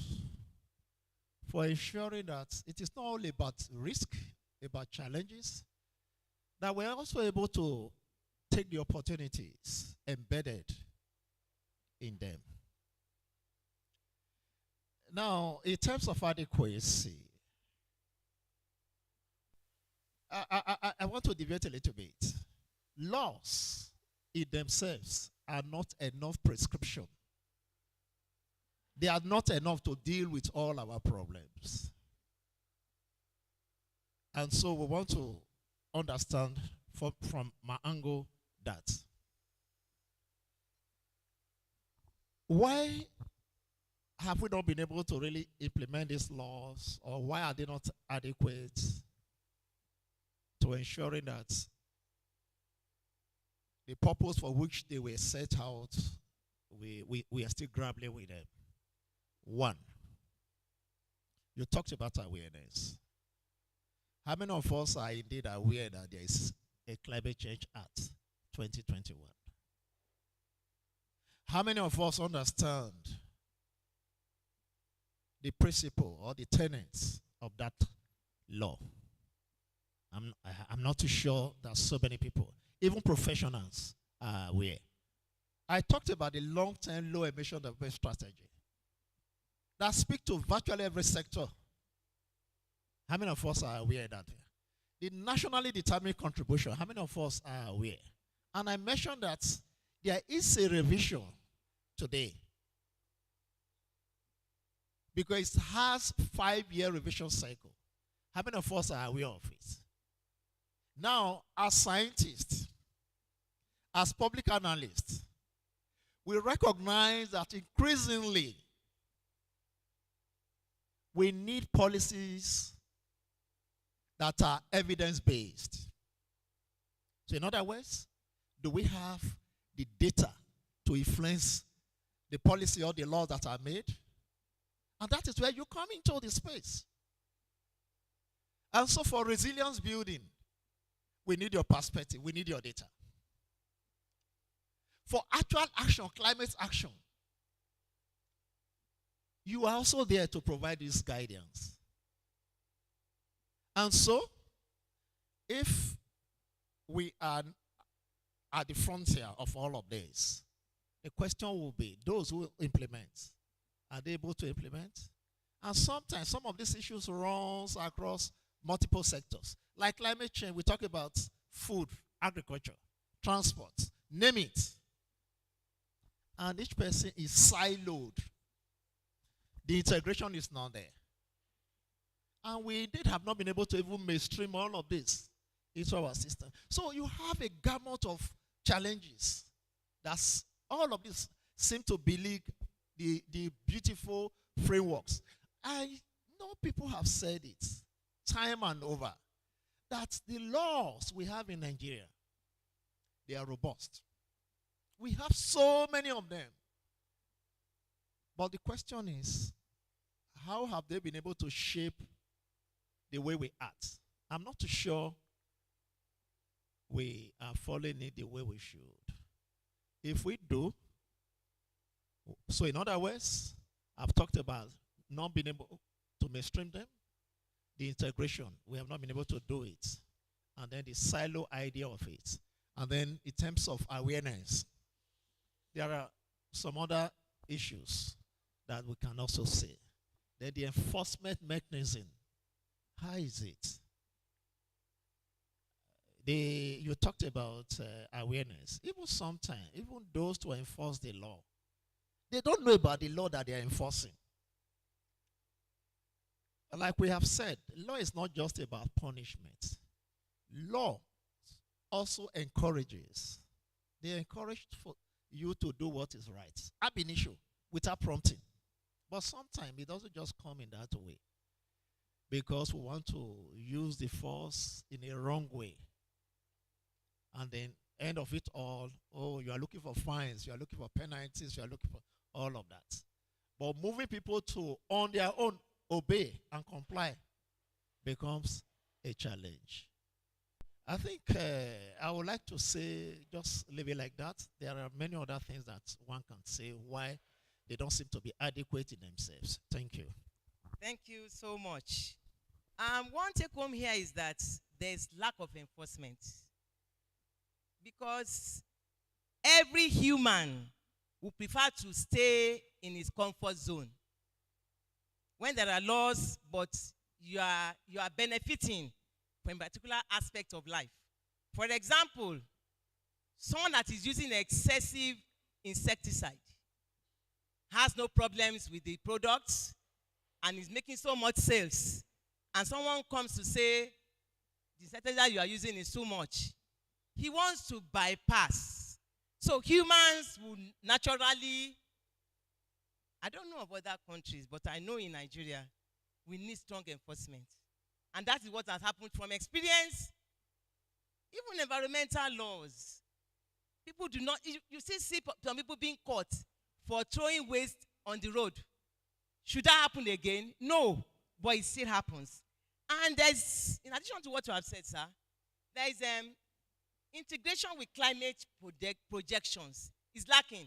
for ensuring that it is not only about risk, about challenges, that we're also able to take the opportunities embedded in them. Now, in terms of adequacy, I want to deviate a little bit. Laws in themselves are not enough prescription. They are not enough to deal with all our problems. And so we want to understand from my angle that why have we not been able to really implement these laws, or why are they not adequate to ensuring that the purpose for which they were set out, we are still grappling with them? One, you talked about awareness. How many of us are indeed aware that there is a Climate Change Act 2021? How many of us understand the principle or the tenets of that law? I'm not too sure that so many people, even professionals, are aware. I talked about the long-term low-emission development strategy that speaks to virtually every sector. How many of us are aware of that? The nationally determined contribution, how many of us are aware? And I mentioned that there is a revision today because it has 5-year revision cycle. How many of us are aware of it? Now, as scientists, as public analysts, we recognize that increasingly we need policies that are evidence-based. So in other words, do we have the data to influence the policy or the laws that are made? And that is where you come into the space. And so for resilience building, we need your perspective, we need your data. For actual action, climate action, you are also there to provide this guidance. And so, if we are at the frontier of all of this, the question will be, those who implement, are they able to implement? And sometimes some of these issues runs across multiple sectors. Like climate change, we talk about food, agriculture, transport, name it. And each person is siloed. The integration is not there. And we indeed have not been able to even mainstream all of this into our system. So you have a gamut of challenges. That's all of this seem to beleague the beautiful frameworks. I know people have said it time and over that the laws we have in Nigeria, they are robust. We have so many of them. But the question is, how have they been able to shape the way we act? I'm not too sure we are following it the way we should. If we do, so in other words, I've talked about not being able to mainstream them, the integration, we have not been able to do it, and then the silo idea of it, and then in terms of awareness, there are some other issues that we can also say. Then the enforcement mechanism, how is it? You talked about awareness. Even sometimes, even those who enforce the law, they don't know about the law that they are enforcing. Like we have said, law is not just about punishment. Law also encourages. They encourage for you to do what is right. Ab initio, without prompting. But sometimes it doesn't just come in that way because we want to use the force in a wrong way. And then end of it all, oh, you are looking for fines, you are looking for penalties, you are looking for all of that. But moving people to, on their own, obey and comply becomes a challenge. I think I would like to say, just leave it like that. There are many other things that one can say why they don't seem to be adequate in themselves. Thank you. Thank you so much. One take home here is that there's lack of enforcement. Because every human would prefer to stay in his comfort zone. When there are laws, but you are benefiting from a particular aspect of life. For example, someone that is using excessive insecticide has no problems with the products and is making so much sales. And someone comes to say, the insecticide you are using is too much. He wants to bypass. So humans will naturally, I don't know of other countries, but I know in Nigeria, we need strong enforcement. And that is what has happened from experience. Even environmental laws. People do not, you still see some people being caught for throwing waste on the road. Should that happen again? No, but it still happens. And there's, in addition to what you have said, sir, there is integration with climate projections is lacking.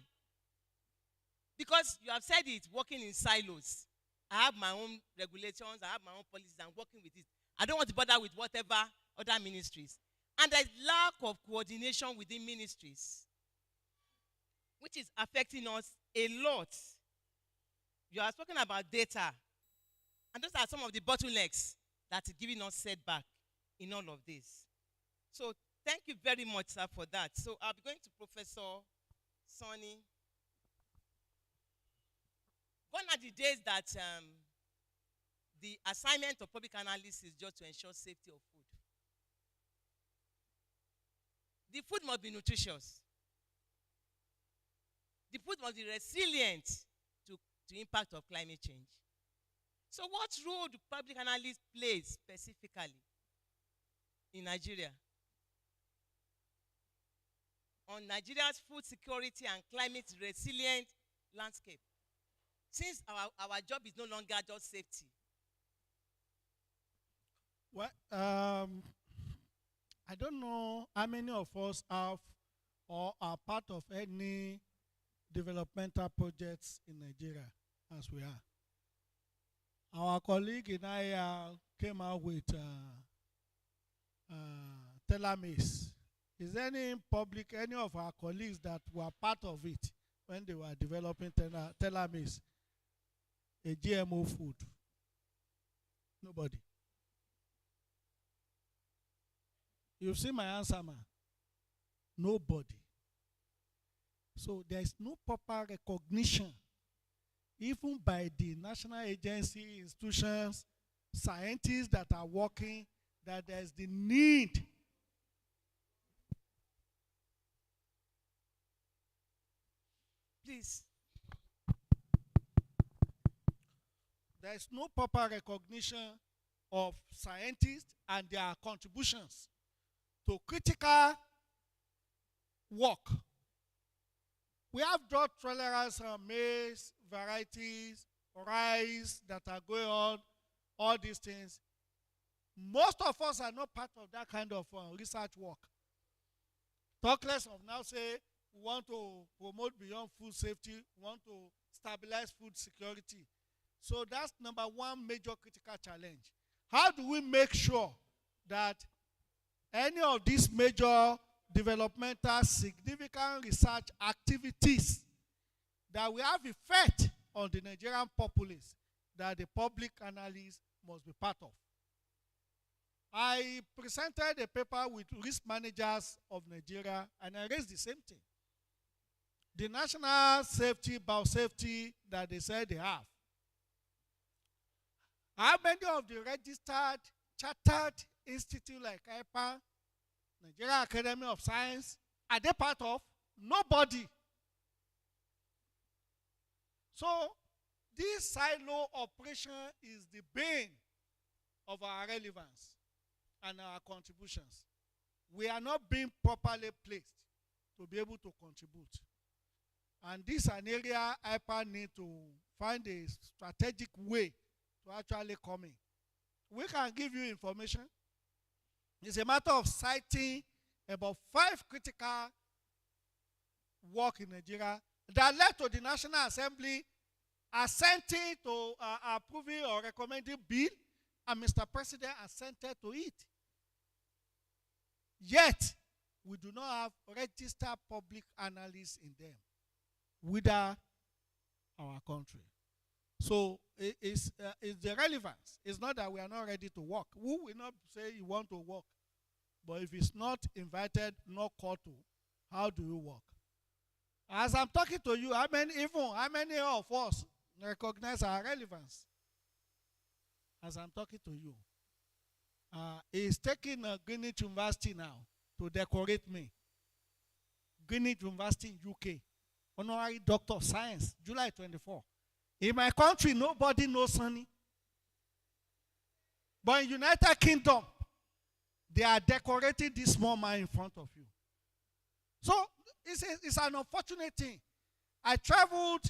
Because you have said it, working in silos. I have my own regulations, I have my own policies, I'm working with it. I don't want to bother with whatever other ministries. And there's lack of coordination within ministries, which is affecting us a lot. You are talking about data. And those are some of the bottlenecks that are giving us setback in all of this. So thank you very much, sir, for that. So I'll be going to Professor Sonny. Gone are the days that the assignment of public analysis is just to ensure safety of food. The food must be nutritious. The food must be resilient to impact of climate change. So what role do public analysts play specifically in Nigeria on Nigeria's food security and climate resilient landscape? Since our job is no longer just safety. Well, I don't know how many of us have or are part of any developmental projects in Nigeria as we are. Our colleague in IR came out with telomeres. Is any of our colleagues that were part of it when they were developing telomeres, a GMO food? Nobody. You see my answer, man? Nobody. So there is no proper recognition, even by the national agency, institutions, scientists that are working, that there is the need please. There is no proper recognition of scientists and their contributions to critical work. We have drought tolerance on maize, varieties, rice that are going on, all these things. Most of us are not part of that kind of research work. Talk less of now say we want to promote beyond food safety, we want to stabilize food security. So that's number one major critical challenge. How do we make sure that any of these major developmental significant research activities that will have effect on the Nigerian populace that the public analyst must be part of? I presented a paper with risk managers of Nigeria and I raised the same thing. The national safety, biosafety that they said they have. How many of the registered, chartered institute like IPA, Nigeria Academy of Science, are they part of? Nobody. So this silo operation is the bane of our relevance and our contributions. We are not being properly placed to be able to contribute. And this is an area IPA need to find a strategic way to actually come in. We can give you information. It's a matter of citing about 5 critical work in Nigeria that led to the National Assembly assenting to approving or recommending bill, and Mr. President assented to it. Yet, we do not have registered public analysts in them, within our country. So it's the relevance. It's not that we are not ready to work. Who will not say you want to work? But if it's not invited, not called to, how do you work? As I'm talking to you, how many of us recognize our relevance? As I'm talking to you. He's taking Greenwich University now to decorate me. Greenwich University in UK. Honorary Doctor of Science, July 24. In my country, nobody knows Sonny. But in United Kingdom, they are decorating this small man in front of you. So it's an unfortunate thing. I traveled,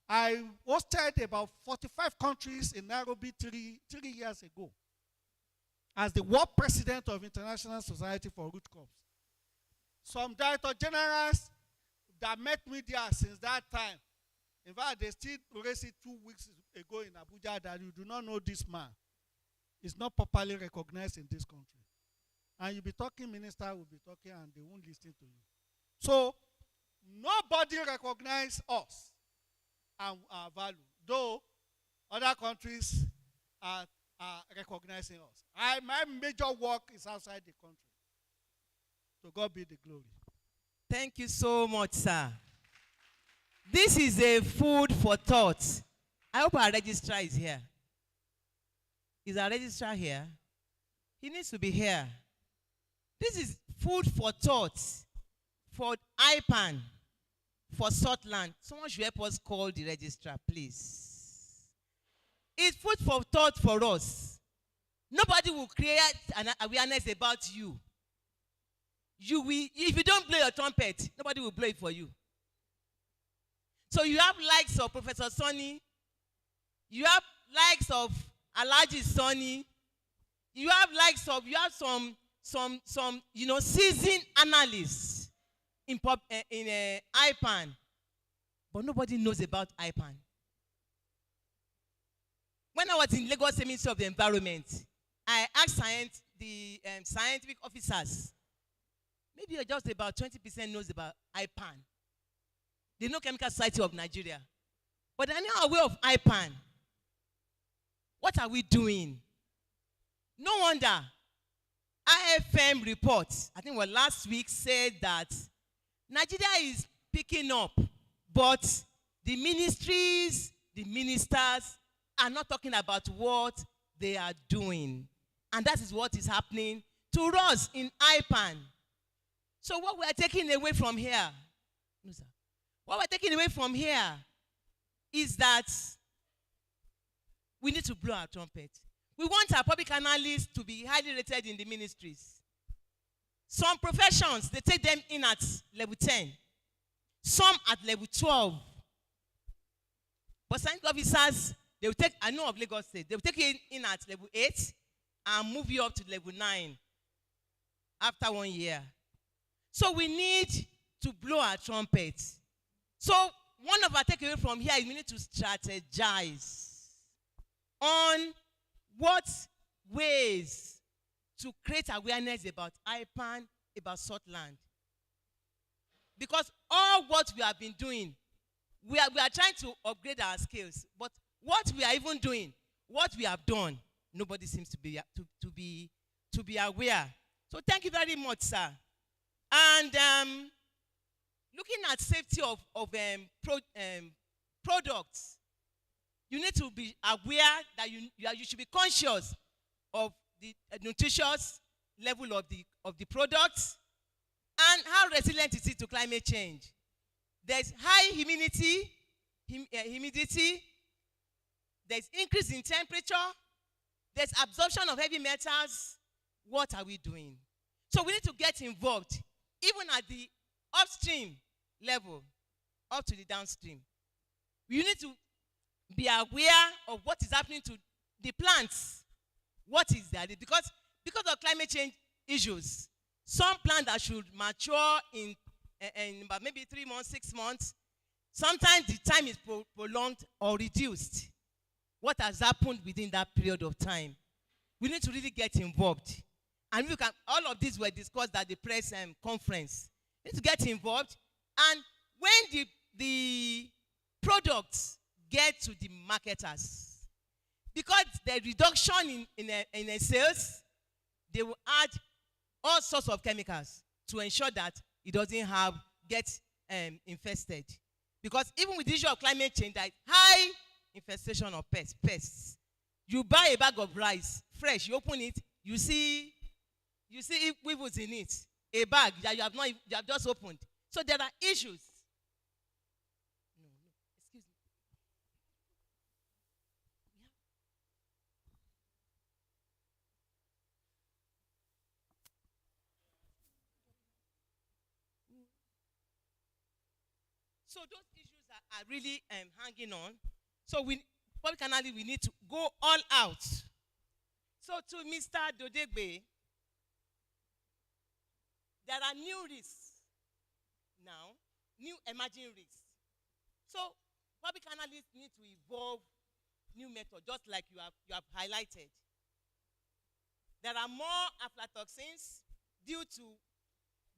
I hosted about 45 countries in Nairobi 3 years ago as the world president of International Society for Root Crops. Some director generals that met me there since that time, in fact, they still raised it 2 weeks ago in Abuja that you do not know this man. He's not properly recognized in this country. And you'll be talking, minister will be talking, and they won't listen to you. So, nobody recognizes us and our value, though other countries are recognizing us. My major work is outside the country. To God be the glory. Thank you so much, sir. This is a food for thought. I hope our registrar is here. Is our registrar here? He needs to be here. This is food for thought for IPAN, for SoTLAN. Someone should help us call the registrar, please. It's food for thought for us. Nobody will create an awareness about you. If you don't blow your trumpet, nobody will blow it for you. So you have likes of Professor Sonny, you have likes of Alhaji Sonny, you have some seasoned analysts in IPAN, but nobody knows about IPAN. When I was in Lagos Ministry of the Environment, I asked the scientific officers, maybe just about 20% knows about IPAN. They know Chemical Society of Nigeria. But they're not aware of IPAN. What are we doing? No wonder IFM report, I think last week, said that Nigeria is picking up, but the ministries, the ministers are not talking about what they are doing. And that is what is happening to us in IPAN. So what we are taking away from here, no, sir. What we're taking away from here is that we need to blow our trumpet. We want our public analysts to be highly rated in the ministries. Some professions, they take them in at level 10. Some at level 12. But science officers, they will take, I know of Lagos State, they will take you in at level 8 and move you up to level 9 after 1 year. So we need to blow our trumpet. So one of our takeaways from here is we need to strategize on what ways to create awareness about IPAN, about SoTLAN. Because all what we have been doing, we are trying to upgrade our skills. But what we are even doing, what we have done, nobody seems to be aware. So thank you very much, sir. And looking at safety of products, you need to be aware that you should be conscious of the nutritious level of the products and how resilient it is to climate change. There's high humidity, there's increase in temperature, there's absorption of heavy metals. What are we doing? So we need to get involved, even at the upstream level, up to the downstream. We need to be aware of what is happening to the plants. What is that? Because of climate change issues, some plants that should mature in about maybe 3 months, 6 months, sometimes the time is prolonged or reduced. What has happened within that period of time? We need to really get involved. And we can, all of these were discussed at the press conference. We need to get involved. And when the products get to the marketers, because the reduction in sales, they will add all sorts of chemicals to ensure that it doesn't get infested. Because even with the issue of climate change, there is high infestation of pests. You buy a bag of rice fresh, you open it, you see weevils in it. A bag that you have just opened. So there are issues. Excuse me. So those issues are really hanging on. So public analysis, we need to go all out. So to Mr. Dodegbe, there are new risks now, new emerging risks. So public analysts need to evolve new methods, just like you have highlighted. There are more aflatoxins due to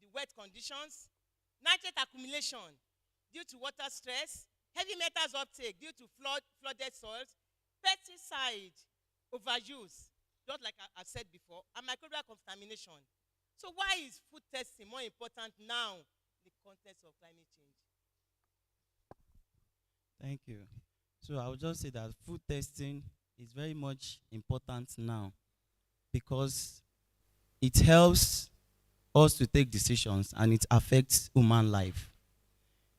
the wet conditions, nitrate accumulation due to water stress, heavy metals uptake due to flooded soils, pesticide overuse, just like I said before, and microbial contamination. So why is food testing more important now in the context of climate change? Thank you. So I would just say that food testing is very much important now because it helps us to take decisions and it affects human life.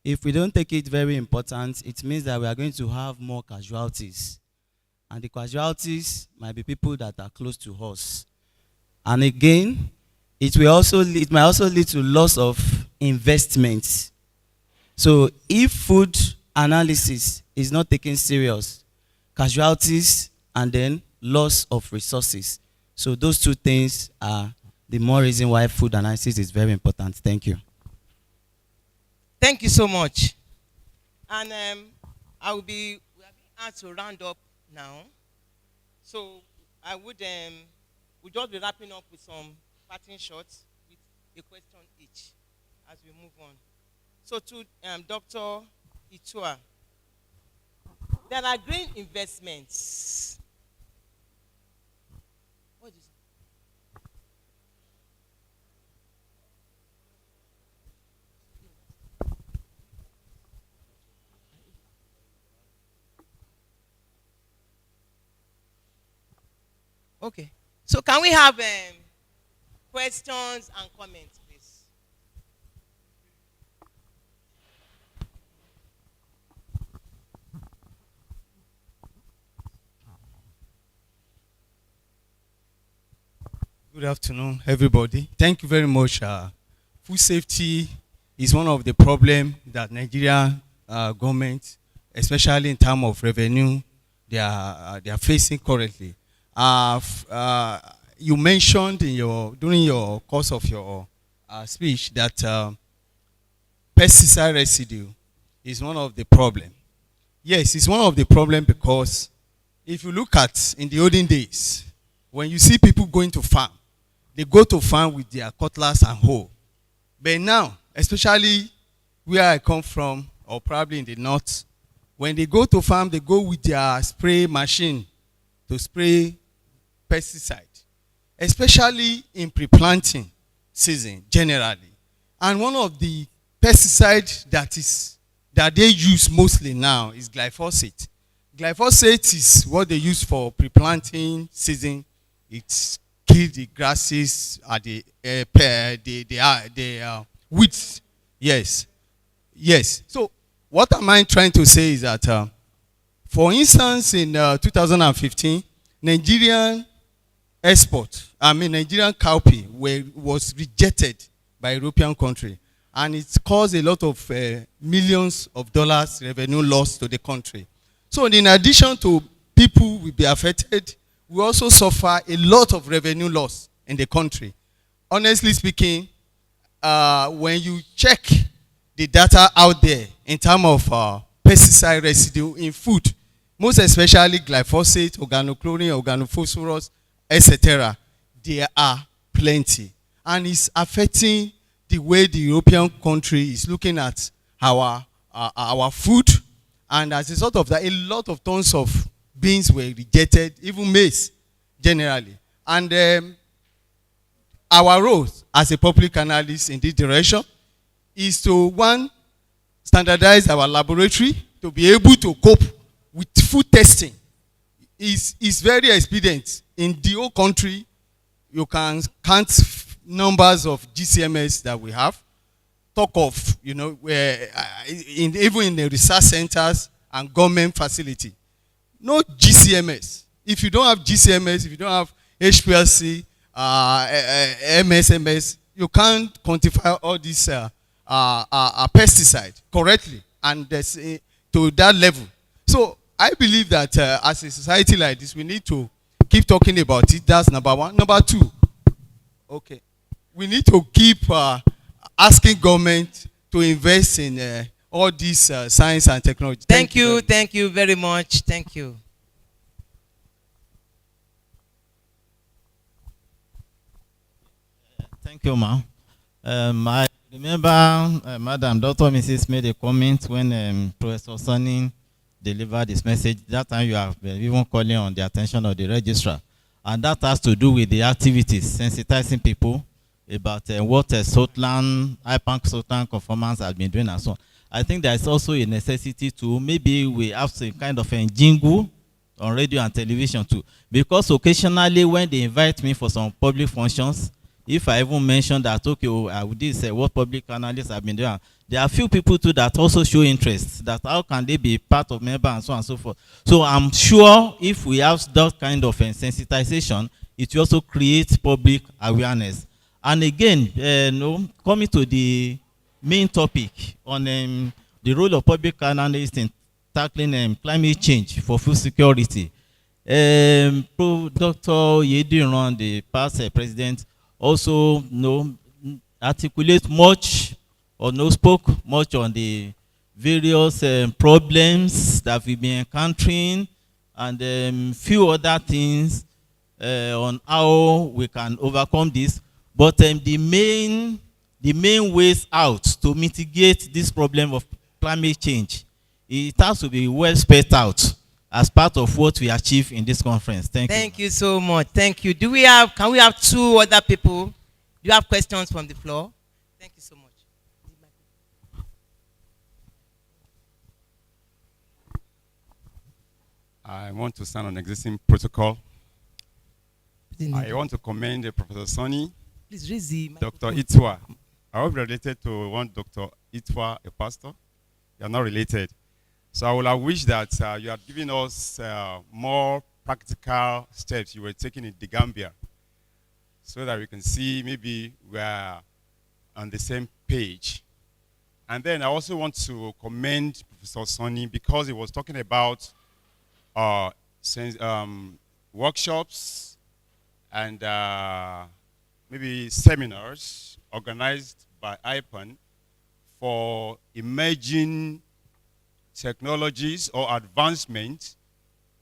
If we don't take it very important, it means that we are going to have more casualties. And the casualties might be people that are close to us. And again, it might also lead to loss of investment. So if food analysis is not taken serious, casualties and then loss of resources. So those two things are the more reason why food analysis is very important. Thank you. Thank you so much. And we are being asked to round up now. So I would we'll just be wrapping up with some parting shots with a question each as we move on. So to Dr. Itua, there are green investments. What is it? Okay. So can we have questions and comments, please? Good afternoon, everybody. Thank you very much. Food safety is one of the problems that Nigerian government, especially in terms of revenue, they are facing currently. You mentioned during your course of your speech that pesticide residue is one of the problems. Yes, it's one of the problems because if you look at in the olden days, when you see people going to farm, they go to farm with their cutlass and hoe. But now, especially where I come from, or probably in the north, when they go to farm, they go with their spray machine to spray pesticide, especially in pre-planting season generally. And one of the pesticides that they use mostly now is glyphosate. Glyphosate is what they use for pre-planting season. It kills the grasses, the weeds. Yes. So what am I trying to say is that For instance, in 2015, Nigerian Nigerian COPA was rejected by European country, and it caused a lot of millions of dollars revenue loss to the country. So in addition to people will be affected, we also suffer a lot of revenue loss in the country. Honestly speaking, when you check the data out there in terms of pesticide residue in food, most especially glyphosate, organochlorine, organophosphorus, etc., there are plenty. And it's affecting the way the European country is looking at our food. And as a result of that, a lot of tons of beans were rejected, even maize generally. And our role as a public analyst in this direction is to, one, standardize our laboratory to be able to cope with food testing. Is very expedient. In the whole country, you can count numbers of GCMS that we have. Talk of, even in the research centers and government facility. No GCMS. If you don't have GCMS, if you don't have HPLC, MSMS, you can't quantify all these pesticides correctly and to that level. So I believe that as a society like this, we need to keep talking about it. That's number one. Number two, okay, we need to keep asking government to invest in all these science and technology. Thank you very much. Thank you. Thank you, ma'am. I remember Madam Dr. Mrs. made a comment when Professor Sonny delivered his message. That time you have even calling on the attention of the registrar. And that has to do with the activities, sensitizing people about what SoTLAN, IPANC SoTLAN conformance has been doing and so on. I think there is also a necessity to maybe we have some kind of a jingle on radio and television too. Because occasionally when they invite me for some public functions, if I even mention that, okay, I would say what public analysts have been doing, there are a few people too that also show interest, that how can they be part of member and so on and so forth. So I'm sure if we have that kind of sensitization, it will also create public awareness. And again, coming to the main topic on the role of public analysts in tackling climate change for food security. Dr. Yediran, the past president, also articulate much or spoke much on the various problems that we've been encountering and few other things on how we can overcome this. But the main ways out to mitigate this problem of climate change, it has to be well spelled out as part of what we achieve in this conference. Thank you. Thank you so much. Thank you. Can we have two other people? Do you have questions from the floor? Thank you so much. I want to stand on existing protocol. I want to commend Professor Sonny, please raise the Dr. Itwa. I hope related to one Dr. Itwa, a pastor. You are not related. So I would have wished that you had given us more practical steps you were taking in the Gambia so that we can see maybe we are on the same page. And then I also want to commend Professor Sonny because he was talking about workshops and maybe seminars organized by IPAN for emerging technologies or advancement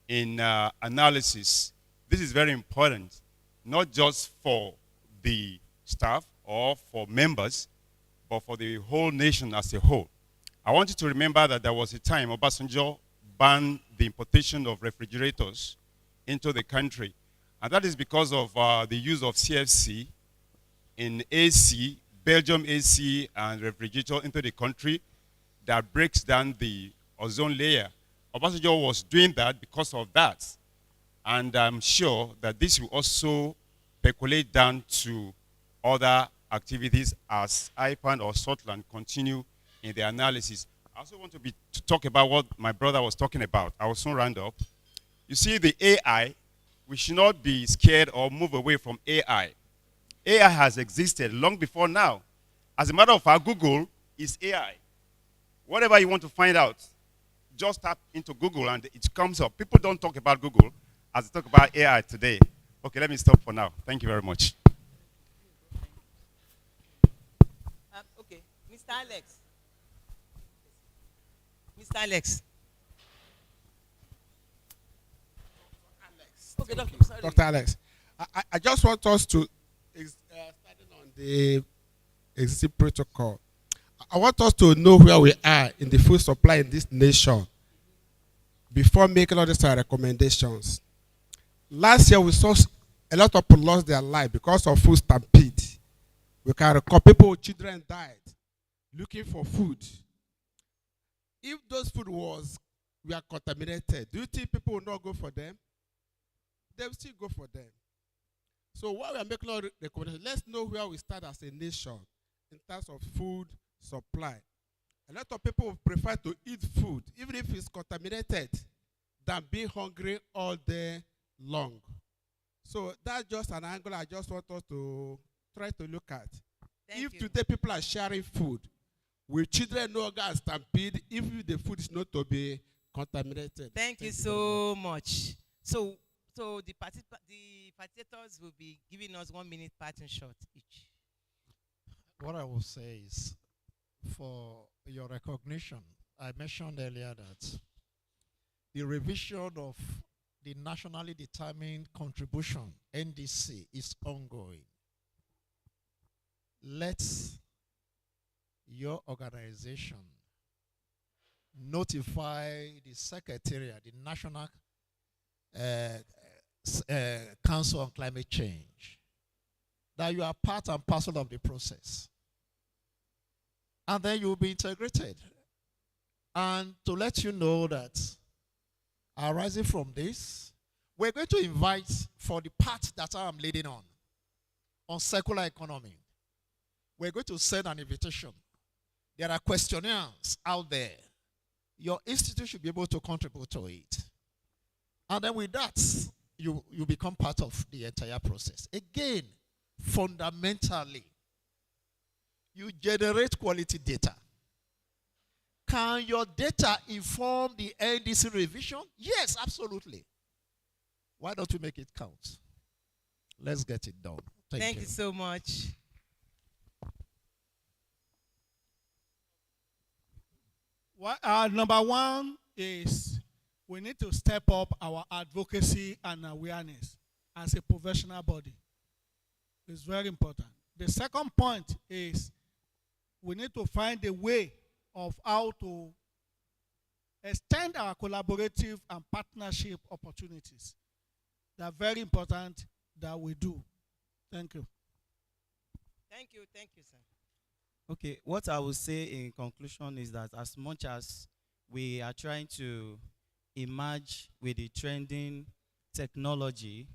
in analysis. This is very important, not just for the staff or for members, but for the whole nation as a whole. I want you to remember that there was a time Obasanjo banned the importation of refrigerators into the country. And that is because of the use of CFC in AC, Belgium AC and refrigerator into the country that breaks down the ozone layer. Obasanjo was doing that because of that. And I'm sure that this will also percolate down to other activities as IPAN or SoTLAN continue in the analysis. I also want to talk about what my brother was talking about. I will soon round up. You see, the AI, we should not be scared or move away from AI. AI has existed long before now. As a matter of fact, Google is AI. Whatever you want to find out, just tap into Google and it comes up. People don't talk about Google as they talk about AI today. Okay, let me stop for now. Thank you very much. Okay, Mr. Alex. Mr. Alex. Okay, doctor, sorry. Dr. Alex, I just want us to, starting on the existing protocol, I want us to know where we are in the food supply in this nation before making all these recommendations. Last year, we saw a lot of people lost their life because of food stampede. We can recall people, children died looking for food. If those food were contaminated, do you think people will not go for them? They will still go for them. So while we are making all recommendations, let's know where we stand as a nation in terms of food supply. A lot of people prefer to eat food, even if it's contaminated, than being hungry all day long. So that's just an angle I just want us to try to look at. If today people are sharing food, will children no longer stampede if the food is not to be contaminated? Thank you so much. So the participators will be giving us 1 minute parting shot each. What I will say is, for your recognition, I mentioned earlier that the revision of the nationally determined contribution, NDC, is ongoing. Let your organization notify the Secretariat, the National Council on Climate Change, that you are part and parcel of the process. And then you will be integrated. And to let you know that arising from this, we're going to invite for the part that I am leading on circular economy. We're going to send an invitation. There are questionnaires out there. Your institute should be able to contribute to it. And then with that, you become part of the entire process. Again, fundamentally, you generate quality data. Can your data inform the NDC revision? Yes, absolutely. Why don't we make it count? Let's get it done. Thank you so much. Number one is we need to step up our advocacy and awareness as a professional body. It's very important. The second point is we need to find a way of how to extend our collaborative and partnership opportunities. They're very important that we do. Thank you. Thank you, sir. Okay, what I will say in conclusion is that as much as we are trying to emerge with the trending technology,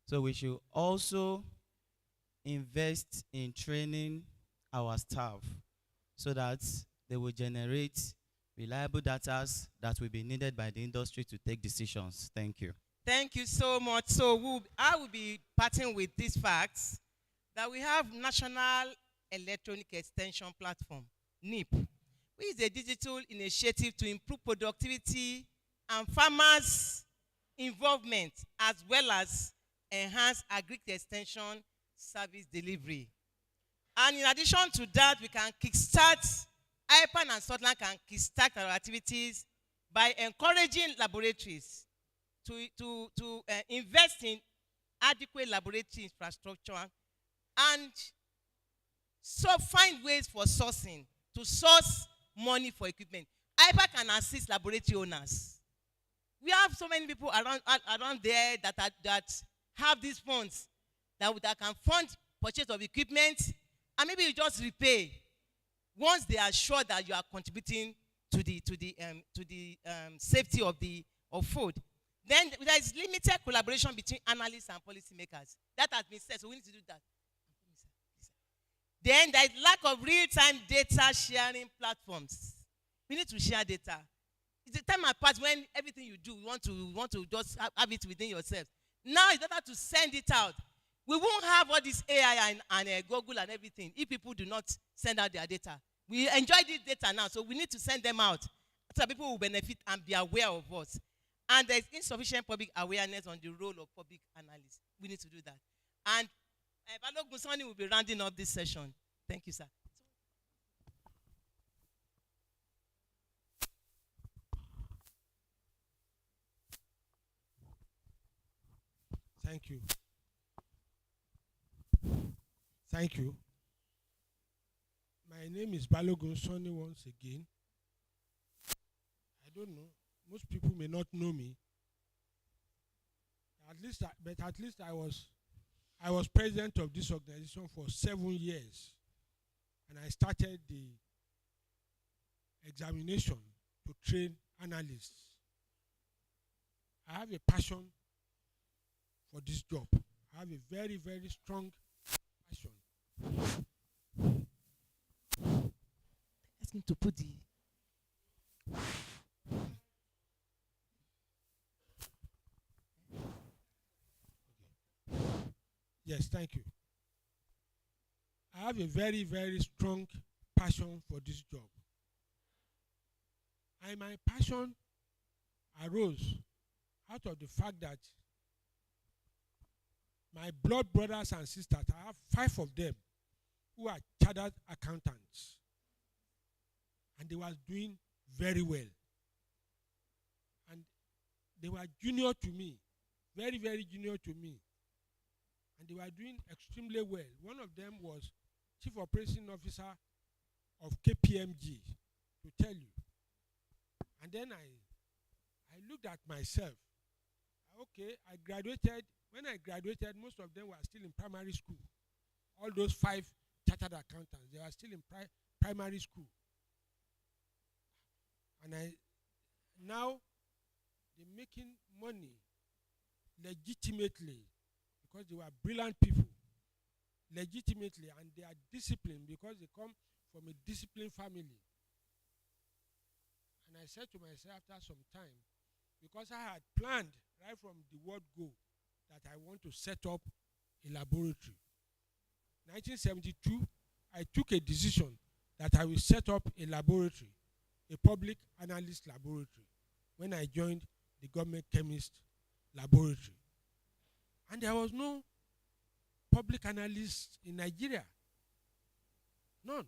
so we should also invest in training our staff so that they will generate reliable data that will be needed by the industry to take decisions. Thank you. Thank you so much. So I will be parting with these facts that we have National Electronic Extension Platform, NEP, which is a digital initiative to improve productivity and farmers' involvement, as well as enhance agri extension service delivery. And in addition to that, we can kickstart, IPAN and SoTLAN can kickstart our activities by encouraging laboratories to invest in adequate laboratory infrastructure and so find ways for sourcing, to source money for equipment. IPA can assist laboratory owners. We have so many people around there that have these funds that can fund purchase of equipment, and maybe you just repay once they are sure that you are contributing to the safety of food. Then there is limited collaboration between analysts and policymakers. That has been said, so we need to do that. Then there is lack of real-time data sharing platforms. We need to share data. It's a time apart when everything you do, you want to just have it within yourself. Now it's better to send it out. We won't have all this AI and Google and everything if people do not send out their data. We enjoy this data now, so we need to send them out so people will benefit and be aware of us. And there's insufficient public awareness on the role of public analysts. We need to do that. And Balogun Sani will be rounding up this session. Thank you, sir. Thank you. Thank you. My name is Balogun Sani once again. I don't know. Most people may not know me. But at least I was president of this organization for 7 years, and I started the examination to train analysts. I have a passion for this job. I have a very, very strong passion. Ask me to put the. Yes, thank you. I have a very, very strong passion for this job. And my passion arose out of the fact that my blood brothers and sisters, I have 5 of them who are chartered accountants. And they were doing very well. And they were junior to me, very, very junior to me. And they were doing extremely well. One of them was Chief Operating Officer of KPMG, to tell you. And then I looked at myself. Okay, I graduated. When I graduated, most of them were still in primary school. All those 5 chartered accountants, they were still in primary school. And now they're making money legitimately because they were brilliant people, legitimately, and they are disciplined because they come from a disciplined family. And I said to myself after some time, because I had planned right from the word go that I want to set up a laboratory. 1972, I took a decision that I will set up a laboratory, a public analyst laboratory, when I joined the government chemist laboratory. And there was no public analyst in Nigeria. None.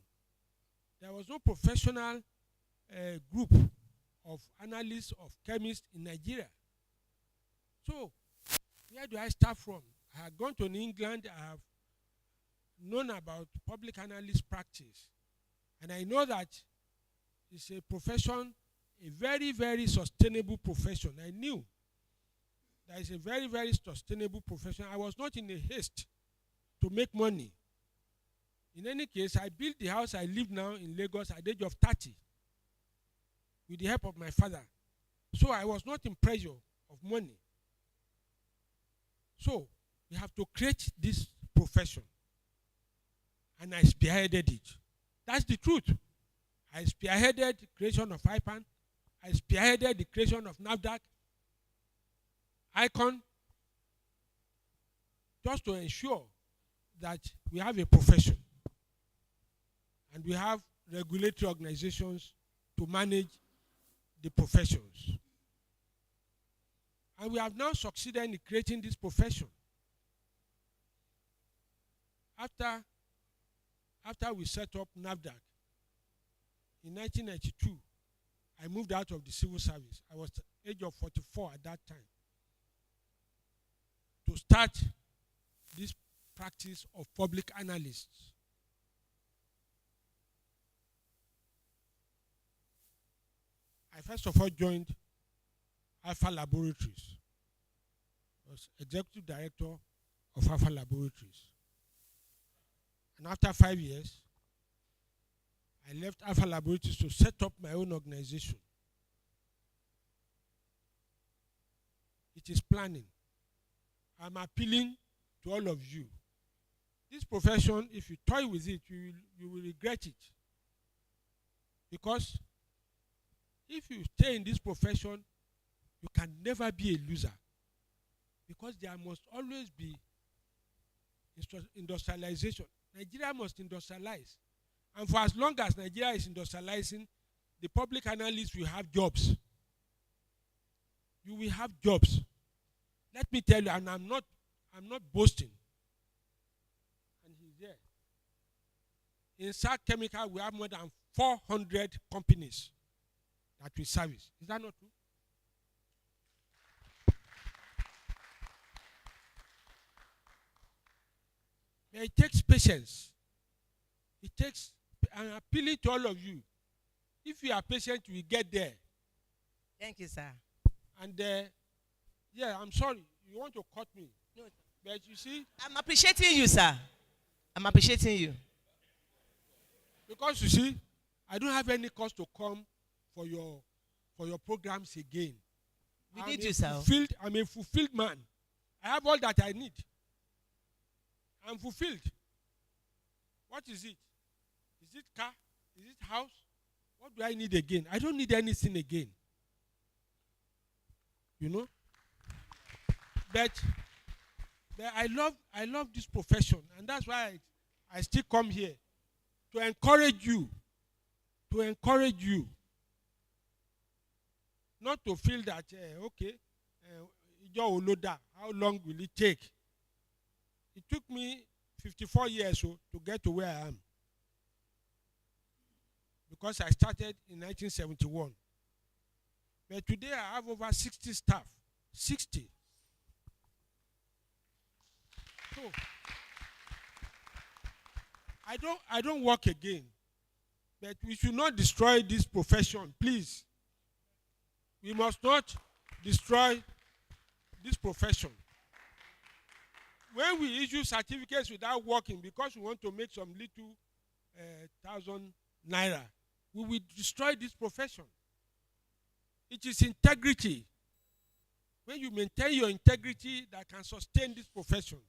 There was no professional group of analysts, of chemists in Nigeria. So, where do I start from? I had gone to England. I have known about public analyst practice. And I know that it's a profession, a very, very sustainable profession. I knew that it's a very, very sustainable profession. I was not in a haste to make money. In any case, I built the house I live now in Lagos at the age of 30 with the help of my father. So I was not in pressure of money. So we have to create this profession. And I spearheaded it. That's the truth. I spearheaded the creation of IPAN. I spearheaded the creation of NAFDAC, ICON, just to ensure that we have a profession. And we have regulatory organizations to manage the professions. And we have now succeeded in creating this profession. After we set up NAFDAC in 1992, I moved out of the civil service. I was the age of 44 at that time, to start this practice of public analysts. I first of all joined Alpha Laboratories. I was executive director of Alpha Laboratories. And after 5 years, I left Alpha Laboratories to set up my own organization. It is planning. I'm appealing to all of you. This profession, if you toy with it, you will regret it. Because if you stay in this profession, you can never be a loser, because there must always be industrialization. Nigeria must industrialize, and for as long as Nigeria is industrializing, the public analysts will have jobs. You will have jobs. Let me tell you, and I'm not boasting. And he's there. In SAC Chemical, we have more than 400 companies that we service. Is that not true? But it takes patience. It takes, I'm appealing to all of you. If you are patient, you will get there. Thank you, sir. And yeah, I'm sorry. You want to cut me. No. But you see, I'm appreciating you, sir. I'm appreciating you. because you see, I don't have any cause to come for your programs again. We need you, sir. I'm a fulfilled man. I have all that I need. I'm fulfilled. What is it? Is it car? Is it house? What do I need again? I don't need anything again. You know? But I love this profession, and that's why I still come here to encourage you. To encourage you. Not to feel that how long will it take? It took me 54 years to get to where I am, because I started in 1971. But today I have over 60 staff. 60. So I don't work again. But we should not destroy this profession, please. We must not destroy this profession. When we issue certificates without working because we want to make some little 1,000 naira, we will destroy this profession. It is integrity. When you maintain your integrity, that can sustain this profession.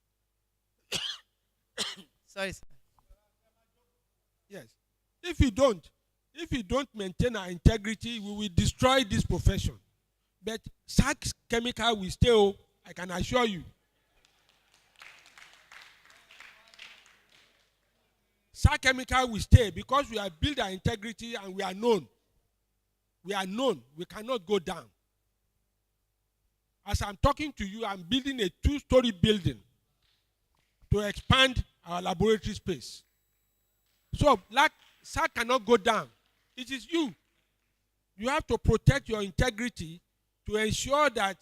Sorry, sir. Yes. If you don't maintain our integrity, we will destroy this profession. But SAC Chemical will stay, I can assure you. SAC Chemical will stay because we have built our integrity and we are known. We are known. We cannot go down. As I'm talking to you, I'm building a 2-story building to expand our laboratory space. So, SAC cannot go down. It is you. You have to protect your integrity to ensure that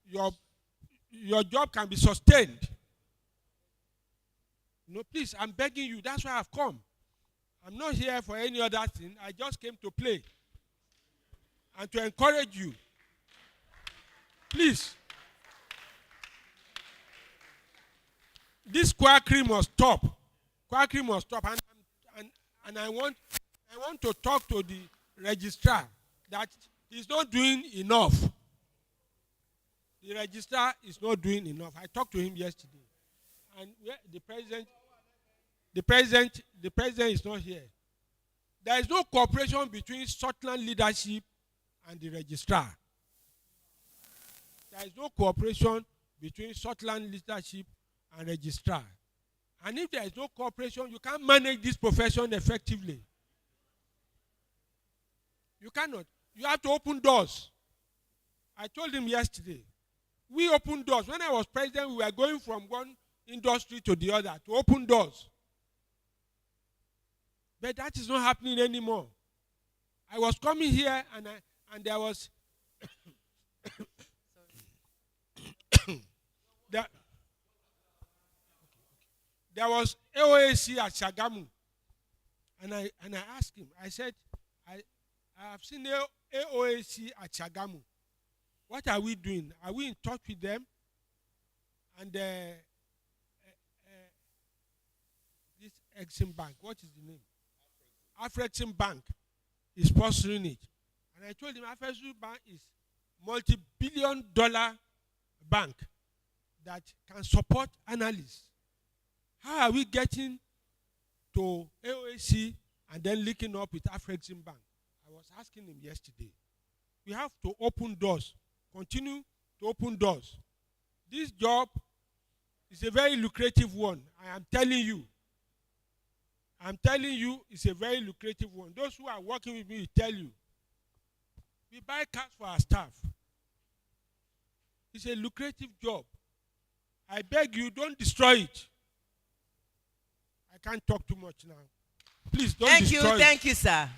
your job can be sustained. No, please, I'm begging you. That's why I've come. I'm not here for any other thing. I just came to play and to encourage you. Please. This quackery must stop. Quackery must stop. And I want to talk to the registrar that he's not doing enough. The registrar is not doing enough. I talked to him yesterday. And the president is not here. There is no cooperation between SoTLAN leadership and the registrar. There is no cooperation between SoTLAN leadership and registrar. And if there is no cooperation, you can't manage this profession effectively. You cannot. You have to open doors. I told him yesterday. We open doors. When I was president, we were going from one industry to the other to open doors. But that is not happening anymore. I was coming here and there was there was AOAC at Shagamu. And I asked him, I said, I have seen AOAC at Shagamu. What are we doing? Are we in touch with them? And this Exim Bank, what is the name? Afrexim Bank is sponsoring it. And I told him Afrexim Bank is multi-billion-dollar bank that can support analysts. How are we getting to AOAC and then linking up with Afrexim Bank? I was was asking him yesterday. We have to open doors, continue to open doors. This job is a very lucrative one. I am telling you. I'm telling you, it's a very lucrative one. Those who are working with me will tell you. We buy cars for our staff. It's a lucrative job. I beg you, don't destroy it. I can't talk too much now. Please don't destroy it. Thank you, sir.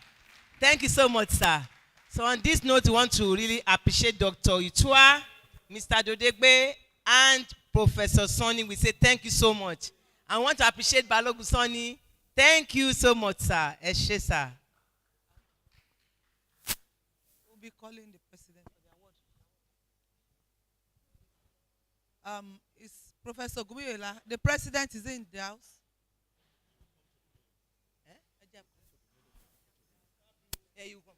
Thank you so much, sir. So on this note, we want to really appreciate Dr. Itua, Mr. Dodegbe, and Professor Sonny. We say thank you so much. I want to appreciate Balogun Sonny. Thank you so much, sir. Eshe, sir. We'll be calling the president for the award. It's Professor Gumiyola. The president is in the house. Here you come.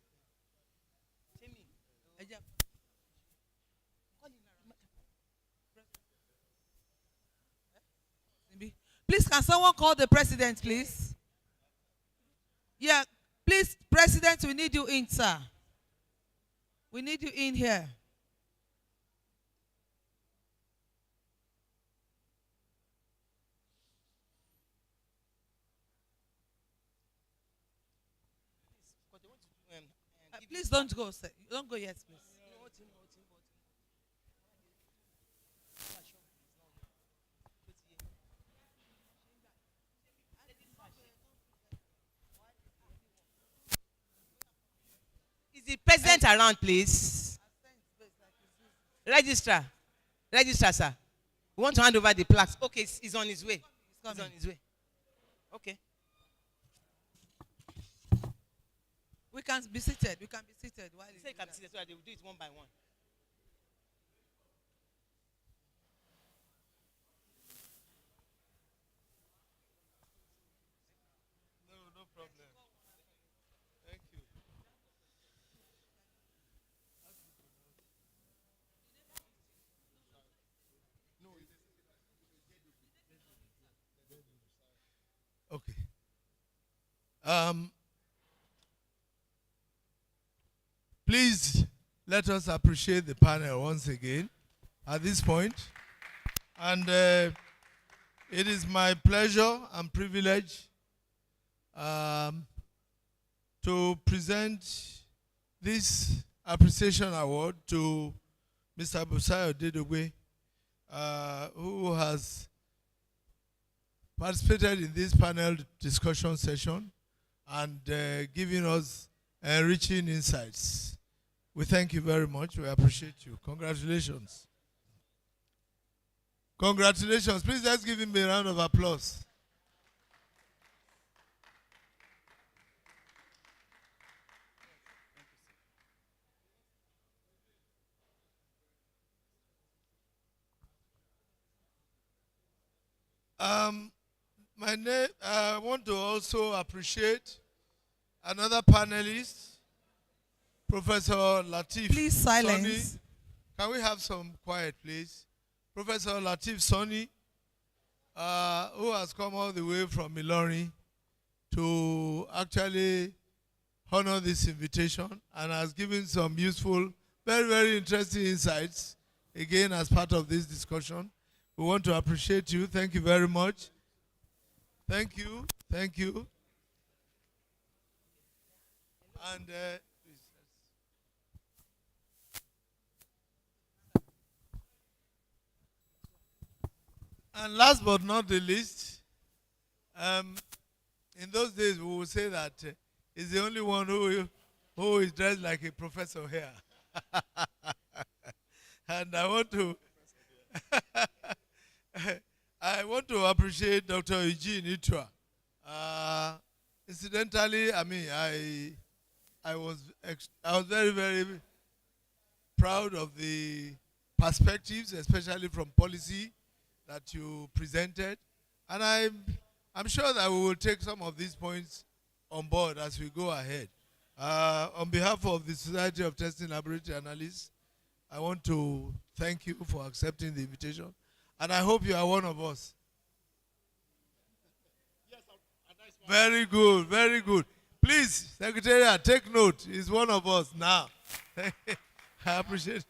Please, can someone call the president, please? Yeah, please, president, we need you in, sir. We need you in here. Please don't go, sir. Don't go yet, please. Is the president around, please? Registrar, sir. We want to hand over the plaques. Okay, he's on his way. He's on his way. Okay. We can be seated. We can be seated. While Say you can be seated so that they will do it one by one. No problem. Thank you. Okay. Please let us appreciate the panel once again at this point. And it is my pleasure and privilege to present this appreciation award to Mr. Busayo Dedogwe, who has participated in this panel discussion session and giving us enriching insights. We thank you very much. We appreciate you. Congratulations. Congratulations. Please let's give him a round of applause. I want to also appreciate another panelist, Professor Latif. Please silence. Sonny. Can we have some quiet, please? Professor Latif Sonny, who has come all the way from Ilorin to actually honor this invitation and has given some useful, very, very interesting insights, again, as part of this discussion. We want to appreciate you. Thank you very much. Thank you. Thank you. And and last but not the least, in those days we would say that he's the only one who is dressed like a professor here. And I want to appreciate Dr. Eugene Itua. Incidentally, I mean, I was very, very proud of the perspectives, especially from policy, that you presented. And I'm sure that we will take some of these points on board as we go ahead. On behalf of the Society of Testing Laboratory Analysts, I want to thank you for accepting the invitation. And I hope you are one of us. Very good, very good. Please, Secretariat, take note. He's one of us now. I appreciate it.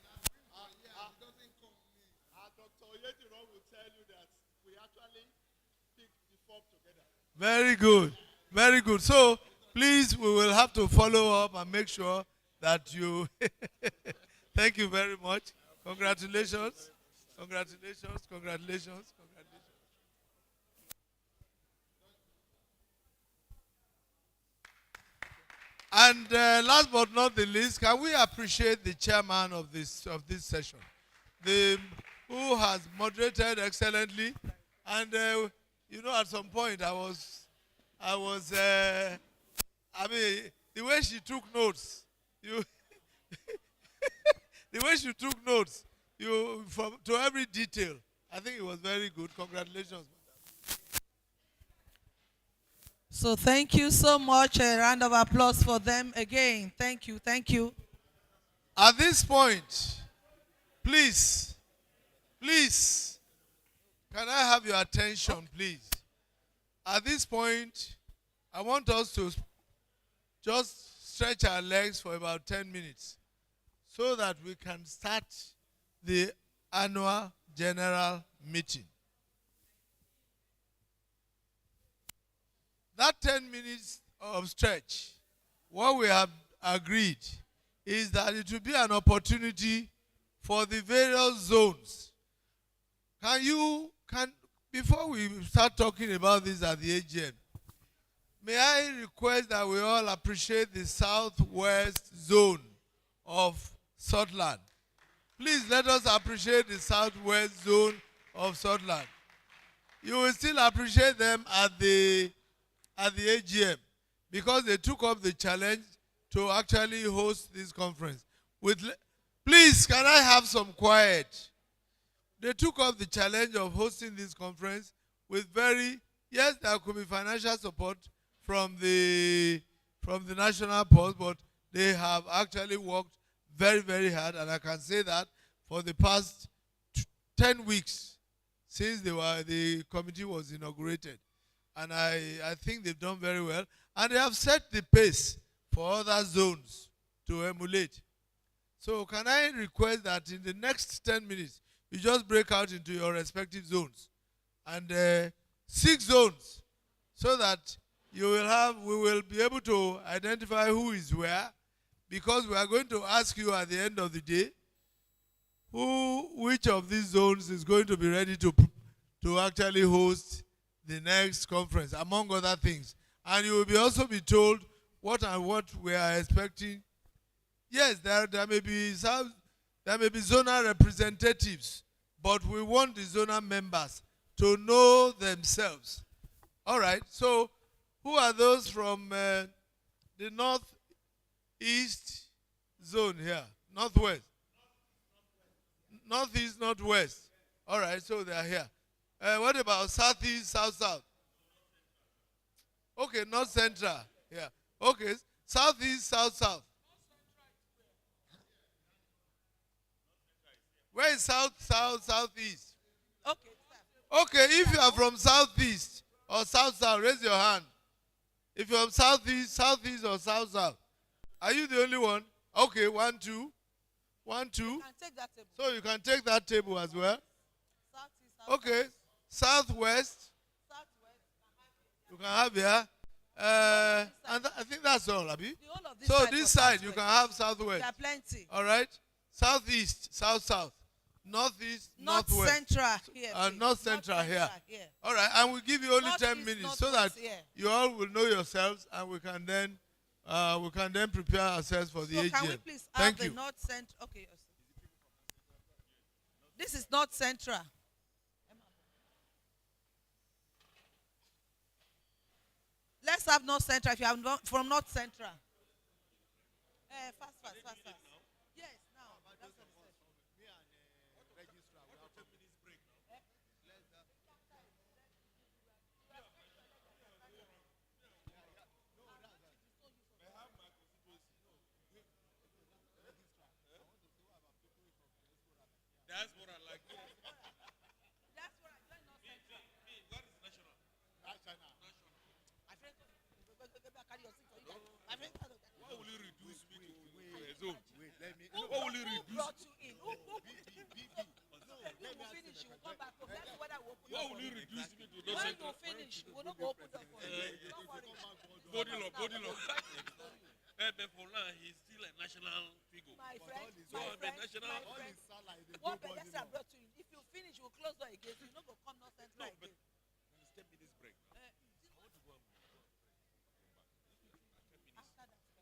Very good. Very good. So, please, we will have to follow up and make sure that you... Thank you very much. Congratulations. Congratulations. Congratulations. Congratulations. And last but not the least, can we appreciate the chairman of this session, who has moderated excellently, and you know, at some point I mean, the way she took notes, the way she took notes, to every detail, I think it was very good. Congratulations. So thank you so much. A round of applause for them again. Thank you. Thank you. At this point, please, can I have your attention, please? At this point, I want us to just stretch our legs for about 10 minutes so that we can start the annual general meeting. That 10 minutes of stretch, what we have agreed is that it will be an opportunity for the various zones. Before we start talking about this at the AGM, may I request that we all appreciate the southwest zone of SoTLAN. Please let us appreciate the southwest zone of SoTLAN. You will still appreciate them at the AGM because they took up the challenge to actually host this conference. Please, can I have some quiet? They took up the challenge of hosting this conference with yes, there could be financial support from the national post, but they have actually worked very, very hard, and I can say that for the past 10 weeks since the committee was inaugurated. And I think they've done very well. And they have set the pace for other zones to emulate. So can I request that in the next 10 minutes, you just break out into your respective zones. And 6 zones, so that we will be able to identify who is where, because we are going to ask you at the end of the day, which of these zones is going to be ready to actually host the next conference, among other things. And you will also be told what we are expecting. Yes, there may be zonal representatives, but we want the zonal members to know themselves. All right, so who are those from the northeast zone here? Northwest? Northeast, northwest. All right, so they are here. What about southeast, south-south? Okay, north central. Yeah. Okay, southeast, south-south. Where is southeast? Okay, if you are from southeast or south-south, raise your hand. If you're from southeast or south-south. Are you the only one? Okay, 1, 2. 1, 2. So you can take that table as well. Okay. Southwest. You can have here. And I think that's all, Abi. So this side, you can have southwest. There are plenty. All right. Southeast, south-south. Northeast, northwest. Central here. North central here. All right. And we'll give you only 10 minutes so that you all will know yourselves, and we can then prepare ourselves for the AGM. Can we please have the north central? Okay. This is north central. Let's have North Central if you are from North Central. Fast. Yes, now. That's what I said. That's what I like. That's what I joined North Central. What is national? My friend, carry your seat for you guys. zone. What will you reduce? Brought you in? Who finish? You will come back home. That's what I will open. What will you reduce me to those When you finish, you will not go open door for you. Don't worry. body law? But for now, he's still a national figure. My friend, So I'm a national. what pedestrian brought you in? If you finish, you will close door again. You not go come no central No, but again. it's 10 minutes break.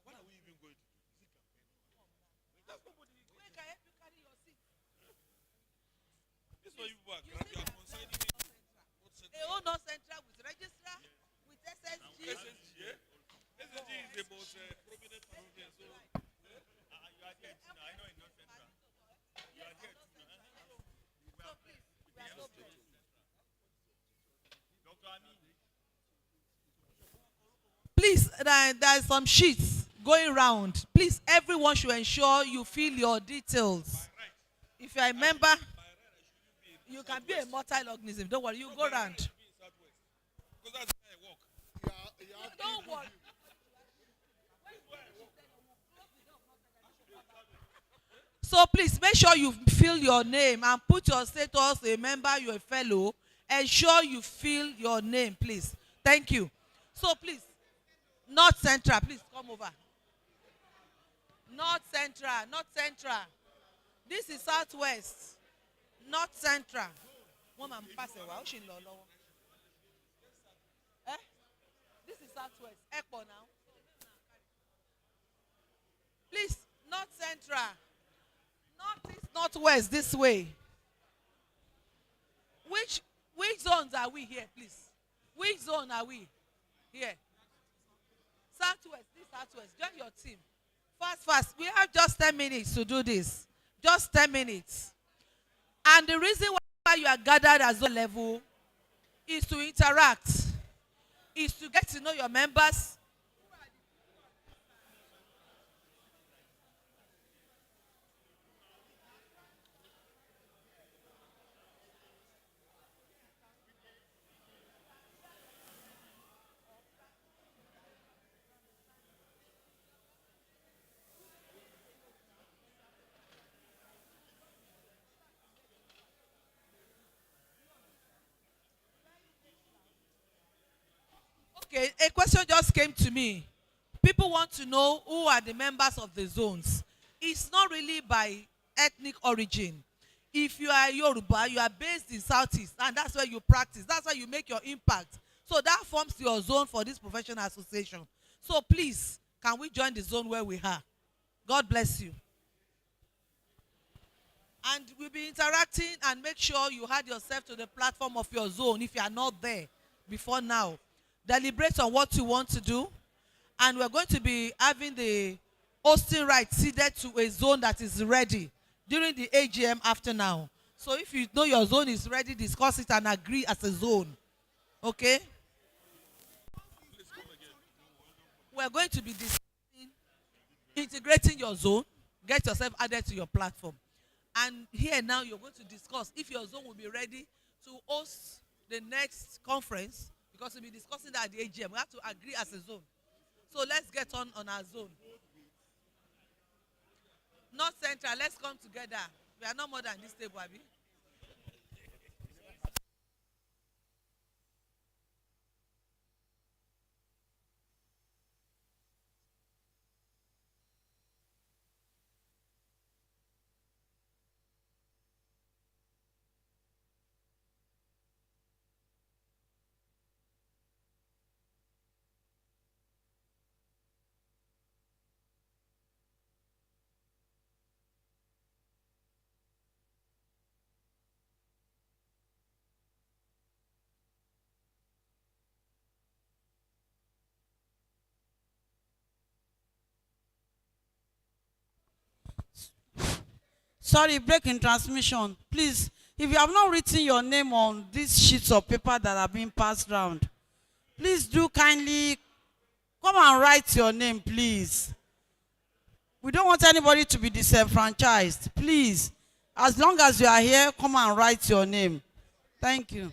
What are we even going to do? Is it campaign? That's nobody. Where can help you carry your seat? This is what you are consigning me to. No central with registrar, with SSG. SSG, yeah? SSG is the most prominent province. So, you are there too now. I know it's not central. You are there too now. So please, we are so blessed. Dr. Amin. Please, there are some sheets going round. Please, everyone should ensure you fill your details. If you are a member, you can be a multi-organism. Don't worry, you go round. Because that's where I work. Don't worry. So please make sure you fill your name and put your status, a member, you're a fellow. Ensure you fill your name, please. Thank you. So please, North Central, please come over. North Central, North Central. This is Southwest. North Central. Woman, pass it. Eh? This is Southwest. Echo now. Please, North Central. Northeast, Northwest, this way. Which zones are we here, please? Which zone are we here? Southwest, this Southwest. Join your team. Fast. We have just 10 minutes to do this. Just 10 minutes. And the reason why you are gathered at zone level is to interact, is to get to know your members. Okay, a question just came to me. People want to know who are the members of the zones. It's not really by ethnic origin. If you are Yoruba, you are based in Southeast, and that's where you practice. That's where you make your impact. So that forms your zone for this professional association. So please, can we join the zone where we are? God bless you. And we'll be interacting, and make sure you add yourself to the platform of your zone if you are not there before now. Deliberate on what you want to do, and we're going to be having the hosting rights ceded to a zone that is ready during the AGM after now. So if you know your zone is ready, discuss it and agree as a zone. Okay? We're going to be discussing integrating your zone. Get yourself added to your platform. And here now you're going to discuss if your zone will be ready to host the next conference, because we'll be discussing that at the AGM. We have to agree as a zone. So let's get on our zone. North Central, let's come together. We are no more than this table, Abi. Sorry, break in transmission. Please, if you have not written your name on these sheets of paper that are being passed around, please do kindly come and write your name, please. We don't want anybody to be disenfranchised. Please, as long as you are here, come and write your name. Thank you.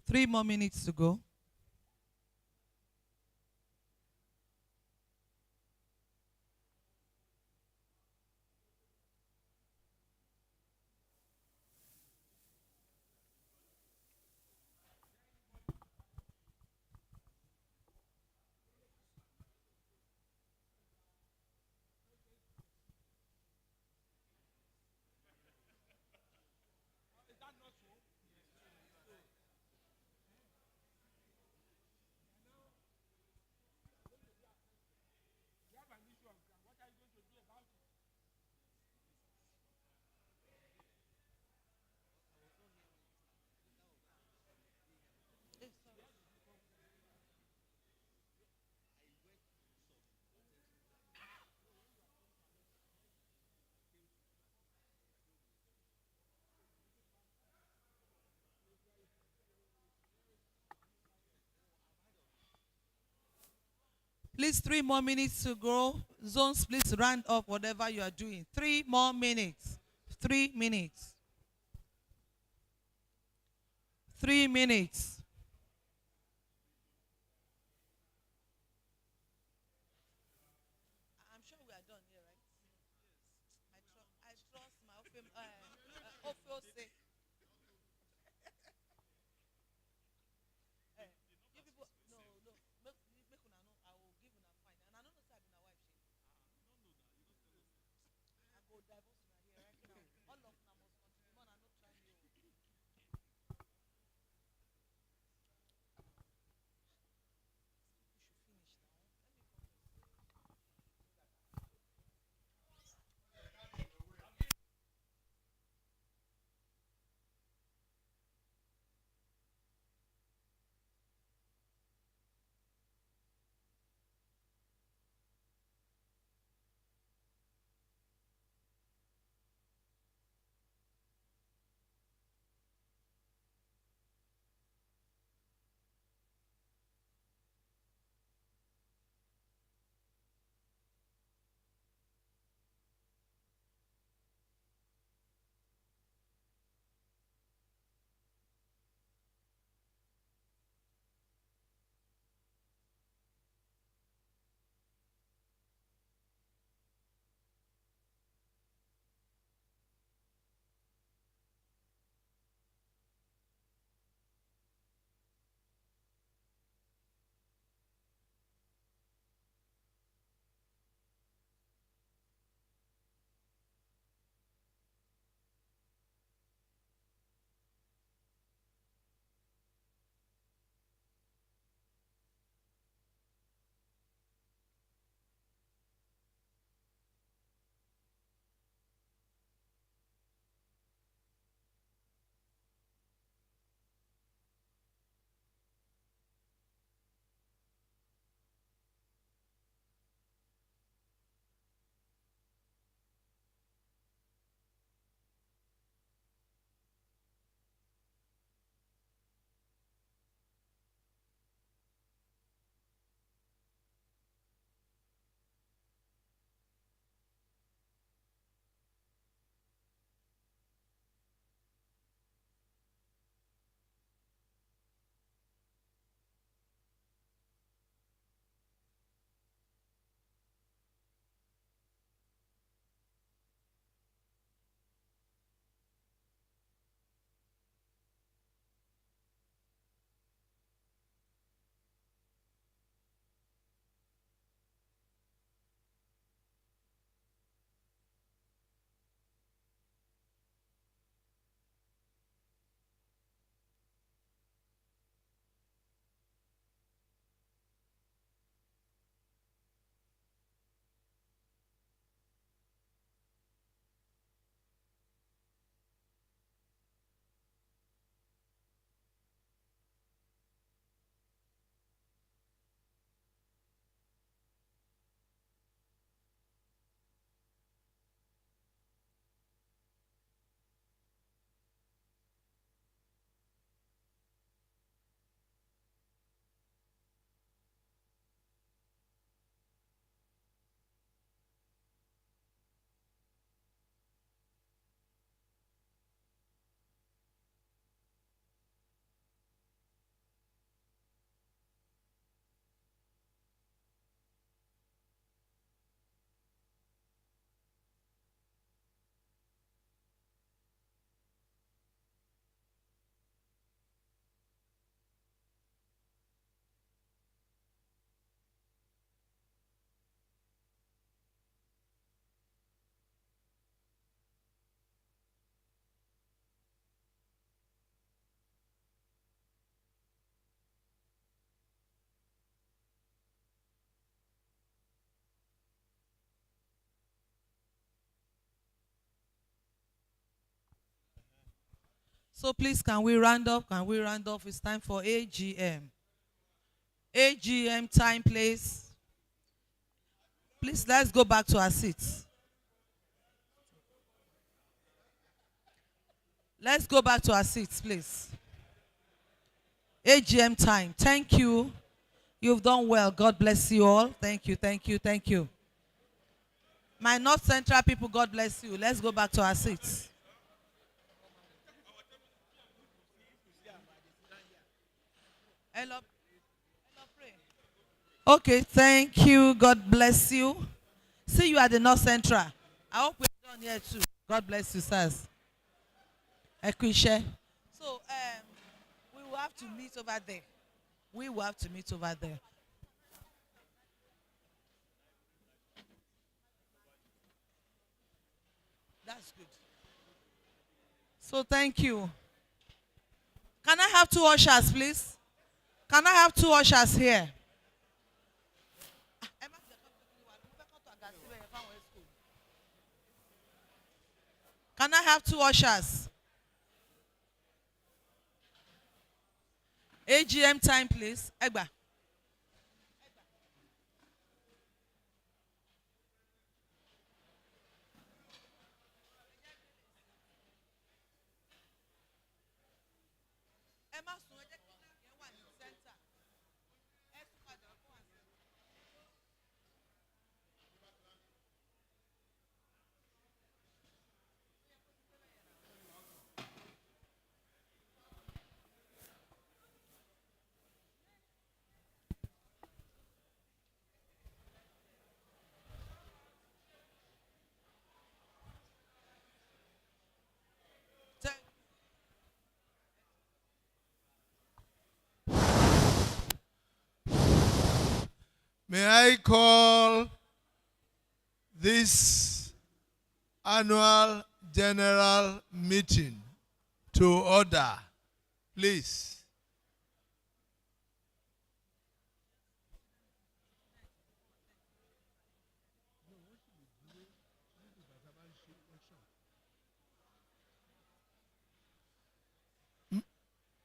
3 more minutes to go. Please, 3 more minutes to go. Zones, please round up whatever you are doing. 3 more minutes. 3 minutes. 3 minutes. I'm sure we are done here, right? I trust my say. You people, no, make una know. I will give una fine. And I don't know say I be na wife. I go divorce una here right now. All of una must continue. Man, I no try me. So please, can we round up? Can we round off? It's time for AGM. AGM time, please. Please, let's go back to our seats. Let's go back to our seats, please. AGM time. Thank you. You've done well. God bless you all. Thank you, thank you, thank you. My North Central people, God bless you. Let's go back to our seats. Hello. Okay, thank you. God bless you. See you at the North Central. I hope we're done here too. God bless you, sirs. Ekwishe. So, we will have to meet over there. We will have to meet over there. That's good. So, thank you. Can I have 2 ushers, please? Can I have 2 ushers here? Can I have 2 ushers? AGM time, please. Egba. May I call this annual general meeting to order, please.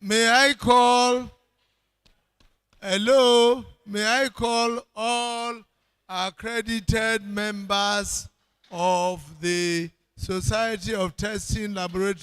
May I call, hello, may I call all accredited members of the Society of Testing Laboratory